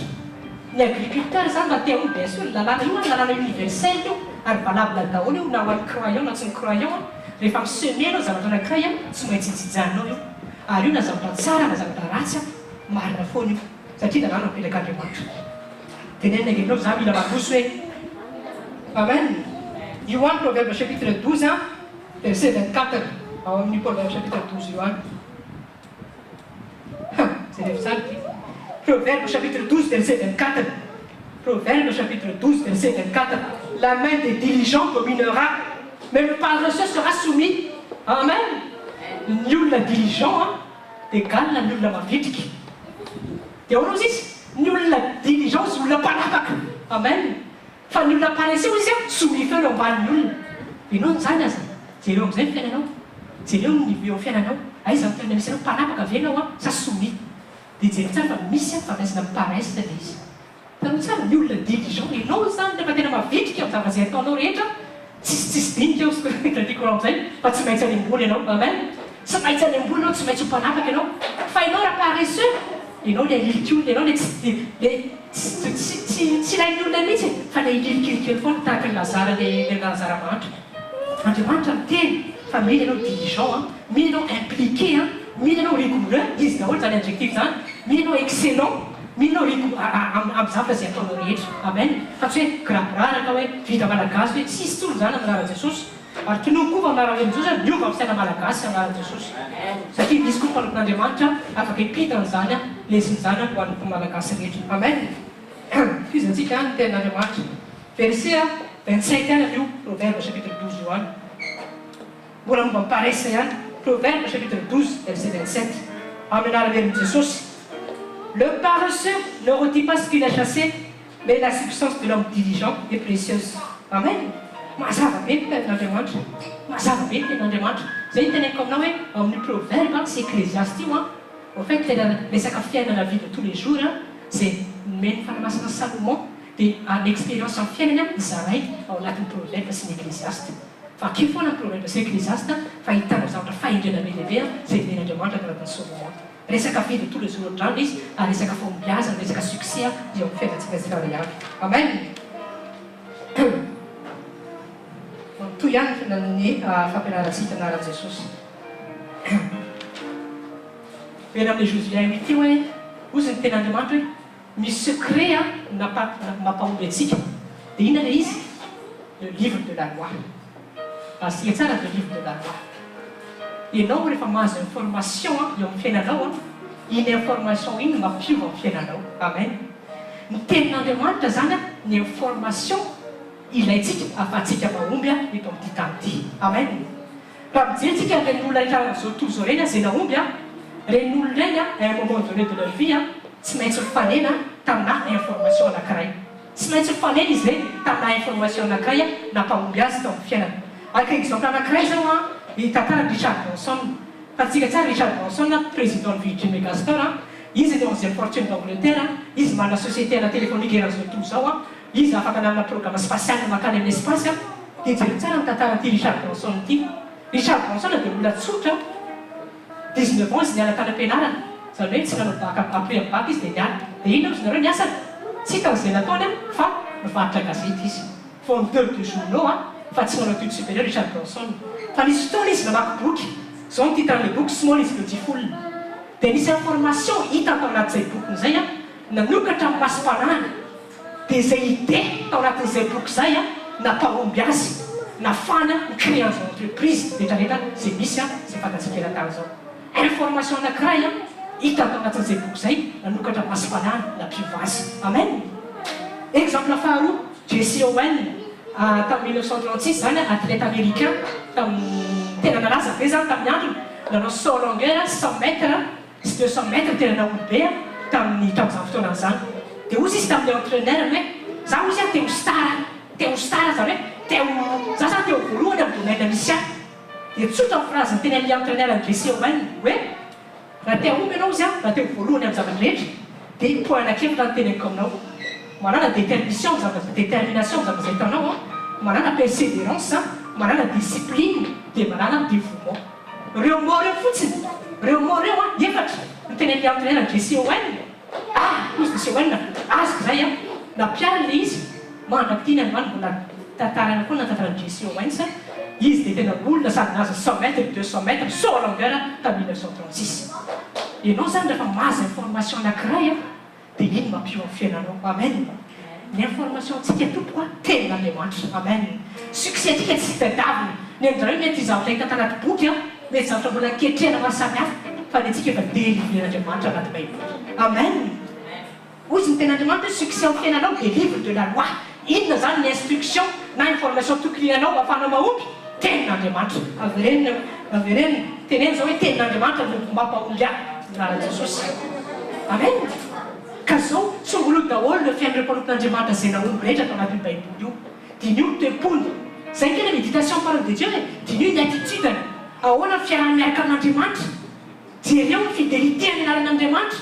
ny agriculteur zany mba tia olo bien sûr lalàna io lalàna universel io ary valable daholo io na ho an'ny croyant na tsy ny croyant rehefa misemer anao zavatra anankiray tsy maintsy hijijanao io ary io na zavatra tsara na zavatra ratsy marina foana io satria lalàna mipetraka-Andriamanitra tenenina ngenao za mila mandroso hoe amen io any proverbe chapitre 12 verset 24 ao amin'ny proverbe chapitre 12 io any zay refa tsara ty proverbe chapitre 12 verset 24 proverbe chapitre 12 verset 24 la main des diligents dominera mais le paresseux sera soumis amen ny olona diligent égale ny olona mavitrika dia ahoana ozy izy ny olona diligence olona mpanapaka amen. Fa ny olona paresseux izy a solifeo eo ambanin'ny olona ianao zany aza jereo am'izay ny fiainanao jereo niveau fiainanao aiza ny tena misy anao mpanapaka avenao a sa somi dia jery tsara fa misy a fampiasana paresse le izy tanao tsara ny olona diligent ianao zany rehefa tena mavitrika amin'ny zavazay ataonao rehetra tsisy dinika eo sitratiko am'izay fa tsy maintsy any ambony ianao amen tsy maintsy any ambony anao tsy maintsy ho mpanapaka ianao fa ianao raha paresseux ianao le ililiky olona ianao tsy lainy olona mihitsy fa le ililikilikely foana tahaka ny lazara le lazara mantra andriamanitra miteny fa mila ianao diligent mila ianao impliqué mila ianao rigoureux izy daholo zany adjectif zany mila ianao excellent mila ianao amin'ny zavatra zay ataonao rehetra amen fa tsy hoe grabraraka hoe vita malagasy hoe tsisy tsolo zany amin'nara jesosy ary tinokoa fa amin'nara jesosy miova am'saina malagasy amin'nara jesosy satria misy koa mpanokon'andriamanitra afaka hipitana zany lesin'zany ho an'ny malagasy rehetra amen fizantsika ny ten'andriamanitra verset 25 any io proverbe chapitre 12 io any mbola momba miparesa ihany proverbe chapitre 12 verset 27 amin'ny anaran'ny jesosy le paresseux ne retire pas ce qu'il a chassé mais la substance de l'homme diligent est précieuse amen mazava be ny ten'andriamanitra mazava be ny ten'andriamanitra zay ny teneniko aminao hoe amin'ny proverbe sy ecclésiaste io au fait tena resaka fiainana vie de tous les jours zay meny fanamasana Salomon dia en expérience en fiainana izaray ao anatin'ny proverbe sy ny ecclésiaste fa akeo foana ny proverbe sy ecclésiaste fa hitana zavatra fahendrena be lehibe zay men'andriamanitra ao anatin'ny Salomon resaka vie de tous les jours ohatrany izy ary resaka fombiazana resaka succès eo amin'ny fiainantsika tsirairay avy amen toy ihany fihinan'ny fampianarantsika anaran' Jesosy mena amin'ny Josué 8 io hoe ozy ny ten'andriamanitra hoe misy secret mampahomby antsika dia inona le izy le livre de la loi asika tsara le livre de la loi ianao rehefa mahazo information eo amin'ny fiainanao iny information iny mampiova amin'ny fiainanao amen ny tenin'andriamanitra zany ny information ilayntsika afahantsika mahomby eto amin'ity tany ity amen raha mijerytsika reny olona rehetra zao toy zao reny zay nahomby reny olona reny à un moment donné de leur vie tsy maintsy mifanena tamina information anankiray tsy maintsy mifanena izy reny tamina information anankiray nampahomby azy tao amin'ny fiainana avec exemple anankiray zao tantara Richard Branson fa tsika tsara Richard Branson président Virgin Megastore izy ny 11e fortune d'Angleterre izy manana société ana téléphonique eran'izao tontolo zao izy afaka nanana programme spatial makany amin'ny espace dia jery tsara ny tantaran'ity Richard Branson ity Richard Branson dia olona tsotra 19 ans izy niala tany am-pianarana zany hoe tsy nanao bac après un bac izy dia niala dia ino izy nareo niasana tsy tan'izay nataony fa mivarotra gazety izy fondeur de journaux fa tsy manao étude supérieure Richard Branson fa nisy fotoana izy namaky boky zao ny titre an'ilay boky small izy lojifolona dia nisy information hita tao anatin'izay bokin'izay nanokatra amin'ny masom-panahana dia zay idée tao anatin'izay boky zay nampahomby azy nafana ny créance d'entreprise rehetrarehetra zay misy zay fantatsika eran-tany zao information anankiray hita tao anatin'izay boky zay nanokatra amin'ny masom-panahana nampiova azy amen exemple faharoa Jesse Owens tamin'ny 1936 zany athlète américain tena nalaza be zany tamin'ny androny nanao saut longueur 100 mètres sy 200 mètres tena naolo be tamin'izany fotoana zany dia ozy izy tamin'ny entraîneur hoe za izy teo star zany hoe za zany teo voalohany amin'ny domaine misy dia tsotra ny phrase teny amin'ny entraîneur ny Jesse Owens hoe raha teo omby ianao izy raha teo voalohany amin'ny zavatra rehetra dia point anakefy raha nyteneniko aminao manana détermination détermination zavatra zay hitanao manana persévérance manana discipline dia manana dévouement reo mo reo fotsiny reo mo reo efatra ny teny amin'ny entraîneur Jesse Owens ozy Jesse Owens azoko zay nampiarana le izy mandraky tiany androany mbola tantarana koa natantarany Jesse Owens izy dia tena olona sady naza 100 mètres 200 mètres saut longueur tamin'ny 1936 ianao zany rehefa mahazo information anankiray dia iny mampiova amin'ny fiainanao amen ny information tsika tompoka tenin'andriamanitra amen succès tsika tsy tadavina ny amin'izareo mety zavatra hita tanaty boky mety zavatra mbola ketrehana maro samihafa fa ny antsika efa délivren'andriamanitra anaty baiboly amen ozy ny ten'andriamanitra succès amin'ny fiainanao dia livre de la loi inona zany ny instruction na information tokony ianao ahafahanao mahomby tenin'andriamanitra avereny teneny zao hoe tenin'andriamanitra no mampahomby ahy raha Jesosy amen ka zao tsongolo daholo le fiain'ireo-panompon'andriamanitra zay naomby rehetra atao anatin'ny baiboly io dinio ny toepony zay kena méditation parole de Dieu dinio ny attitudeny ahoana ny fiarahany miaraka amin'andriamanitra jereo ny fidélité amin'ny anaran'andriamanitra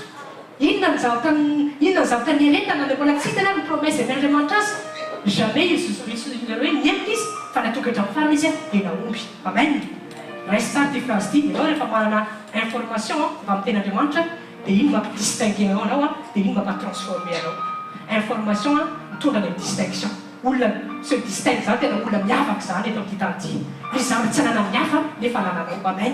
inona ny zavatra ny eretana le mbola tsy hitana ny promesse amin'andriamanitra azy jamais izyzareo hoe niemika izy fa natokatra amin'ny farana izy dia naomby amen reste tsara ty phrase ty ianao rehefa manana information va amin'ny ten'andriamanitra dia iny mampidistingue anao dia iny mampatransforme anao information mitondra ny distinction olona se distingue zany tena olona miavaka zany eto amin'ity tanty misy zavatra tsy anana mihafa nefa anananao amen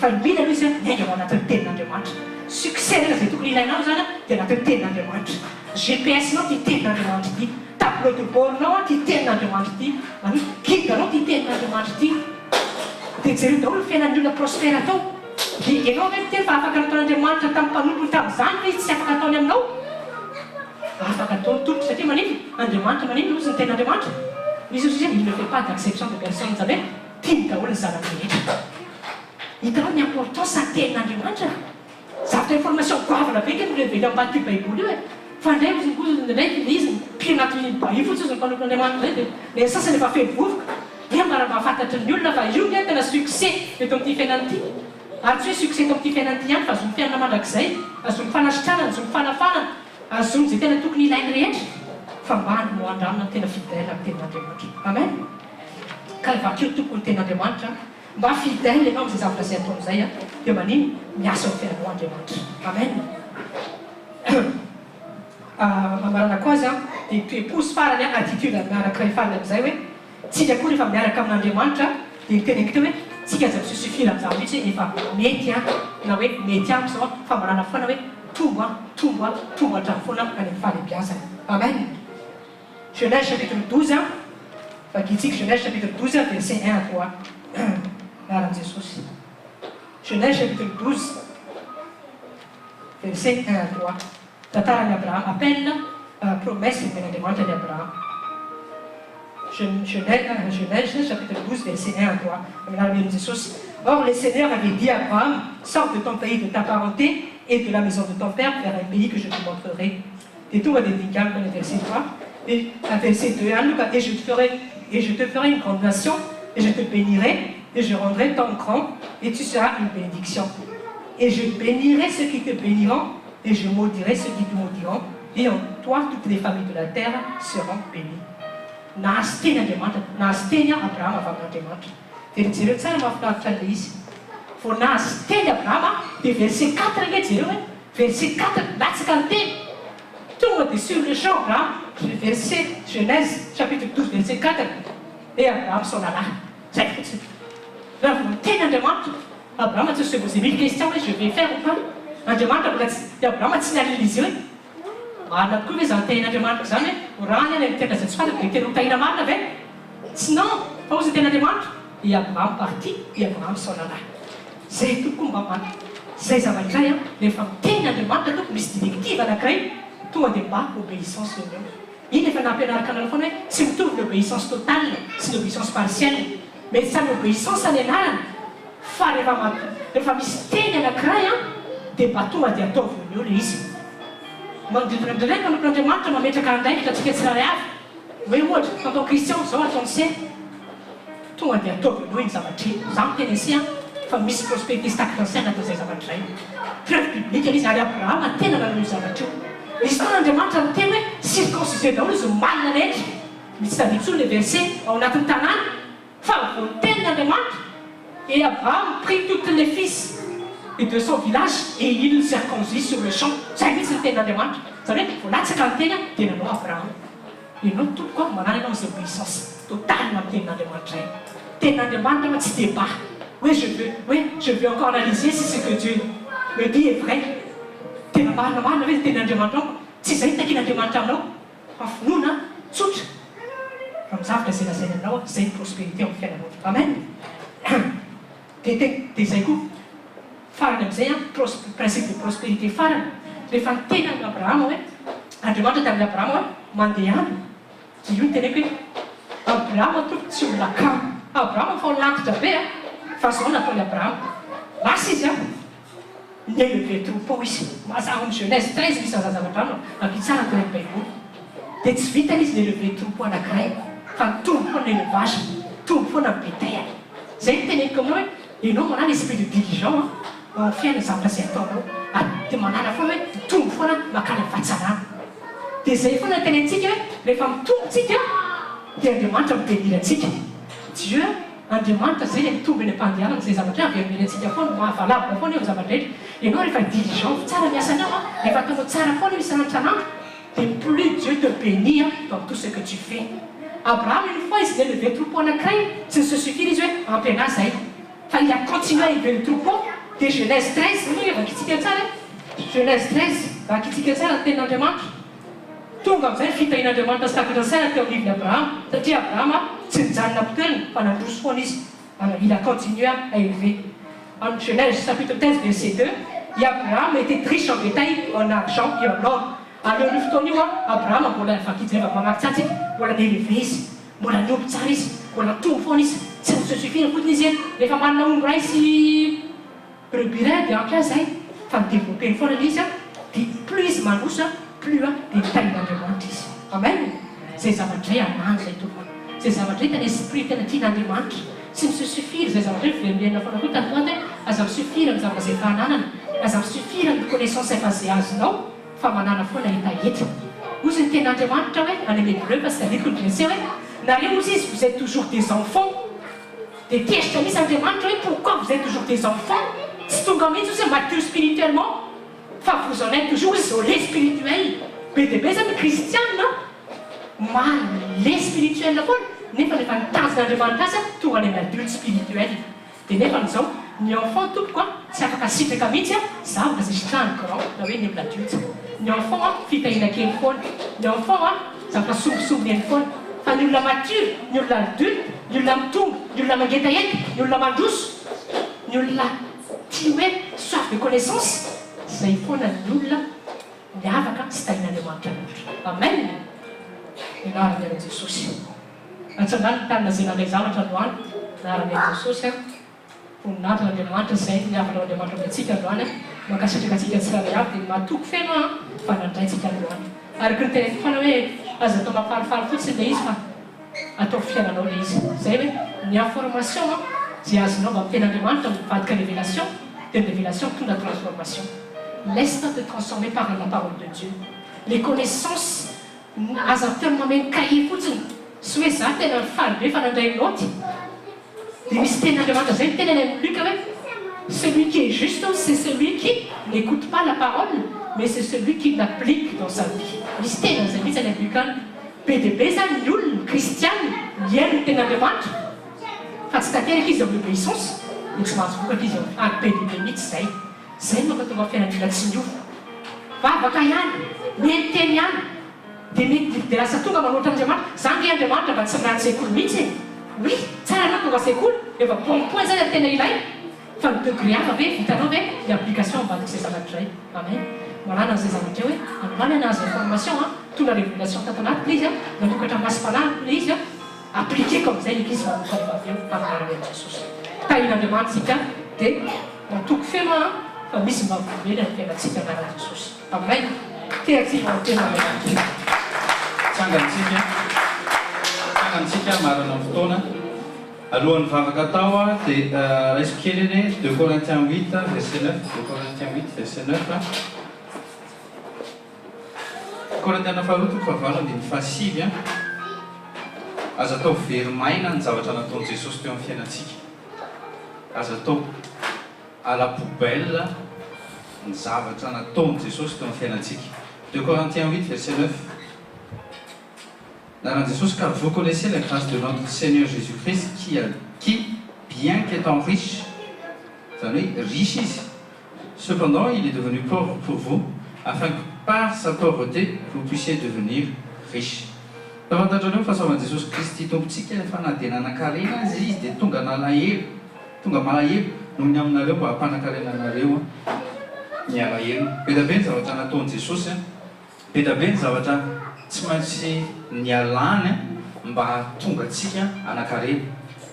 fa mila aloha izy miainga ao anatin'ny tenin'andriamanitra succès rena zay tokony ilainao zany dia anatin'ny tenin'andriamanitra GPS nao ty tenin'andriamanitra ity tableau de bordnao ty tenin'andriamanitra ity guide anao ty tenin'andriamanitra ity dia jereo daholo fiainan'ny olona prospère atao dia ianao hoe miteny fa afaka nataon'andriamanitra tamin'ny mpanompoly tamin'izany fa izy tsy afaka ataony aminao afaka ataony tompo satria manino andriamanitra manino ozy ny tenin'andriamanitra misy ozy il ne fait pas d'acception de personne zany hoe tiany daholo ny zanany rehetra hitanao ny importance tenin'andriamanitra zavatra information goavana be ke milevely ambany ty baiboly io e fa ndray ndraiky izy mpio anatin'ny bahia fotsy ozy ny mpanompon'andriamanitra zay dia sasany efa fely vovoka dia mba mahafantatry ny olona fa io ny tena succès eto amin'ity fiainan'ity ary tsy hoe succès eto amin'ity fiainan'ity ihany fa azony fiainana mandrakizay azony fanasitranana azony fanafanana azony zay tena tokony ilainy rehetra fa mbany no andramina ny tena fidèle amin'ny tenin'andriamanitra amen ka vakio tokony tenin'andriamanitra mba fidèle ianao am'izay zavatra zay atao am'izay dia manino miasa amin'ny fiainanao andriamanitra amen mamarana koa azy dia toeposy farany attitude miaraka farany am'izay hoe tsika koa rehefa miaraka amin'andriamanitra dia niteneko teo hoe tsika aza misusufira amin'izao mihitsy efa mety na hoe mety amiko zao fa manana foana hoe tombo hatrany foana any amin'ny fahalebiazana amen Genèse chapitre 12 vakitsika Genèse chapitre 12 verset 1 à 3 miaran'i Jesosy Genèse chapitre 12 verset 1 à 3 tantaran'i Abraham appelle promesse men'andriamanitra ny Abraham Genèse chapitre 12 verset 1 à 3 miaran'i Jesosy Or le Seigneur avait dit à Abraham sors de ton pays de ta parenté et de la maison de ton père vers un pays que je te montrerai et tout va dédicar dans le verset 3 et verset 2 et je te ferai une grande nation et je te bénirai et je rendrai ton grand et tu seras une bénédiction et je bénirai ceux qui te béniront et je maudirai ceux qui te maudiront et en toi toutes les familles de la terre seront bénies nahasteny andriamanitra nahasteny Abraham avy amin'andriamanitra dia jereo tsara mahafinaritra an'ilay izy vao nahasteny Abraham dia verset 4 nge jereo hoe verset 4 latsaka ny teny tonga dia sur le champ Abraham verset Genèse chapitre 12 verset 4 et Abraham s'en alla zay fotsiny raha vao teny andriamanitra Abraham tsy se posé 1000 questions hoe je vais faire ou pas andriamanitra mbola tsy Abraham tsy nialina izy hoe marina tokoa hoe zany tenin'andriamanitra zany hoe raha ny any amin'ny tena zay tsy fantako dia tena hotahina marina ve tsy non fa ozy ny tenin'andriamanitra et Abraham parti et Abraham s'en alla zay tokoa mba mana zay zavatra rehefa miteny andriamanitra aloha misy directive anankiray tonga dia mba obéissance eo iny efa nampianaraka anao foana hoe tsy mitovy l'obéissance totale sy l'obéissance partielle mais samy obéissance any anarana fa rehefa misy teny anankiray dia mba tonga dia ataoviny eo le izy mandrindraindray manopin'andriamanitra mametraka andraikitra atsika tsirairay avy hoe ohatra natao Christian zao ataony se tonga dia ataoviny eo iny zavatra iny za miteny asy fa misy prospérité sy takatransaina atao zay zavatra iny preuve biblique izy ary Abraham tena nanao io zavatra io izy toa andriamanitra miteny hoe circoncisé daholo izy malina rehetra misy taditsolo le verset ao anatin'ny tanàna fa vao tenin'andriamanitra et Abraham prit toutes les fils et de son village et il circoncis sur le champ zay mihitsy ny tenin'andriamanitra zany hoe vao latsaka ny teny dia nanao Abraham ianao tokoa manana ianao zay obéissance totale amin'ny tenin'andriamanitra iny tenin'andriamanitra ma tsy débat oui je veux encore analyser si ce que Dieu me dit est vrai tena marina hoe tenin'andriamanitra ao tsy zay takin'andriamanitra aminao fa finoana tsotra fa mizavatra zay lazainy aminao zay prospérité amin'ny fiainanao amen dia zay koa farany amin'izay principe de prospérité farany rehefa niteny amin'ny Abraham hoe andriamanitra tamin'ny Abraham hoe mandeha any io ny teneko hoe Abraham tompoko tsy olona kamo Abraham fa olantitra be fa zao nataony Abraham lasa izy N'élevé troupeau izy mazava amin'ny Genèse 13 misy aza zavatra ano ampitsara teo amin'ny baiboly dia tsy vitany izy n'élevé troupeau anankiray fa mitombo foana élevage tombo foana ny bétail zay no teneniko aminao hoe ianao manana esprit de diligent ao fiaina zavatra izay ataonao dia manana foana hoe mitombo foana makany amin'ny fahatsarana dia zay foana tenentsika hoe rehefa mitombotsika dia Andriamanitra mibénira antsika Dieu Andriamanitra zay le mitombo eny am-pandehanana zay zavatra averina antsika foana mahavalabona foana eo amin'ny zavatra rehetra ianao rehefa diligent tsara miasanao rehefa ataonao tsara foana io isan'andro dia plus Dieu te bénir dans tout ce que tu fais. Abraham une fois izy n'élevé troupeau anankiray tsy se suffire izy hoe ampy anazy zay fa il a continué à élever le troupeau dia Genèse 13 moa vakitsika tsara Genèse 13 vakitsika tsara ny tenin'Andriamanitra tonga amin'izay fitahin'Andriamanitra sy takatra ny saina teo amin'iviny Abraham satria Abraham tsy nijanona am-toerany fa nandroso foana izy il a continué à élever en Genèse chapitre 13 verset 2 et Abraham était riche en bétail en argent et en or aleon'io fotoana io Abraham mbola vakijeva mamaky mbola n'élevé izy mbola niompy tsara izy mbola tombo foana izy tsy se suffire fotony izy eny rehefa manana omby ray sy brebis ray dia ampy azy zay fa midéveloppeny foana le izy dia plus izy mandroso plus dia mitahin'Andriamanitra izy amen zay zavatra zay anany zay tompony zay zavatra zay tena esprit tena tian'Andriamanitra tsy se suffire zay zavatra zay fiverimberina foana koa tanoate aza misuffire amin'ny zavatra zay efa ananana aza misuffire amin'ny connaissance efa zay azonao fa manana foana hetaheta ozy ny tenin'Andriamanitra hoe any amin'ny Hébreu parce que adiko ny verset hoe nareo ozy izy vous êtes toujours des enfants dia tezitra misy Andriamanitra hoe pourquoi vous êtes toujours des enfants tsy tonga mihitsy ozy mature spirituellement fa vous en êtes toujours izy olé spirituel be dia be zany kristianina malé spirituel foana nefa nefa nitanjon'Andriamanitra azy tonga any amin'ny adulte spirituel dia nefa n'izao ny enfant tompoko tsy afaka sitraka mihitsy zavatra zay sitrahany grand na hoe ny adulte ny enfant fitahina kely foana ny enfant zavatra sombosombony eny foana fa ny olona mature ny olona adulte ny olona mitombo ny olona mangetaheta ny olona mandroso ny olona tia hoe soif de connaissance zay foana ny olona miavaka sy tahin'Andriamanitra loatra amen ianaran'Ian'i Jesosy atsangany tanina zay nandray zavatra androany naran'Ian'i Jesosy voninahitra n'Andriamanitra zay miavana Andriamanitra amintsika androany mankasitraka atsika tsirairay avy dia matoko feno fa nandraitsika androany araka ny teneniko foana hoe aza atao mampalifaly fotsiny le izy fa atao fiainanao le izy zay hoe ny information zay azonao mba miten'Andriamanitra mivadika révélation dia ny révélation tonga transformation laisse-toi te transformer par la parole de Dieu les connaissances aza tena mameno cahier fotsiny sy hoe za tena faly be fa nandray noty dia misy tenin'Andriamanitra zay ny tenany amin'ny Luc hoe celui qui est juste c'est celui qui n'écoute pas la parole mais c'est celui qui l'applique dans sa vie misy tena zay mihitsy any amin'ny Luc any be dia be zany ny olona kristiany miaino ny tenin'Andriamanitra fa tsy tanteraka izy amin'ny obéissance dia tsy mahazo vokatra izy any be dia be mihitsy zay no mahatonga fiainan'olona tsy miova vavaka ihany mienteny ihany dia mety dia lasa tonga manoatra Andriamanitra zany le Andriamanitra mba tsy mirano sekoly mihitsy oui tsara anao tonga sekoly efa bon point zany tena ilay fa ny degré hafa ve vitanao ve ny application mivadika zay zavatra zay amen manana an'izay zavatra hoe androany anazy information tona révélation tatanaty le izy nanokatra masipanahy le izy appliqué comme zay l'église manokatra rehefa avy eo amin'Andriamanitra Jesosy tahin'Andriamanitra sika dia matoko feno fa misy mavovely ny fiainantsika anarana Jesosy amen teatsika tenaandriamanitra tsangantsika marana amin'ny fotoana alohan'ny vavaka atao dia raisiko kely eny 2 Corinthiens 8 verset 9 2 Corinthiens 8 verset 9 Corinthiens faharoa fahavalo andiny fahasivy aza atao very maina ny zavatra nataon'i Jesosy teo amin'ny fiainantsika aza atao à la poubelle ny zavatra nataon'i Jesosy teo amin'ny fiainantsika 2 Corinthiens 8 verset 9 car vous connaissez la grâce de notre Seigneur Jésus-Christ qui, bien qu'étant riche, cependant il est devenu pauvre pour vous, afin que par sa pauvreté vous puissiez devenir riches. Tafantatrareo fahasoavan'i Jesosy Kristy tompontsika efa nadena nakarena izy dia tonga malahelo noho ny aminareo mba hampanankarena anareo ny alahelo. Be da be ny zavatra nataon'i Jesosy be da be ny zavatra tsy maintsy ny alany mba hatonga atsika anakarena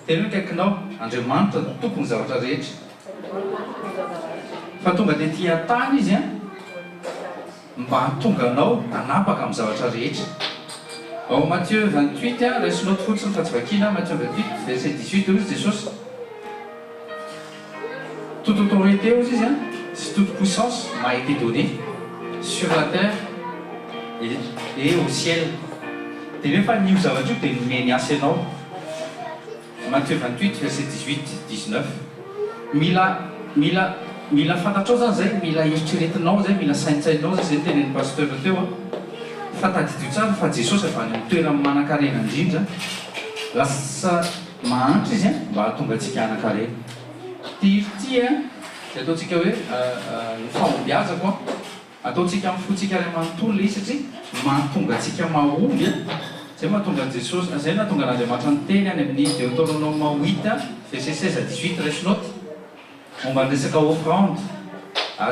tena hoe kaikinao Andriamanitra tompony zavatra rehetra fa tonga dia tia tany izy a mba tonga anao anapaka amin'ny zavatra rehetra. Ao Matthieu 28 a raisonao fotsiny fa tsy vakiana Matthieu 28 verset 18 eo izy Jesosy. Toute autorité aux ici, c'est toute puissance m'a été donnée sur la terre et au ciel. Tu n'es pas nous avons dit que tu es né. Matthieu 28 verset 18-19. Mila fantatrao zay mila eritreretinao zay mila saintsainao zay tenen'ny pasteur teo fa tadidio tsara fa Jesosy avy any amin'ny toerana manan-karena indrindra lasa mahantra izy mba hahatonga antsika hanan-karena. Ty dia ataontsika hoe ny fahombiazako ataontsika mifotsika ray manontolo le satria mahatonga antsika mahomby zay mahatonga Jesosy zay nahatonga n'Andriamanitra ny teny any amin'ny Deutéronome 8 verset 16-18 raisinoty momba ny resaka offrande.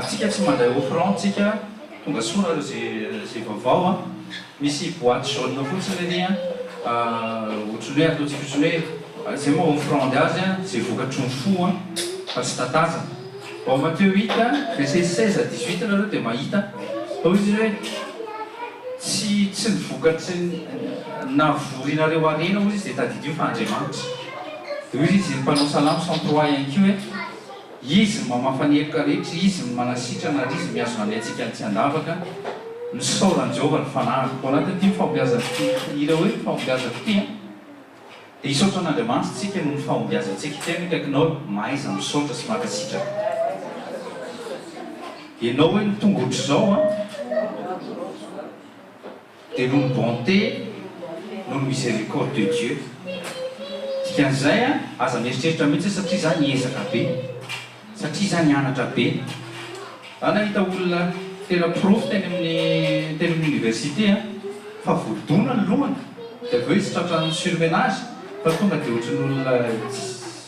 Tsika tsy mandray offrande tsika tonga sora zay vaovao misy boîte jaune fotsiny any ohatrany hoe ataontsika ohatrany hoe zay moa offrande azy zay vokatry ny fo fa tsy tatazana. Ao Matthieu 8 verset 16-18 nareo dia mahita ao izy hoe tsy nivokatry navorianareo arena ozy izy dia tadidio fa Andriamanitra. Dia izy izy mpanao salamo 103 ihany koa hoe izy mamafanerika rehetra izy manasitrana ary izy miazona ny antsika tsy andavaka ny saoran'i Jehovah ny fanahiko. Ao anatin'ity fahombiazana ireo hoe fahombiazana ity dia hisaotra an'Andriamanitra tsika noho ny fahombiazantsika tena kaikinao mahaiza misaotra sy makasitraka. Ianao hoe ny tonga ohatr'izao dia noho ny bonté noho ny miséricorde de Dieu. Dikan'izay aza mieritreritra mihitsy satria zany hiezaka be satria zany anatra be. Nahita olona tena prof teny amin'ny université fa voadona ny lohany dia aveo izy tratran'ny surmenage fa tonga dia ohatran'olona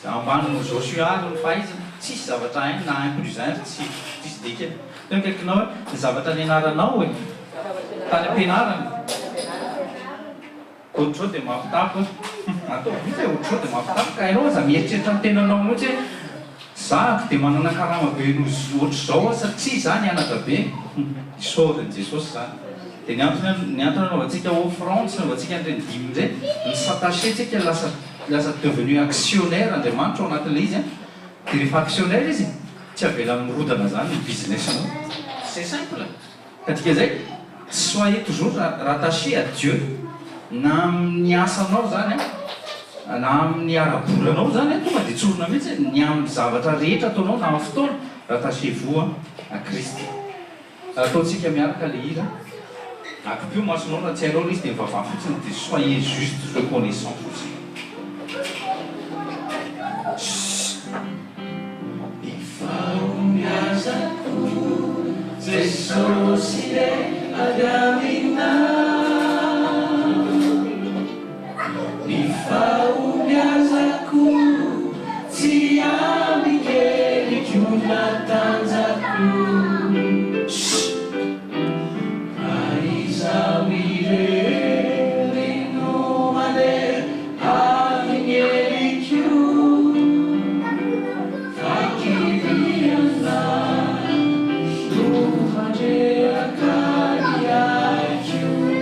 ambany Joshua no fahaizana tsisy zavatra hainy na 1 plus 1 tsisy dikany. Tena kaikinao ny zavatra nianaranao tany am-pianarana ohatrao dia mampitapy atao vita ohatrao dia mampitapy ka ianao aza mieritreritra ny tenanao mihitsy hoe zako dia manana karama be ohatr'izao satria zany anatra be. Isaorany Jesosy zany. Dia ny antony anaovantsika offrande sy anaovantsika an'ireny dimy indray ny s'attacher lasa devenu actionnaire Andriamanitra ao anatin'ilay izy dia rehefa actionnaire izy tsy avela mirodana zany ny businessanao. C'est simple. Ka dikan'izay soyez toujours rattaché à Dieu na amin'ny asanao zany na amin'ny ara-bolanao zany tonga dia tsorona mihitsy ny amin'ny zavatra rehetra ataonao na amin'ny fotoana rattachez-vous à Christ. Ataontsika miaraka le hira akipio masonao na tsy hainao izy dia mivavaha fotsiny dia soyez juste reconnaissant fotsiny. Jesosy avy aminao, ny fahombiazako tsy amikeliko natanjako. Aizaho irery no mandeha amin'ny heliko fakiriana no mandreraka ny aiko.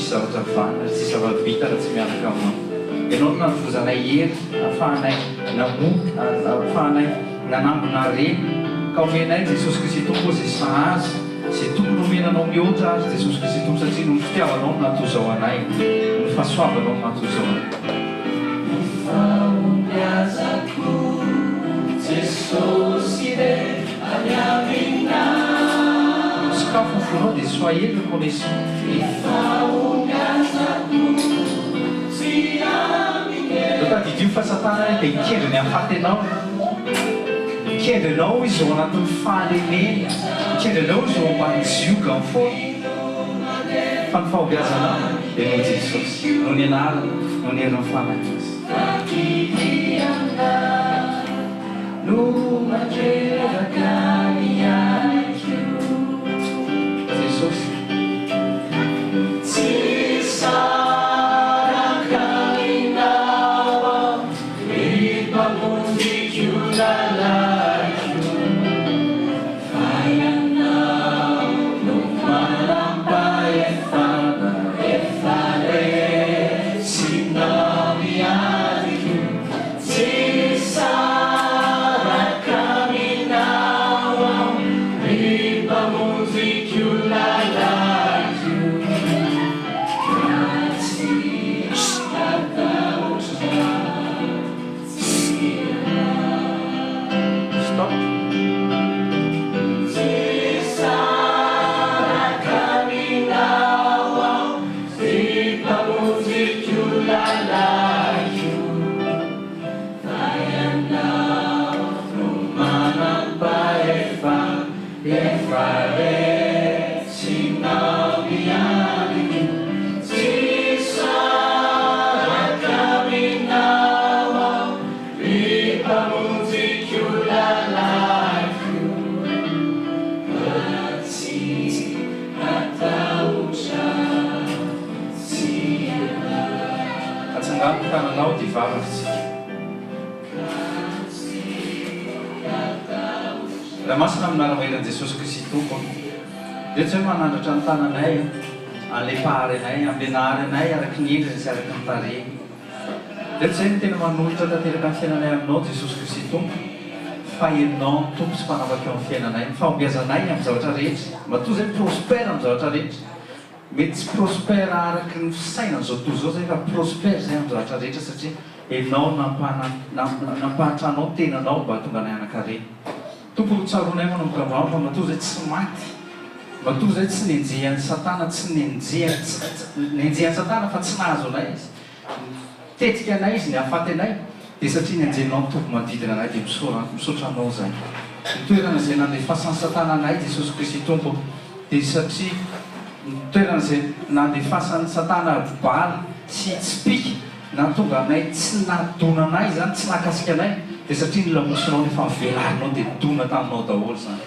tsisy zavatra vana tsisy zavatra vita raha tsy miaraka aminao ianao no nanivozanay hery ahafahanay ahafahanay nanambona reny ka omenay Jesosy Kristy tompo izay sahazy izay tokony omenanao mihoatra azy Jesosy Kristy tompo satria no fitiavanao no natozao anay no fahasoavanao no natozao anay Fahombiazako Jesosy re any aminao sakafo fonao dia soyez reconnaissant fahombiazako tsy aminao tadidio fa satana dia ikendriny hafaty anao izy ao anatin'ny fahalemena ikendrinao izy ao ambany zioka amin'ny foana fa ny fahombiazanao dia no Jesosy no ny anarana no ny herin'ny fanahizy no mandreraka ny aiko Jesosy tsy saraka inao ny mpamondriko lalaiko fa ianao no manam-pahefana efa resinao miariko tsy saraka minao ny mpamondriko lalaiko ratsy ataotra stop tsy saraka minao ny mpamondriko lalaiko fa ianao no manam-pahefana efa resinao miariko tsy saraka minao ny mpamondriko lalaiko ratsy ataotra tsy atsangano tananao dia vavatsika raha masina amin'naramaheran'i Jesosy Kristy tompo dia tsy hoe manandratra ny tananay an'ilay anay ambenary anay araky ny endriny sy araky ny tareny dia tsy hoe ny tena manolotra tanteraka ny fiainanay aminao Jesosy Kristy tompo fa ianao tompo sy mpanavaka eo amin'ny fiainanay fahombiazanay amin'ny zavatra rehetra mba toy zay prospère amin'ny zavatra rehetra mety tsy prospère araky ny fisaina zao toy zao zay fa prospère zay amin'ny zavatra rehetra satria ianao nampahantranao tenanao mba tonga anay anakareny tompo tsaronay manomboka androany fa matoa zay tsy maty matoa zay tsy nenjehan'ny satana tsy nenjehan'ny satana fa tsy nahazo anay izy tetika anay izy ny hafaty anay dia satria nenjenao ny tompo manodidina anay dia misaotra anao zay nitoerana zay nandefasan'ny satana anay Jesosy Kristy tompo dia satria nitoerana zay nandefasan'ny satana baly sy tsipika na tonga anay tsy nadona anay zany tsy nakasika anay dia satria nylamosinao nefa mivelarinao dia dona taminao daholo zany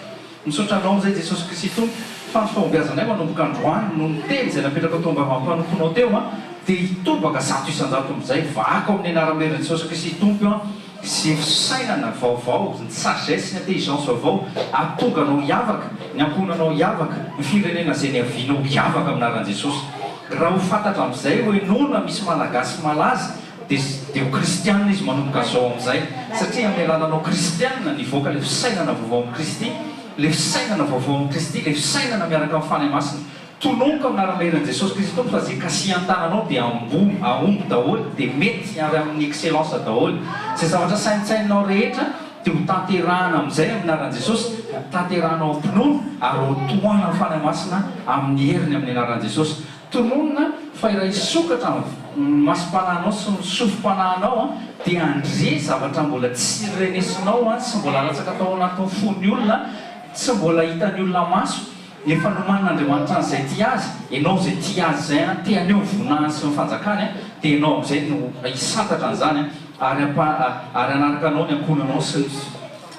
misaotra anao zay Jesosy Kristy tompo fa ny fahombiazanay manomboka androany no niteny zay napetraka tao ambavampanomponao teo dia hitobaka 100 isan-jato amin'izay vaka ao amin'ny anaran'eran'i Jesosy Kristy tompo sy fisainana vaovao ny sagesse ny intelligence vaovao atonga anao hiavaka ny amponanao hiavaka ny firenena zay ny avianao hiavaka amin'aran'i Jesosy raha ho fantatra amin'izay hoe nona misy malagasy malaza dia ho kristianina izy manomboka zao amin'izay satria amin'ny alalanao kristianina nivoaka le fisainana vaovao amin'ny Kristy le fisainana vaovao amin'ny Kristy le fisainana miaraka amin'ny fanahy masina tonoka amin'naramaheran'i Jesosy Kristy tompo fa zay kasihan-tananao dia ahomby daholo dia mety ary amin'ny excellence daholo zay zavatra saintsaininao rehetra dia ho tanterahana amin'izay amin'naran'i Jesosy tanterahanao ampinono ary ho tohana amin'ny fanahy masina amin'ny heriny amin'ny anaran'i Jesosy tononona fa iray sokatra masom-panahinao sy ny sofim-panahinao dia andre zavatra mbola tsy renesinao sy mbola latsaka tao anatin'ny fon'ny olona tsy mbola hitan'ny olona maso efa nomanin'Andriamanitra an'izay tia azy ianao zay tia azy zay teaneo vonahany sy ny fanjakany dia ianao amin'izay no hisantatra an'izany ary anaraka anao ny ankonanao sy ny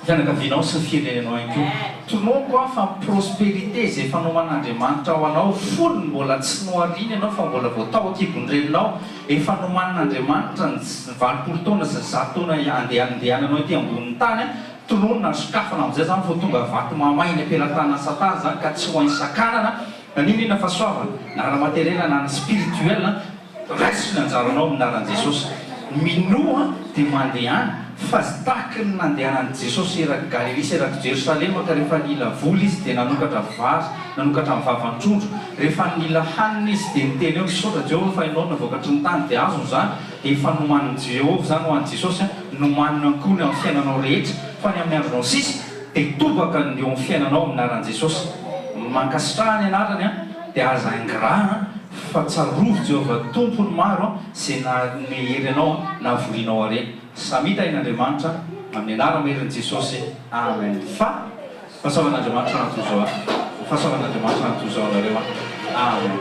fianakavianao sy ny firenenao ihany koa tonoako fa prospérité zay efa nomanin'Andriamanitra ao anao folony mbola tsy noariana ianao fa mbola voatao akibondreninao efa nomanin'Andriamanitra ny 20 taona sy 100 taona andehananao ety ambonin'ny tany tononona sokafana amin'izay zany vo tonga vato mamainy ampelantanany satana zany ka tsy ho hainy sakanana Naninona fahasoavana na raha materiela na spirituel raisina anjaranao aminaran'i Jesosy minoa dia mandeha any fa sy tahaky ny nandehanan'i Jesosy eraky Galilia sy eraky Jerosalema ka rehefa nila vola izy dia nanokatra vary nanokatra amin'ny vavan-trondro rehefa nila hanina izy dia niteny eo misaotra Jehovah fa ianao navokatry ny tany dia azony zany dia efa nomaniny Jehovah zany ho an'i Jesosy nomanina koa ny amin'ny fiainanao rehetra fa ny amin'ny andronao sisa dia tobaka ny eo amin'ny fiainanao aminaran'i Jesosy mankasitrahany anarany dia aza ingraha fa tsarovo Jehovah tompony maro izay namehery anao na vorianao are samita in'Andriamanitra amin'ny anarana Jesosy amen fa fahasoavan'Andriamanitra anatozao fahasoavan'Andriamanitra anatozao anareo amen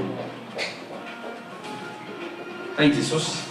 ai Jesosy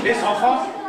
Les enfants